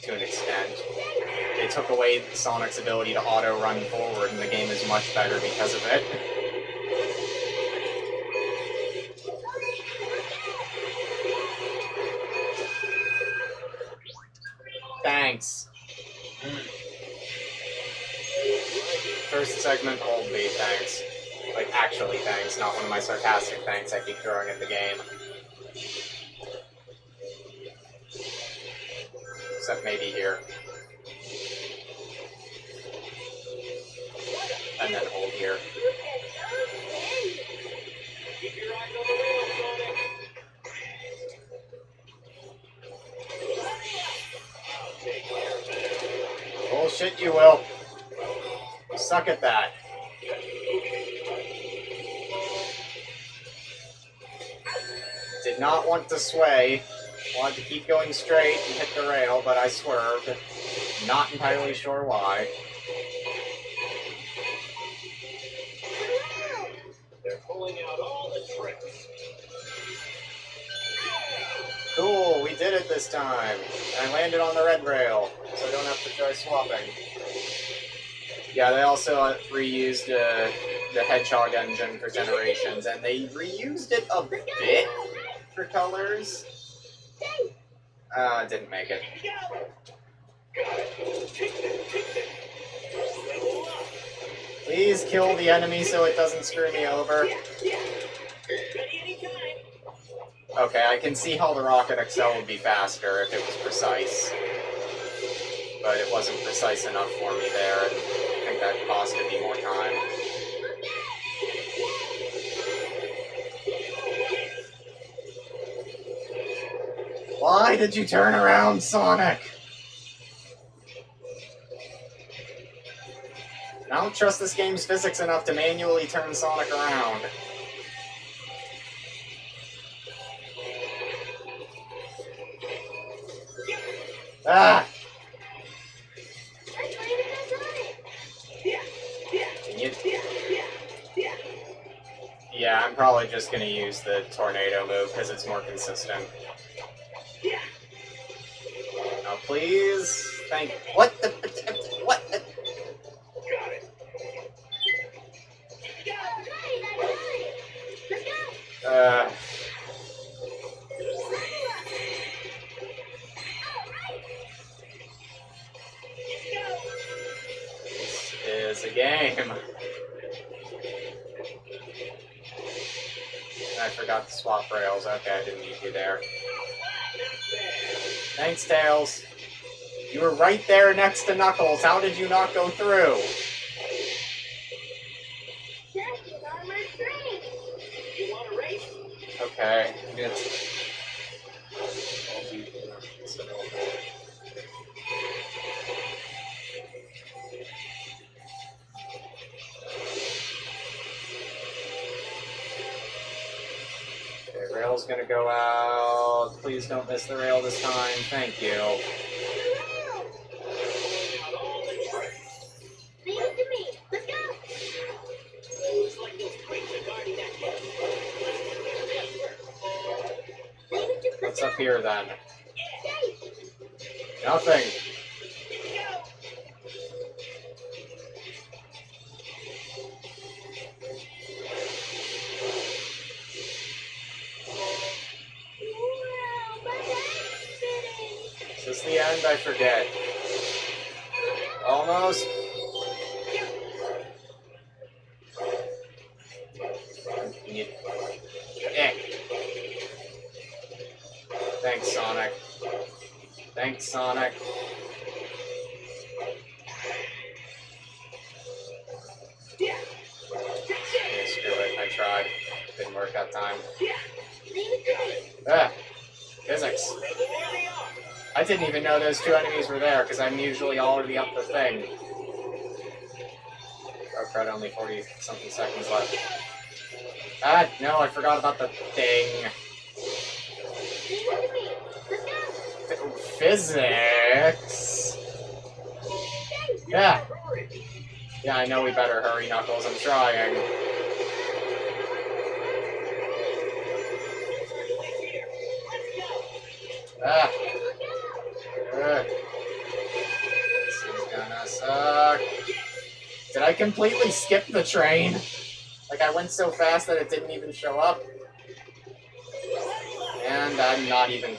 to an extent. They took away Sonic's ability to auto-run forward, and the game is much better because of it. Thanks. First segment, hold me, thanks. Like, actually thanks, not one of my sarcastic thanks I keep throwing at the game. Except maybe here. And then hold here. Keep your eyes on the rail, Sonic. I'll take care of that. Bullshit, you will. You suck at that. Did not want to sway. Wanted to keep going straight and hit the rail, but I swerved. Not entirely sure why. They're pulling out all the tricks. Cool, we did it this time. And I landed on the red rail, so I don't have to try swapping. Yeah, they also reused the Hedgehog engine for Generations, and they reused it a bit for Colors. Didn't make it. Please kill the enemy so it doesn't screw me over. Okay, I can see how the Rocket XL would be faster if it was precise. But it wasn't precise enough for me there, and I think that costed me more time. Why did you turn around, Sonic? I don't trust this game's physics enough to manually turn Sonic around. Ah! Yeah, I'm probably just gonna use the tornado move because it's more consistent. Now, please. Thank. What the? What? The, Got it. This is a game. I forgot to swap rails. Okay, I didn't need you there. Thanks, Tails. You were right there next to Knuckles. How did you not go through? You want a race? Okay, good. Okay, rail's gonna go out. Please don't miss the rail this time. Thank you. What's up here then? Nothing. Is this the end? I forget. Almost. Eh. Thanks, Sonic. Thanks, Sonic. Yeah, screw it. I tried. Didn't work that time. Ah, physics. I didn't even know those two enemies were there because I'm usually already up the thing. Oh crud, only 40-something seconds left. Ah, no, I forgot about the thing. Physics? Yeah. Yeah, I know we better hurry, Knuckles. I'm trying. Ah. This is gonna suck. Did I completely skip the train? Like, I went so fast that it didn't even show up? And I'm not even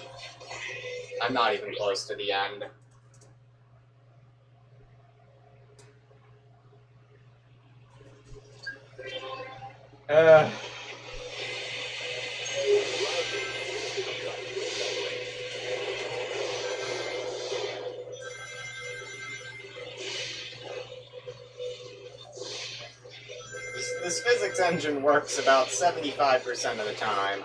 close to the end. This physics engine works about 75% of the time.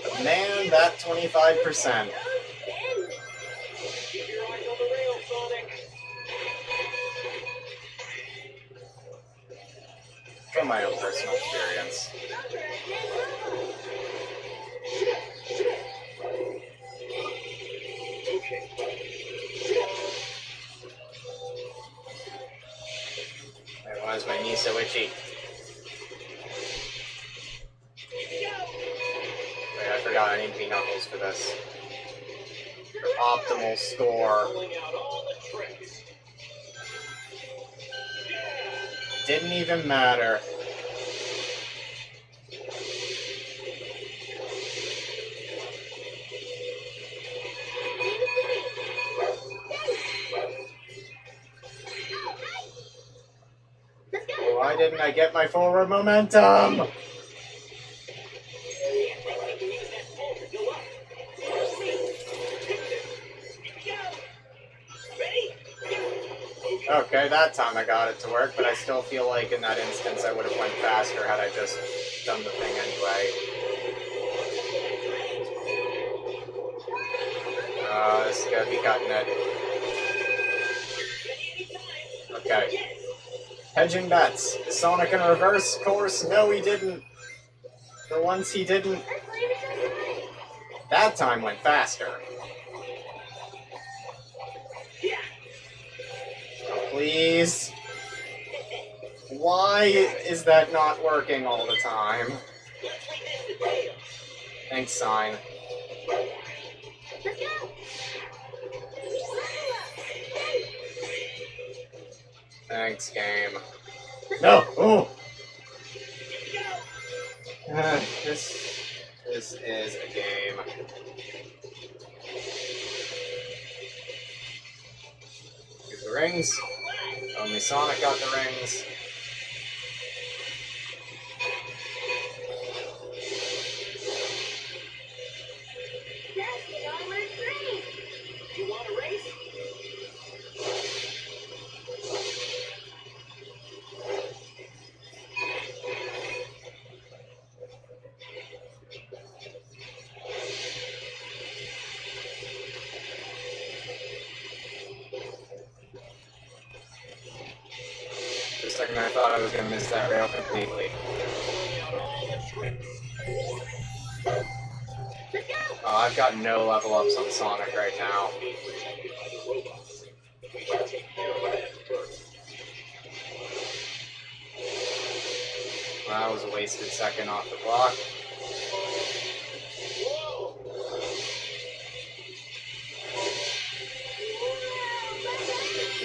But man, that 25%. Keep your eyes on the rail, Sonic. From my own personal experience. Okay. Wait, why is my knee so itchy? Wait, I forgot I need to be Knuckles for this. For optimal score. Pulling out all the tricks. Didn't even matter. Why didn't I get my forward momentum? Okay, that time I got it to work, but I still feel like in that instance I would have went faster had I just done the thing anyway. This is gonna be cutting it. Okay. Hedging bets. Is Sonic in reverse course? No, he didn't. For once, he didn't. That time went faster. Oh, please. Why is that not working all the time? Thanks, sign. Thanks, game. No! Oh! This is a game. Get the rings. Only Sonic got the rings. You want a race? For a second I thought I was going to miss that rail completely. Oh, I've got no level ups on Sonic right now. That was a wasted second off the block.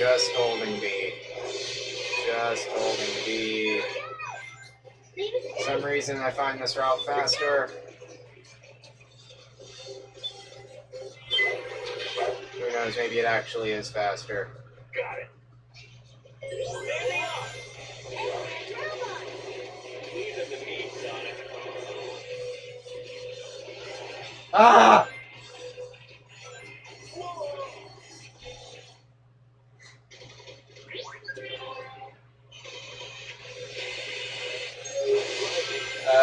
Just holding B. Just holding B. For some reason I find this route faster. Who knows, maybe it actually is faster. Got it. There they are. Leave them to me, Sonic. Ah!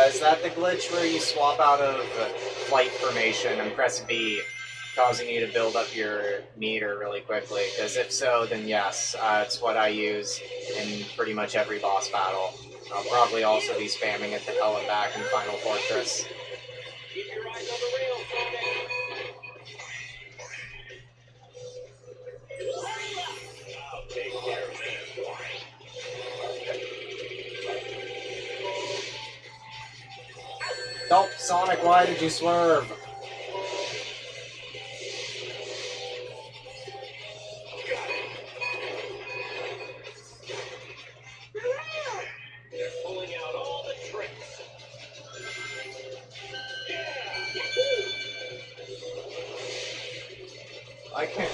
Is that the glitch where you swap out of flight formation and press B, causing you to build up your meter really quickly? Because if so, then yes, it's what I use in pretty much every boss battle. I'll probably also be spamming it to hell and back in Final Fortress. Keep your eyes on the rail, Sonic. I'll take care of it. Nope, Sonic, why did you swerve? Got it. They're pulling out all the tricks. Yeah. I can't...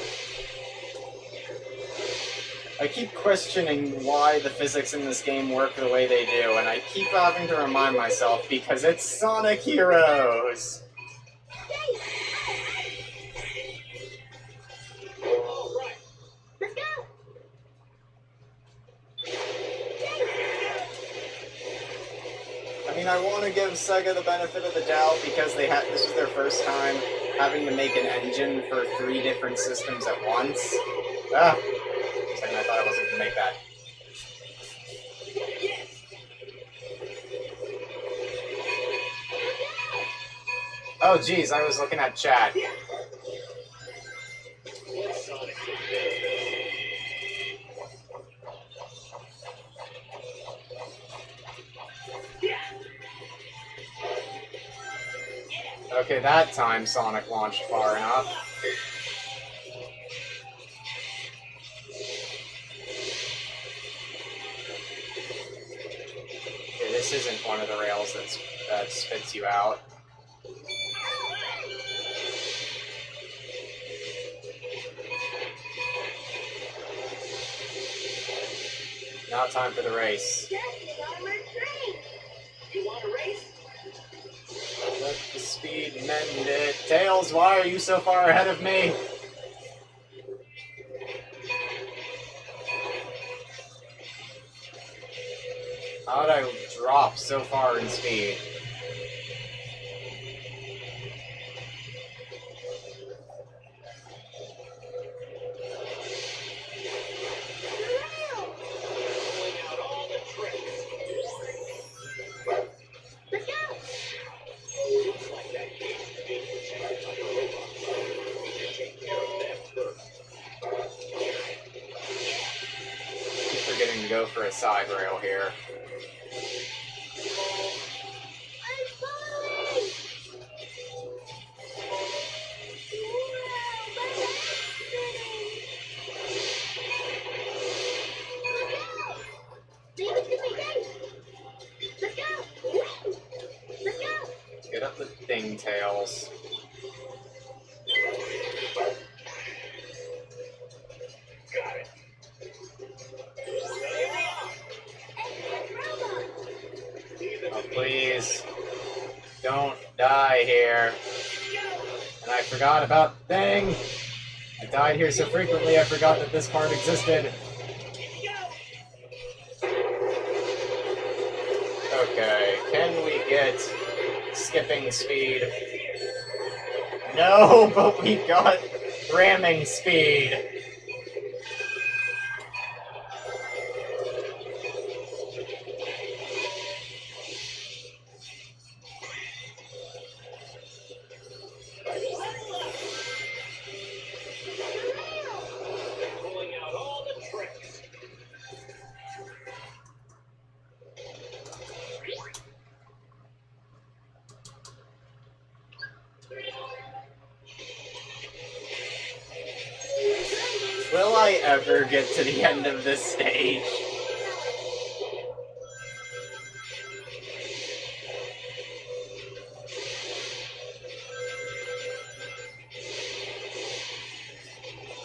I keep questioning why the physics in this game work the way they do, and I keep having to remind myself because it's Sonic Heroes! All right. Let's go. I mean, I want to give Sega the benefit of the doubt because they had this was their first time having to make an engine for 3 different systems at once. Ah! For a second I thought I wasn't going to make that. Oh geez, I was looking at chat. Sonic. Okay, that time Sonic launched far enough. Okay, this isn't one of the rails that spits you out. Now time for the race. Just get on my train. You want a race? Let the speed mend it. Tails, why are you so far ahead of me? How'd I drop so far in speed? Pulling out all the tricks. Let's go. Looks like that cage is being protected by the robots. We should take care of them first. Keep forgetting to go for a side rail here. I'm following. Leave it to me, guys. Let's go. Let's go. Get up the thing, Tails. Got it. There they are. Hey, robot. Leave them Oh, to me. please. Don't die here. And I forgot about the thing. I died here so frequently I forgot that this part existed. Okay, can we get skipping speed? No, but we got ramming speed. Pulling out all the tricks. ever get to the end of this stage.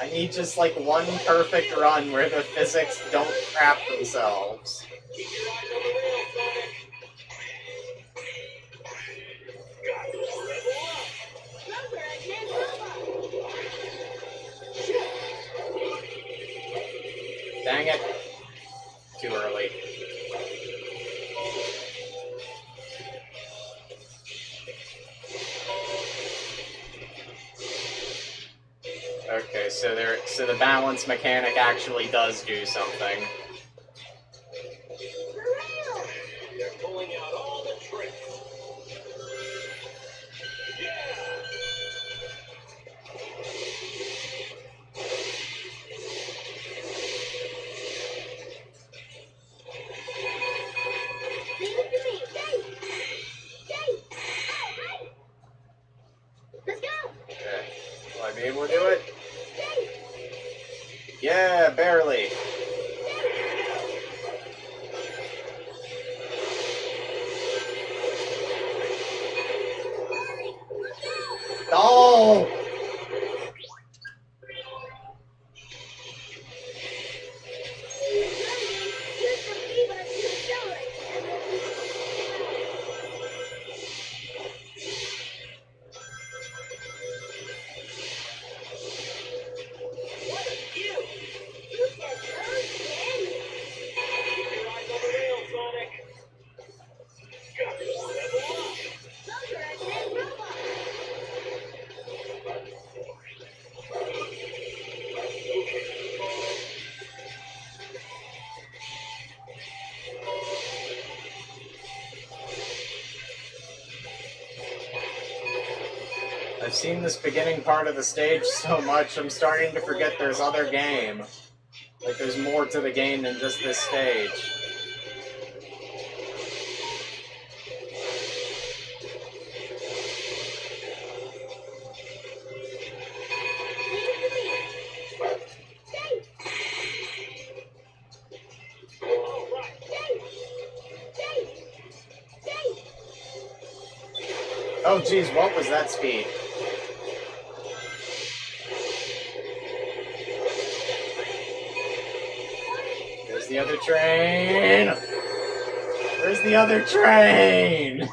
I need just like one perfect run where the physics don't crap themselves. Keep your eyes on the rail, Sonic. Got it. Level up. Longer again, robot. Dang it. Too early. Okay, so the balance mechanic actually does do something. The rail. They're pulling out all the tricks. Yeah. Leave it to me. Yay. Yay. Oh, hey. Let's go. Okay. Will I be able to do it? Yay. Yeah, barely. Oh! What a view. Look at those candy. Keep your eyes on the rail, Sonic. Got it. Level up. Longer again, robot. I've seen this beginning part of the stage so much, I'm starting to forget there's other game. Like, there's more to the game than just this stage. Leave it to me. Yay. All right. Yay. Yay. Yay. Oh geez, what was that speed? There's the other train! Where's the other train?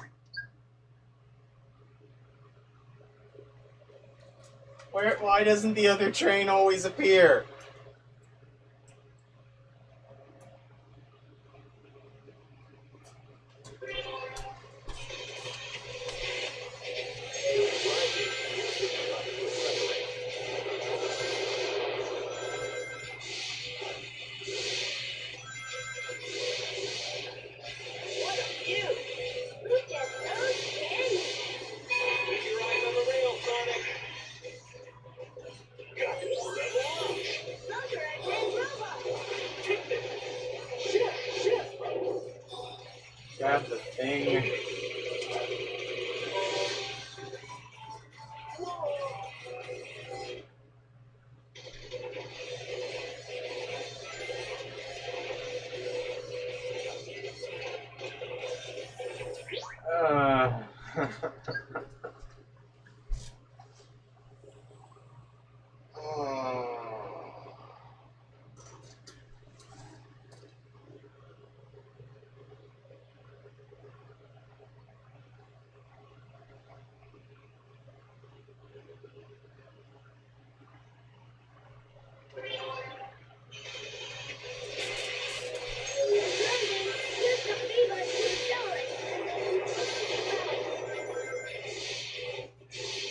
Why doesn't the other train always appear? What a view. Look at those candy. Keep your eyes on the rail, Sonic. Got it. Level up. Longer again, robot. Take this. Shift, shift. Grab the thing. Uh.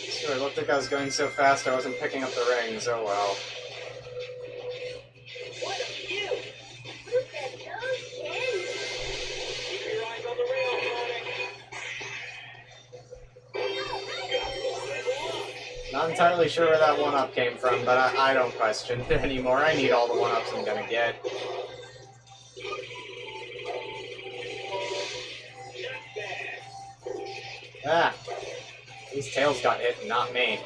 Sure, it looked like I was going so fast I wasn't picking up the rings. Oh well. What a view. Look at those candy. Keep your eyes on the rail, Sonic. Got it. Level up. Not entirely sure where that one-up came from, but I don't question it anymore. I need all the one-ups I'm gonna get. Not bad. Ah! These tails got hit, and not me.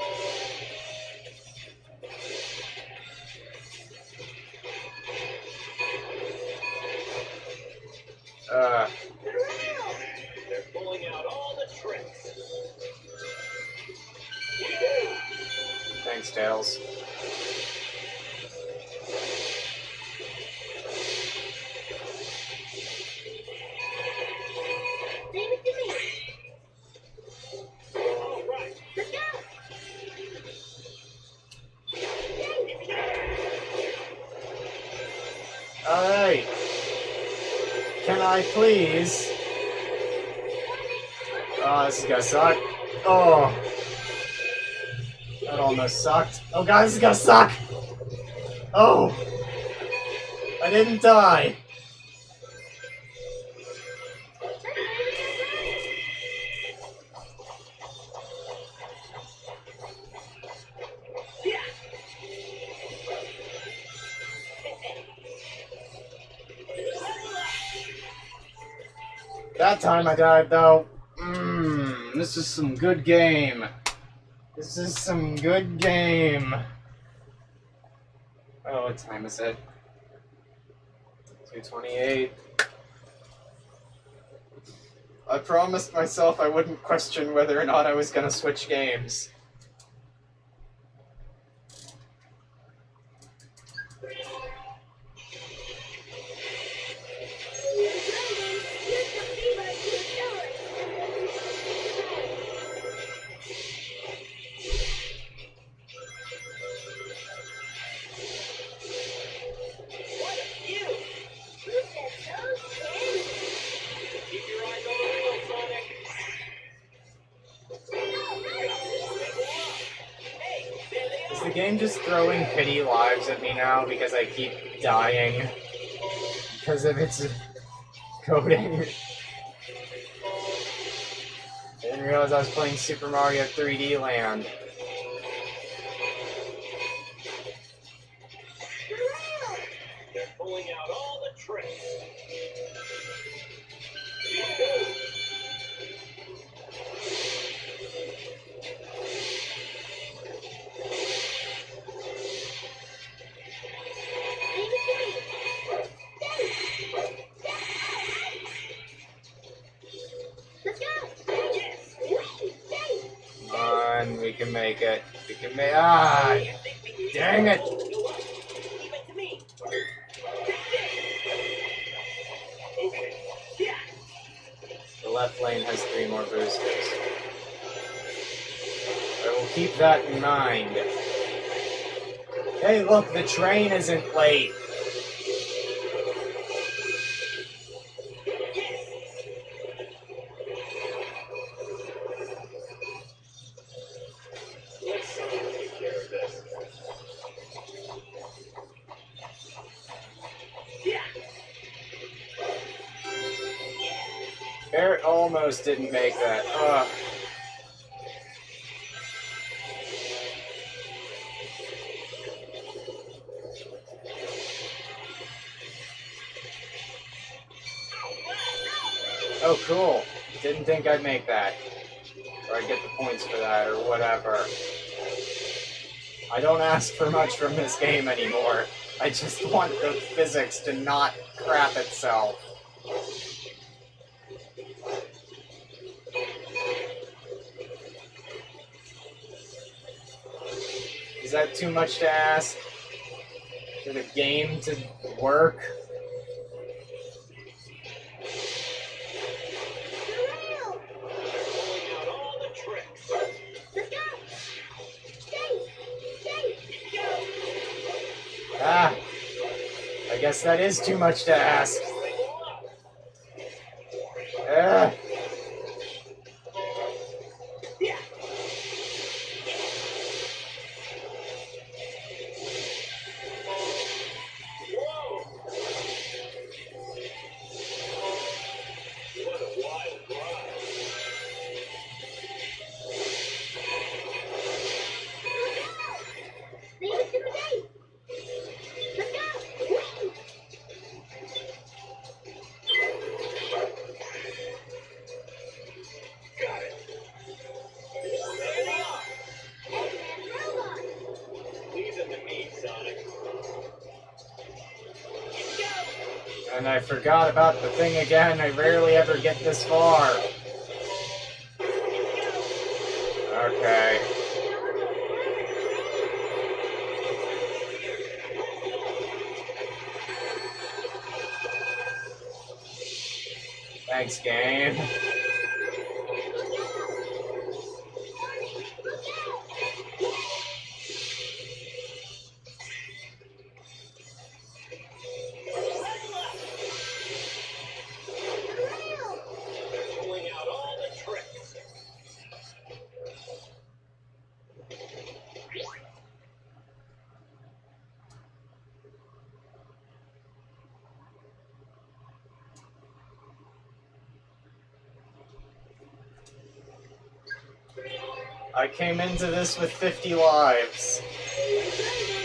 They're pulling out all the tricks. Thanks, Tails. Leave it to me. All right. Let's go. Alright. Can I please? Oh, this is gonna suck. Oh. That almost sucked. Oh god, this is gonna suck! Oh! I didn't die. That time I died, though. This is some good game. This is some good game. Oh, what time is it? 2:28. I promised myself I wouldn't question whether or not I was gonna switch games. What a view! Keep your eyes on the wheel, Sonic. Hey, there they Is are. the game just throwing pity lives at me now because I keep dying? Because of its coding? I didn't realize I was playing Super Mario 3D Land. They're pulling out all the tricks. Come on, we can make it. We can make. Ah! Dang it! Leave it to me. Okay. Yeah. The left lane has 3 more boosters. I will keep that in mind. Hey, look, the train isn't late. Let's take care of this. Yeah. Barrett almost didn't make that. Ugh. Oh, cool. Didn't think I'd make that. Or I'd get the points for that, or whatever. I don't ask for much from this game anymore. I just want the physics to not crap itself. Is that too much to ask? For the game to work? Pulling out all the tricks. Ah, I guess that is too much to ask. Ah. Whoa! What a wild ride. Leave it to me. Let's go. And I forgot about the thing again. I rarely ever get this far. Okay. Thanks, game. Pulling out all the tricks. I came into this with 50 lives.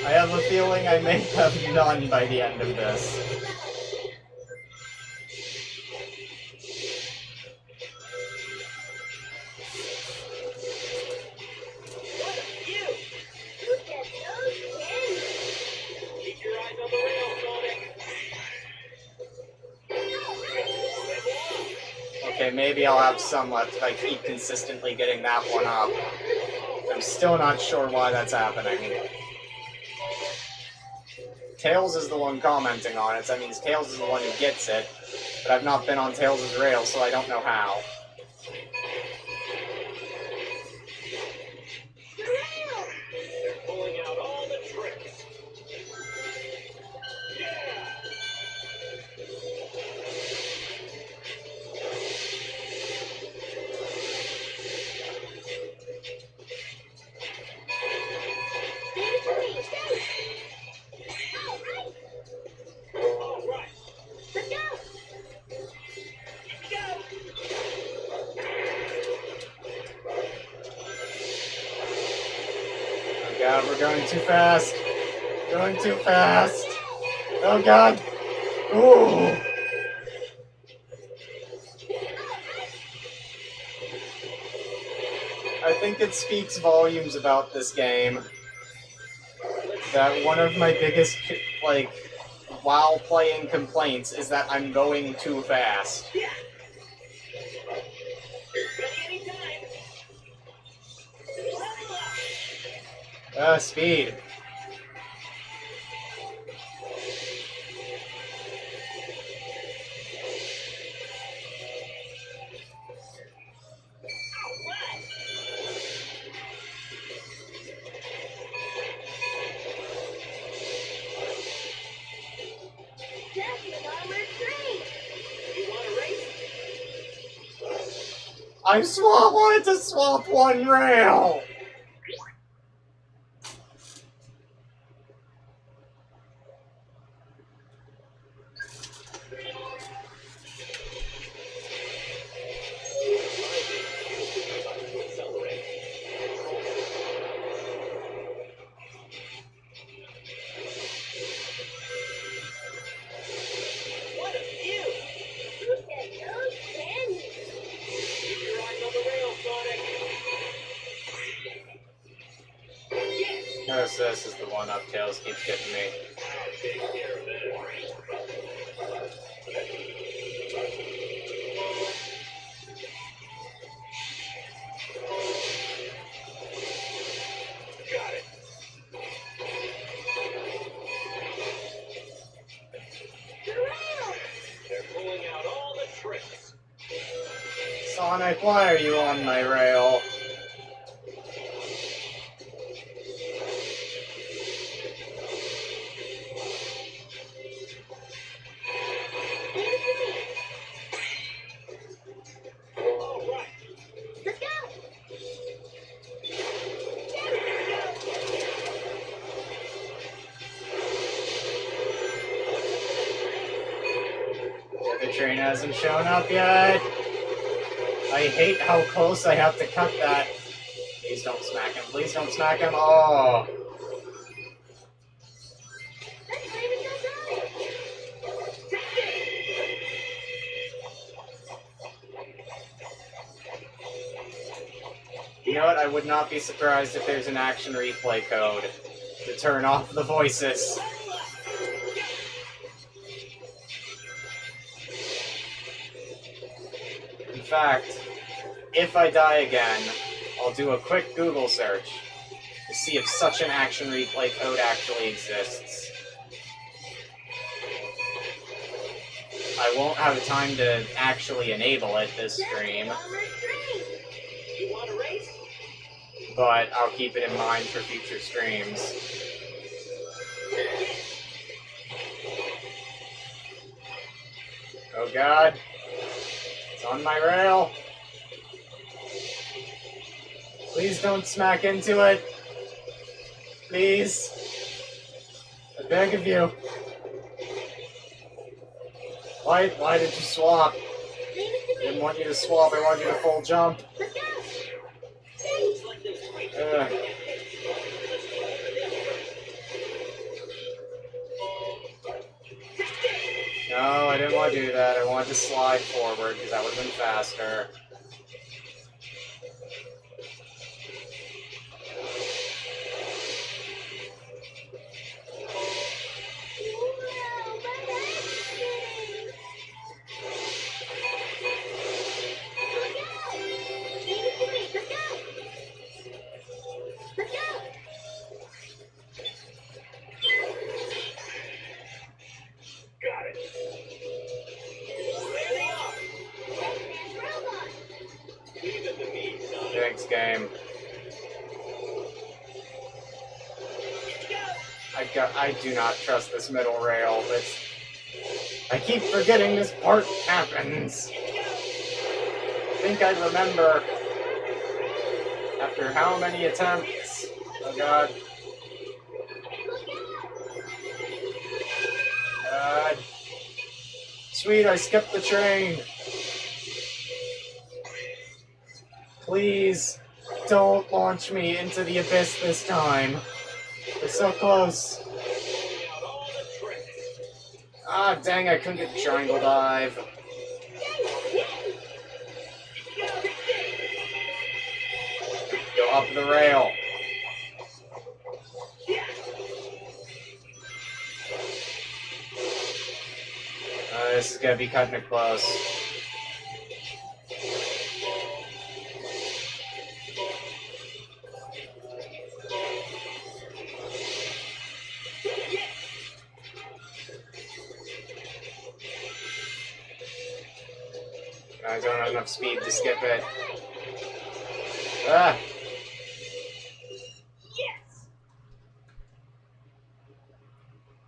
I have a feeling I may have none by the end of this. Keep your eyes on the rail, Sonic. Okay, maybe I'll have some left if I keep consistently getting that one up. I'm still not sure why that's happening. Tails is the one commenting on it, so that means Tails is the one who gets it. But I've not been on Tails' rail, so I don't know how. They're pulling out all the tricks. Yeah! All right. Let's go! Go! Oh god, we're going too fast. Going too fast. Oh god. Ooh. I think it speaks volumes about this game that one of my biggest, like, while playing complaints is that I'm going too fast. Yeah! Ready anytime. Level up. Speed. That's an armored train! You want to race? Wanted to swap one rail! What a view! Look at those canyons! Keep your eyes on the rail, Sonic. Yes! Notice this is the one up Tails keeps getting me. I'll take care of this. Got it. The rail! They're pulling out all the tricks. Sonic, why are you on my rail? All right. Let's go! The train hasn't shown up yet. I hate how close I have to cut that. Please don't smack him. Please don't smack him. Oh. Let's play with those eyes! You know what? I would not be surprised if there's an action replay code to turn off the voices. fact, if I die again, I'll do a quick Google search to see if such an action replay code actually exists. I won't have time to actually enable it this stream, You want a race? but I'll keep it in mind for future streams. Oh god. It's on my rail. Please don't smack into it. Please. I beg of you. Why did you swap? I didn't want you to swap, I want you to full jump. Ugh. No, I didn't want to do that. I wanted to slide forward because that would have been faster. Got it. There they are. Leave it to me, son. Thanks, game. I do not trust this middle rail. I keep forgetting this part happens. I think I remember after how many attempts. Oh god. God. Sweet, I skipped the train. Please, don't launch me into the abyss this time. We're so close. Ah, dang, I couldn't get the triangle dive. Go up the rail. This is gonna be cutting it close. I don't have enough speed to skip it. Ah! Yes.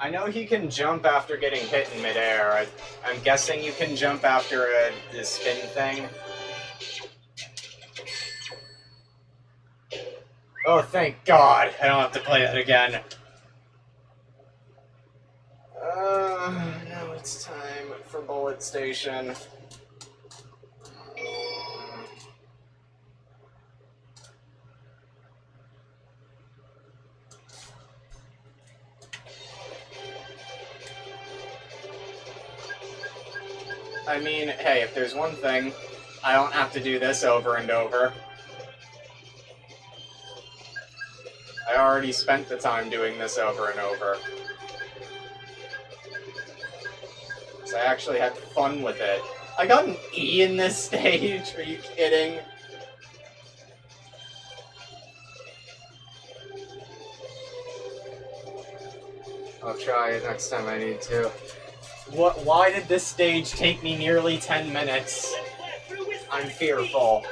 I know he can jump after getting hit in midair. I'm guessing you can jump after the spin thing. Oh, thank God! I don't have to play that again. Now it's time for Bullet Station. I mean, hey, if there's one thing, I don't have to do this over and over. I already spent the time doing this over and over. So I actually had fun with it. I got an E in this stage, are you kidding? I'll try it next time I need to. Why did this stage take me nearly 10 minutes? I'm fearful.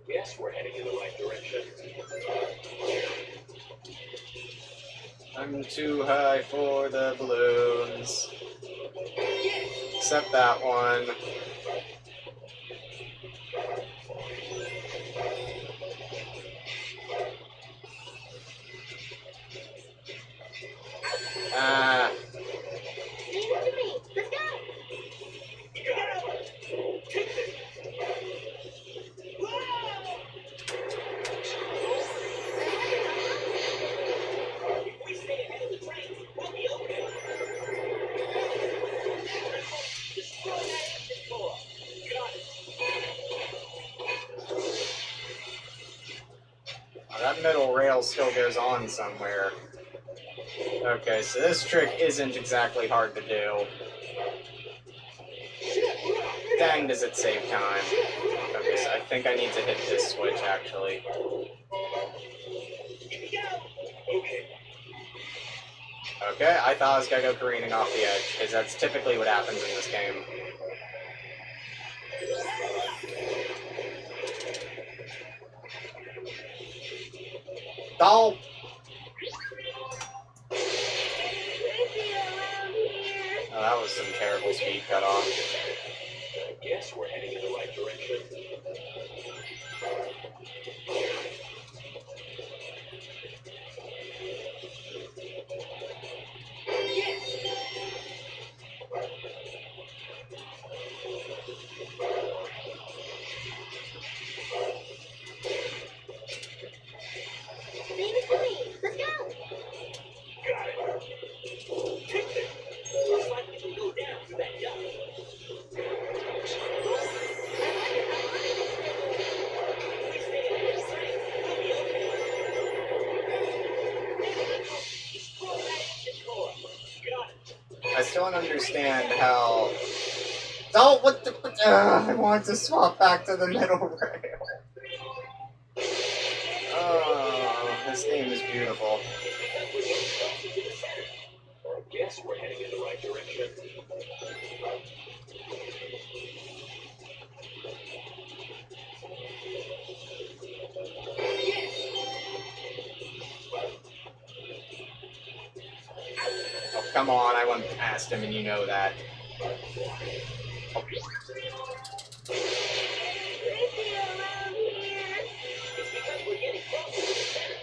Guess we're heading in the right direction. I'm too high for the balloons. Except that one. Ah. Leave it to me. Let's go. If we stay ahead of the train, we'll be okay. that middle rail still goes on somewhere. Okay, so this trick isn't exactly hard to do. Dang, does it save time. Okay, so I think I need to hit this switch, actually. Okay, I thought I was gonna go careening off the edge, because that's typically what happens in this game. Oh! Oh, that was some terrible speed cut off. I guess we're heading in the right direction. Leave it to me. Let's go. Got it. Kick it. Looks like we can go down through that duct. I still don't understand how... Oh, what the... I want to swap back to the middle rail. Oh, this game is beautiful. I guess we're heading in the right direction. Oh, come on, I went past him and you know that. Oh. It's because we're getting closer to the center.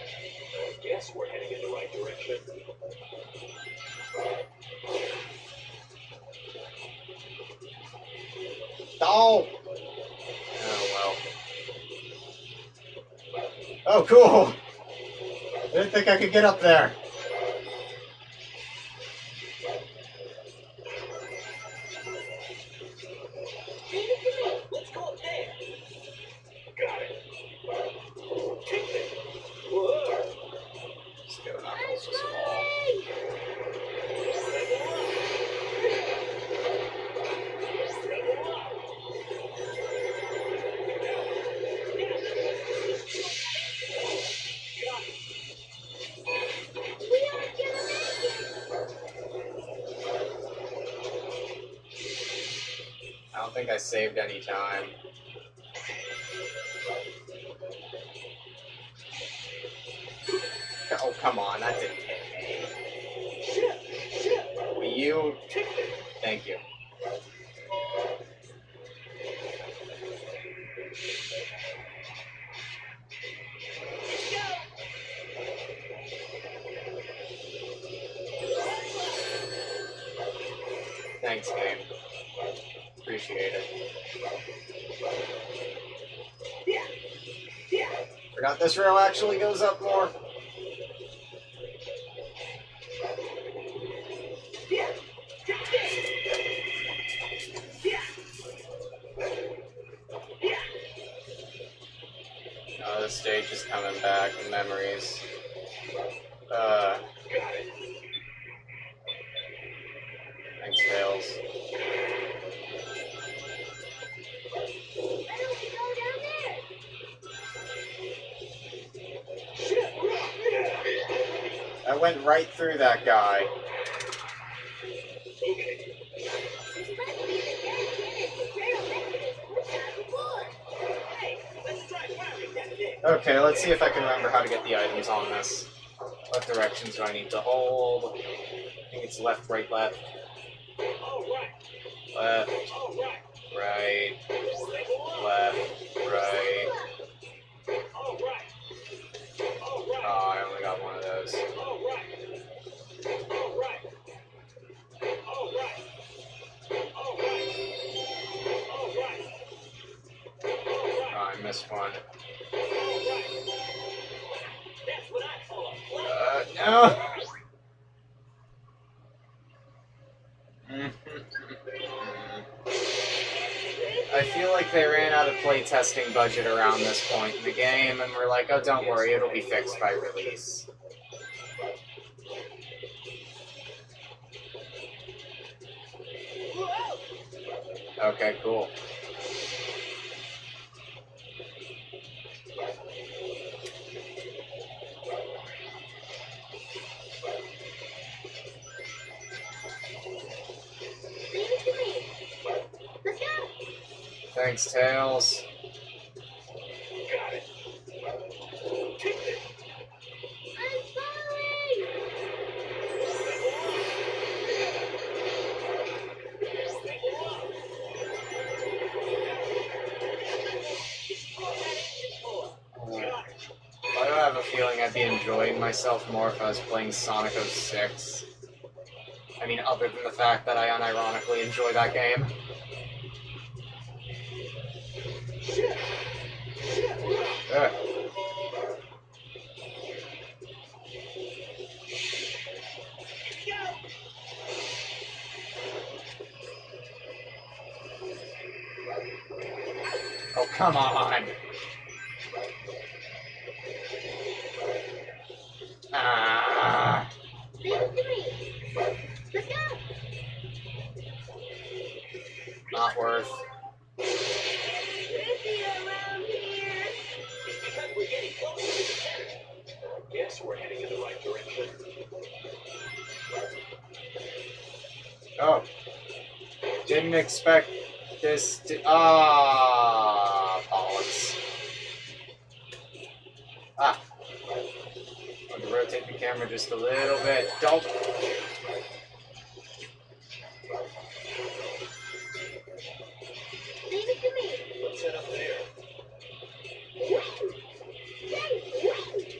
I guess we're heading in the right direction. Oh! Oh, well. Oh, cool! I didn't think I could get up there. Let's go up there. Got it. Kick it. Whoa. Let's go knuckles just fall. I don't think I saved any time. Oh, come on, that didn't hit me. Will you? Thank you. Thanks, game. Appreciate it. Forgot this rail actually goes up more. Oh, this stage is coming back in memories. Thanks, Tails. I went right through that guy. Okay, let's see if I can remember how to get the items on this. What directions do I need to hold? I think it's left, right, left. Left, right, left, right. Oh, I only got one of those. Oh, I missed one. No! I feel like they ran out of playtesting budget around this point in the game, and we're like, oh, don't worry, it'll be fixed by release. Okay, cool. Leave it to me. Let's go. Thanks, Tails. Got it. Kick it. I'm falling. Why do I have a feeling I'd be enjoying myself more if I was playing Sonic 06? I mean, other than the fact that I unironically enjoy that game. Ugh. Oh, come on! Ah, Leave it to me. Let's go. not worth. Trippy around here. It's because we're getting closer to the center. Guess we're heading in the right direction. Oh. Didn't expect this to... Ah, bollocks. Ah. Want to rotate the camera just a little bit. Don't... Leave it to me. Let's head up there.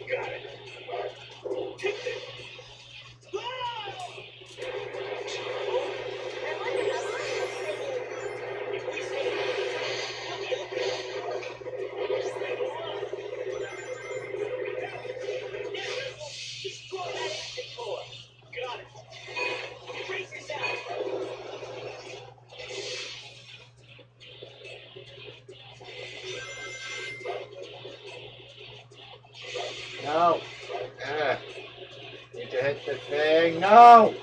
Got it. Kick it. If we stay in the we'll be okay. Destroy that exit door. Got it. Brace yourself. No. Need to hit the thing. No!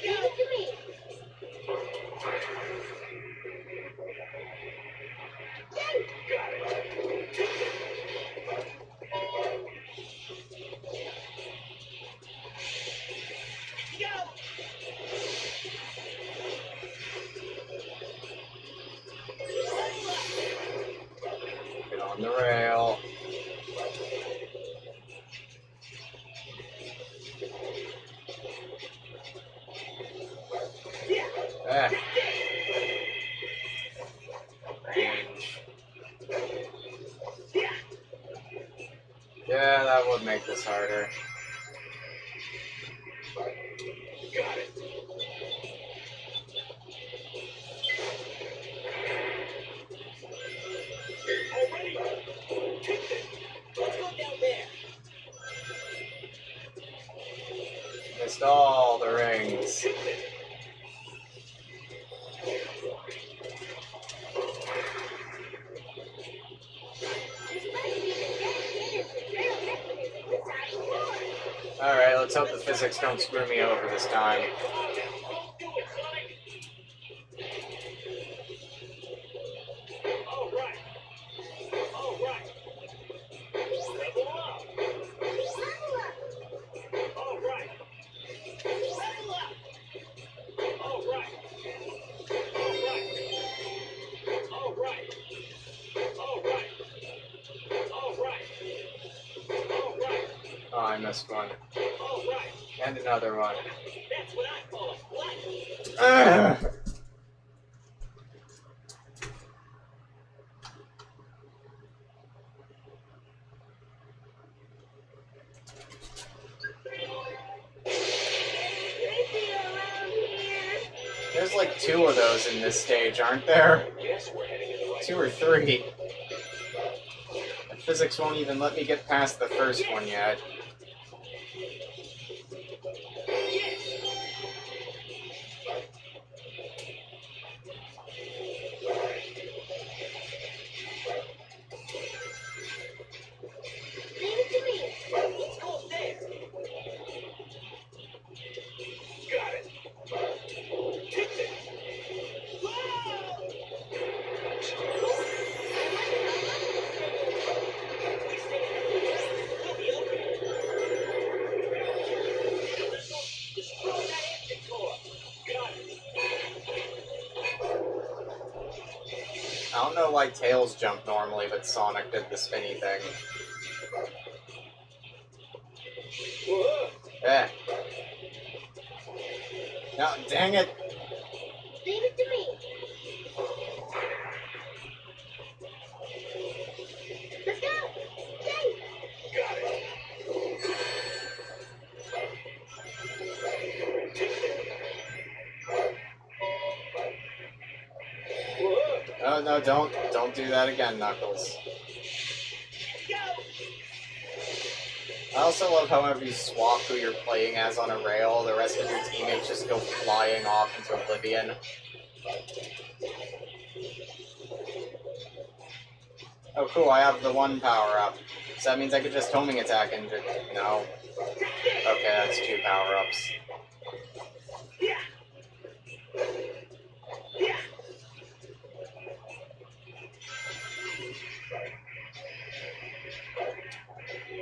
Leave it to me. Got it. Kick it. Go. Get on the rail. Yeah. Eh. Range. Yeah. Yeah, that would make this harder. Got it. Already. Kick it. Let's go down there. Missed all the rings. Kick it. This must be the dedicated betrayal mechanism inside the door. Alright, let's hope the physics don't screw me over this time. Come on now. Do it, Sonic. All right. All right. Level up. Level up. All right. Level up. All right. All right. All right. All right. All right. All right. Oh, I missed one. All right. And another one. That's what I call a flight. Ugh. Trippy around here. There's like 2 of those in this stage, aren't there? Guess we're heading in the right 2 or 3. The physics won't even let me get past the first one yet. don't know why Tails jumped normally, but Sonic did the spinny thing. Whoa. Eh. No, dang it! Leave it to me. Let's go. Yay. Got it. Whoa. Oh no, don't do that again, Knuckles. Go. I also love however you swap who you're playing as on a rail, the rest of your teammates just go flying off into oblivion. Oh cool, I have the one power-up. So that means I could just homing attack and no. Okay, that's 2 power-ups. Yeah. Yeah.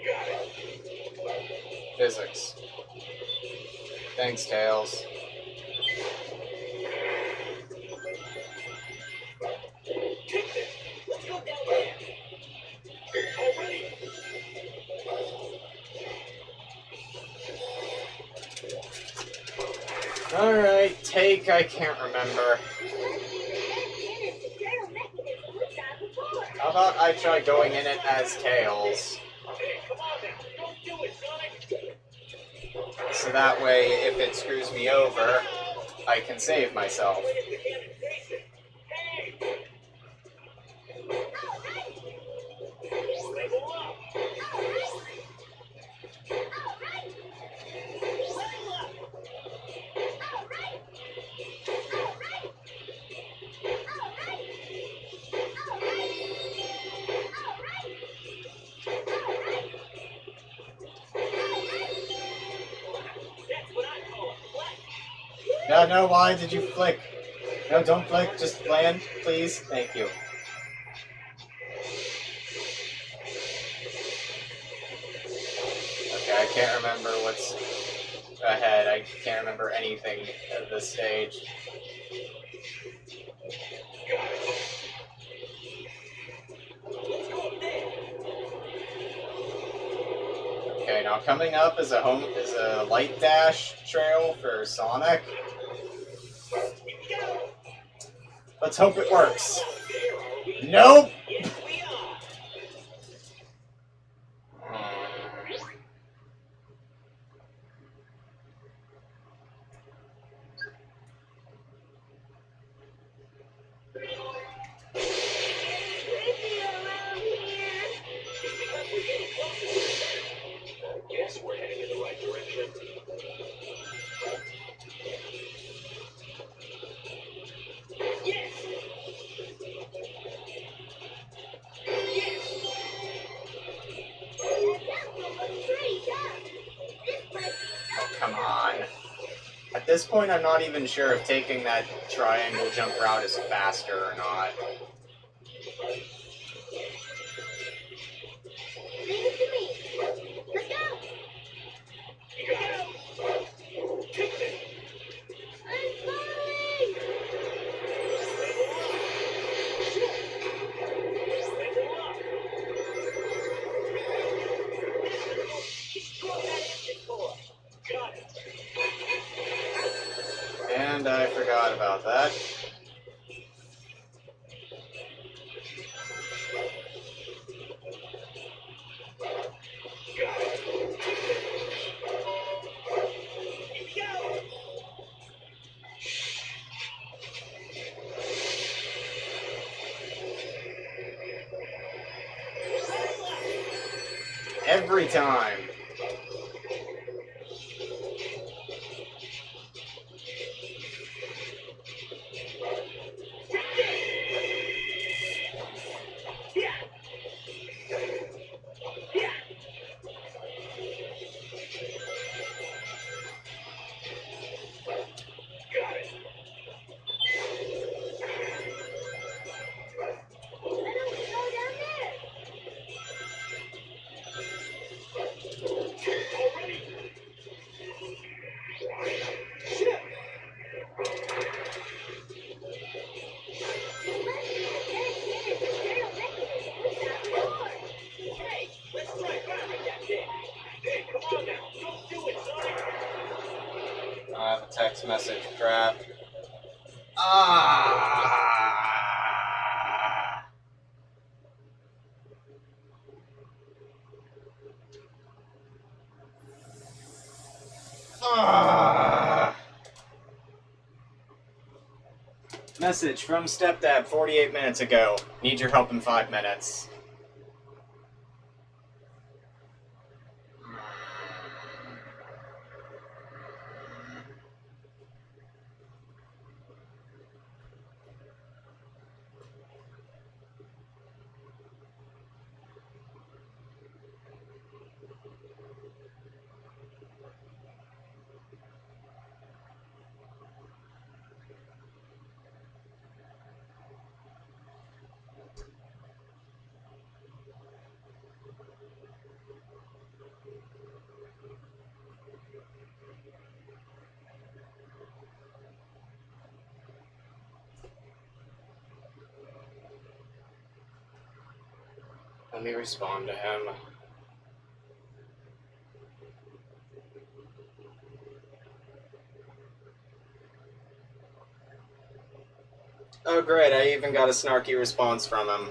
Got it. Physics. Thanks, Tails. Take this. Let's go down there. Already. Alright, take, I can't remember. How about I try going in it as Tails? Hey, come on now. Don't do it, Sonic. So that way, if it screws me over, I can save myself. Wait if we can't face it. Hey. Level up. Level up. That's what I call a flex. No, no, why did you flick? No, don't flick, just land, please. Thank you. Okay, I can't remember what's ahead. I can't remember anything of this stage. Let's go up there. Okay, now coming up is a light dash trail for Sonic. Go. Let's hope it works. There are we. Nope. Yes, we are. Because we're getting closer to the center. I guess we're heading in the right direction. Yes. Yes. Oh, come on. At this point, I'm not even sure if taking that triangle jump route is faster or not. Leave it to me. Let's go. Go. Take this. I'm falling. Level up. Destroy that engine core. Got it. And I forgot about that. Got it. Here we go. Every time. Yeah. Yeah. Got it. Why don't we go down there? I have a text message. Crap. Ah! Ah! Message from stepdad 48 minutes ago. Need your help in 5 minutes. Let me respond to him. Oh great, I even got a snarky response from him.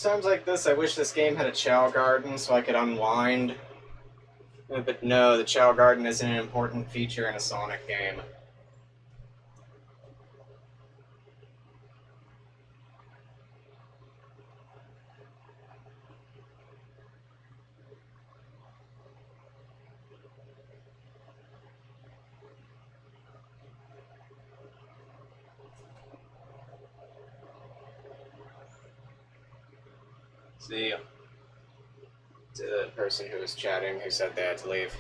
Times like this, I wish this game had a Chow Garden so I could unwind. But no, the Chow Garden isn't an important feature in a Sonic game. See, to the person who was chatting who said they had to leave.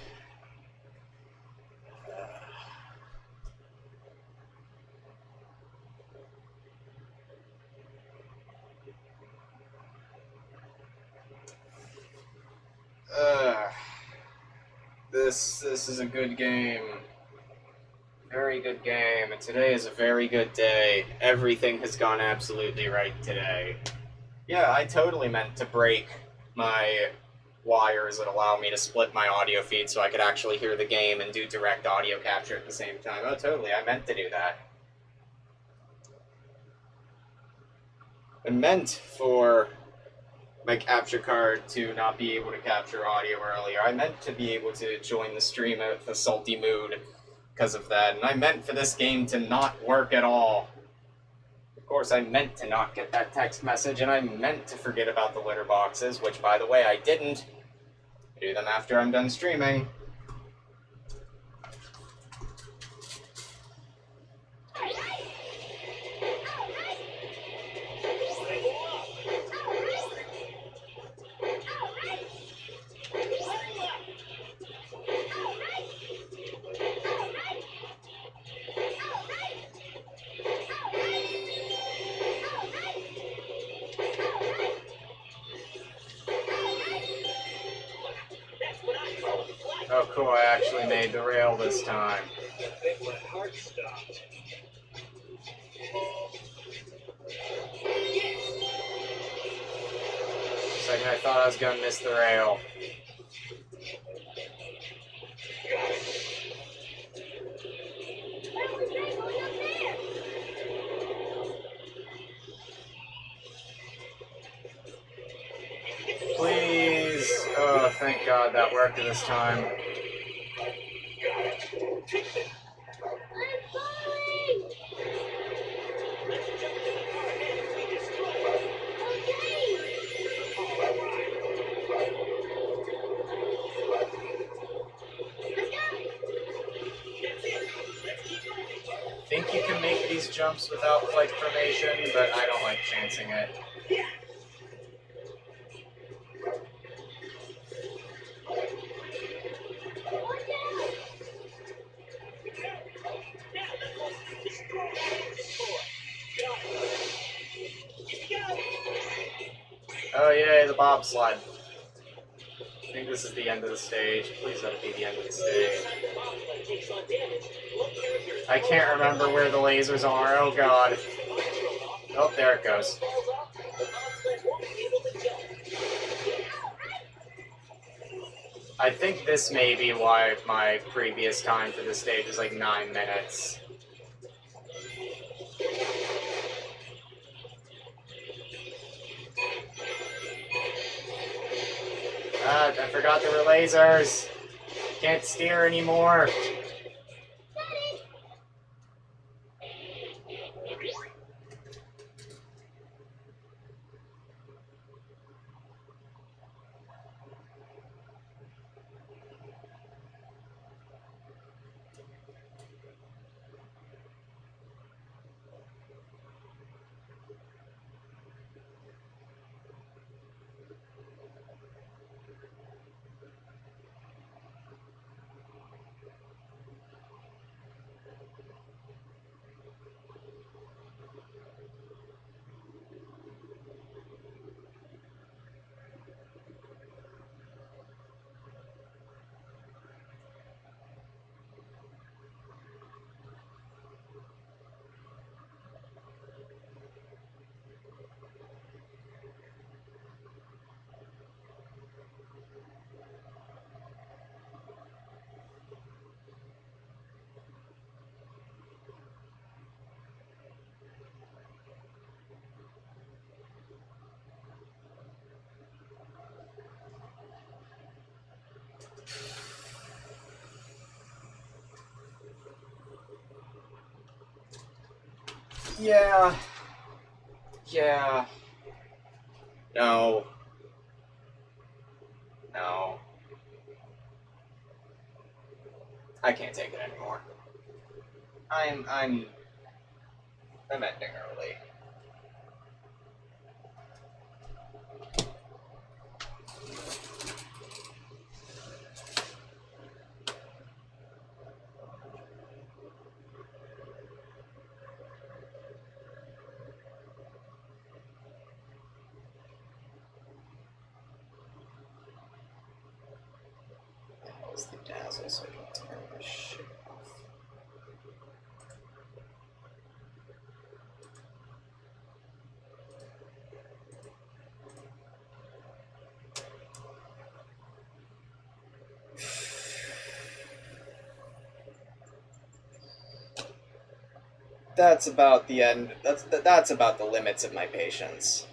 This is a good game. Very good game, and today is a very good day. Everything has gone absolutely right today. Yeah, I totally meant to break my wires that allow me to split my audio feed so I could actually hear the game and do direct audio capture at the same time. Oh, totally, I meant to do that. I meant for my capture card to not be able to capture audio earlier. I meant to be able to join the stream with a salty mood because of that, and I meant for this game to not work at all. Of course, I meant to not get that text message, and I meant to forget about the litter boxes, which, by the way, I didn't. I do them after I'm done streaming. Oh, cool, I actually made the rail this time. My heart stopped. Second, I thought I was gonna miss the rail. thank God that worked this time. I'm falling! Let's jump to the car ahead and we destroy it. Okay! Let's go! That's it. Let's keep moving. I think you can make these jumps without flight formation, but I don't like chancing it. Yeah. Watch out! Now let's destroy that engine core. Got it. Here we go. Oh yay, the bobsled. I think this is the end of the stage. Please let it be the end of the stage. Anytime the bobsled takes on damage, one character is I can't remember where the lasers are. Oh god. Oh, there it goes. falls off, the bobsled won't be able to jump. I think this may be why my previous time for this stage is like 9 minutes. Ah, I forgot there were lasers. Can't steer anymore. Yeah. Yeah. No. No. I can't take it anymore. I'm ending early. How's the dazzle so I can turn my shit off? That's about the end. That's about the limits of my patience.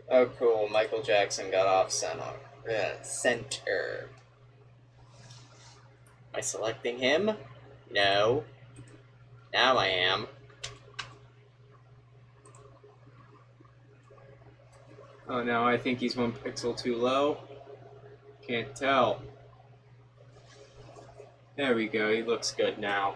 Oh, cool. Michael Jackson got off center. Center. Am I selecting him? No. Now I am. Oh no, I think he's 1 pixel too low. Can't tell. There we go, he looks good now.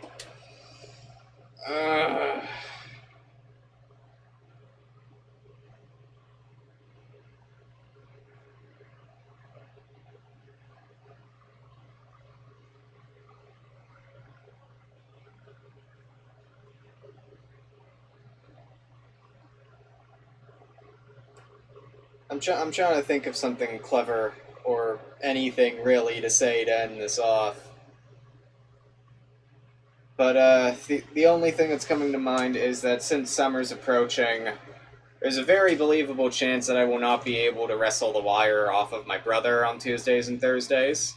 I'm trying to think of something clever or anything really to say to end this off. But the only thing that's coming to mind is that since summer's approaching, there's a very believable chance that I will not be able to wrestle the wire off of my brother on Tuesdays and Thursdays.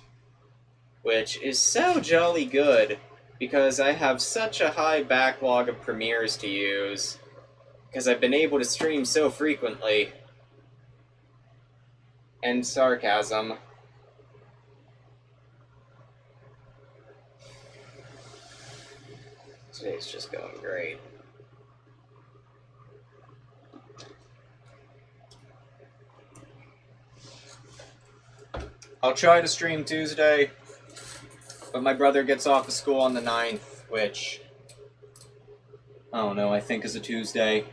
Which is so jolly good, because I have such a high backlog of premieres to use. because I've been able to stream so frequently. And sarcasm. Today's just going great. I'll try to stream Tuesday, but my brother gets off of school on the 9th, which, I don't know, I think is a Tuesday.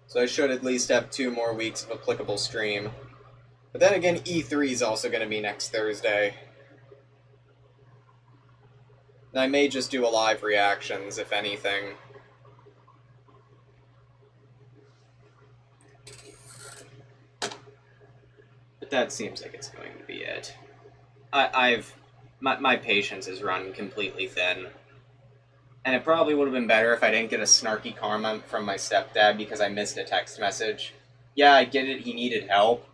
So I should at least have 2 more weeks of applicable stream. But then again, E3 is also going to be next Thursday. And I may just do a live reactions, if anything. But that seems like it's going to be it. My patience is run completely thin. And it probably would have been better if I didn't get a snarky comment from my stepdad because I missed a text message. Yeah, I get it, he needed help.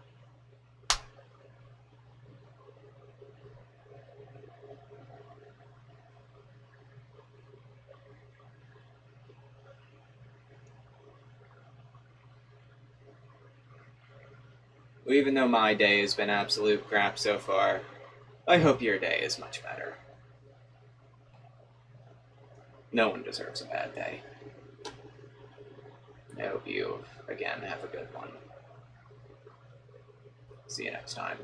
Well, even though my day has been absolute crap so far, I hope your day is much better. No one deserves a bad day. I hope you, again, have a good one. See you next time.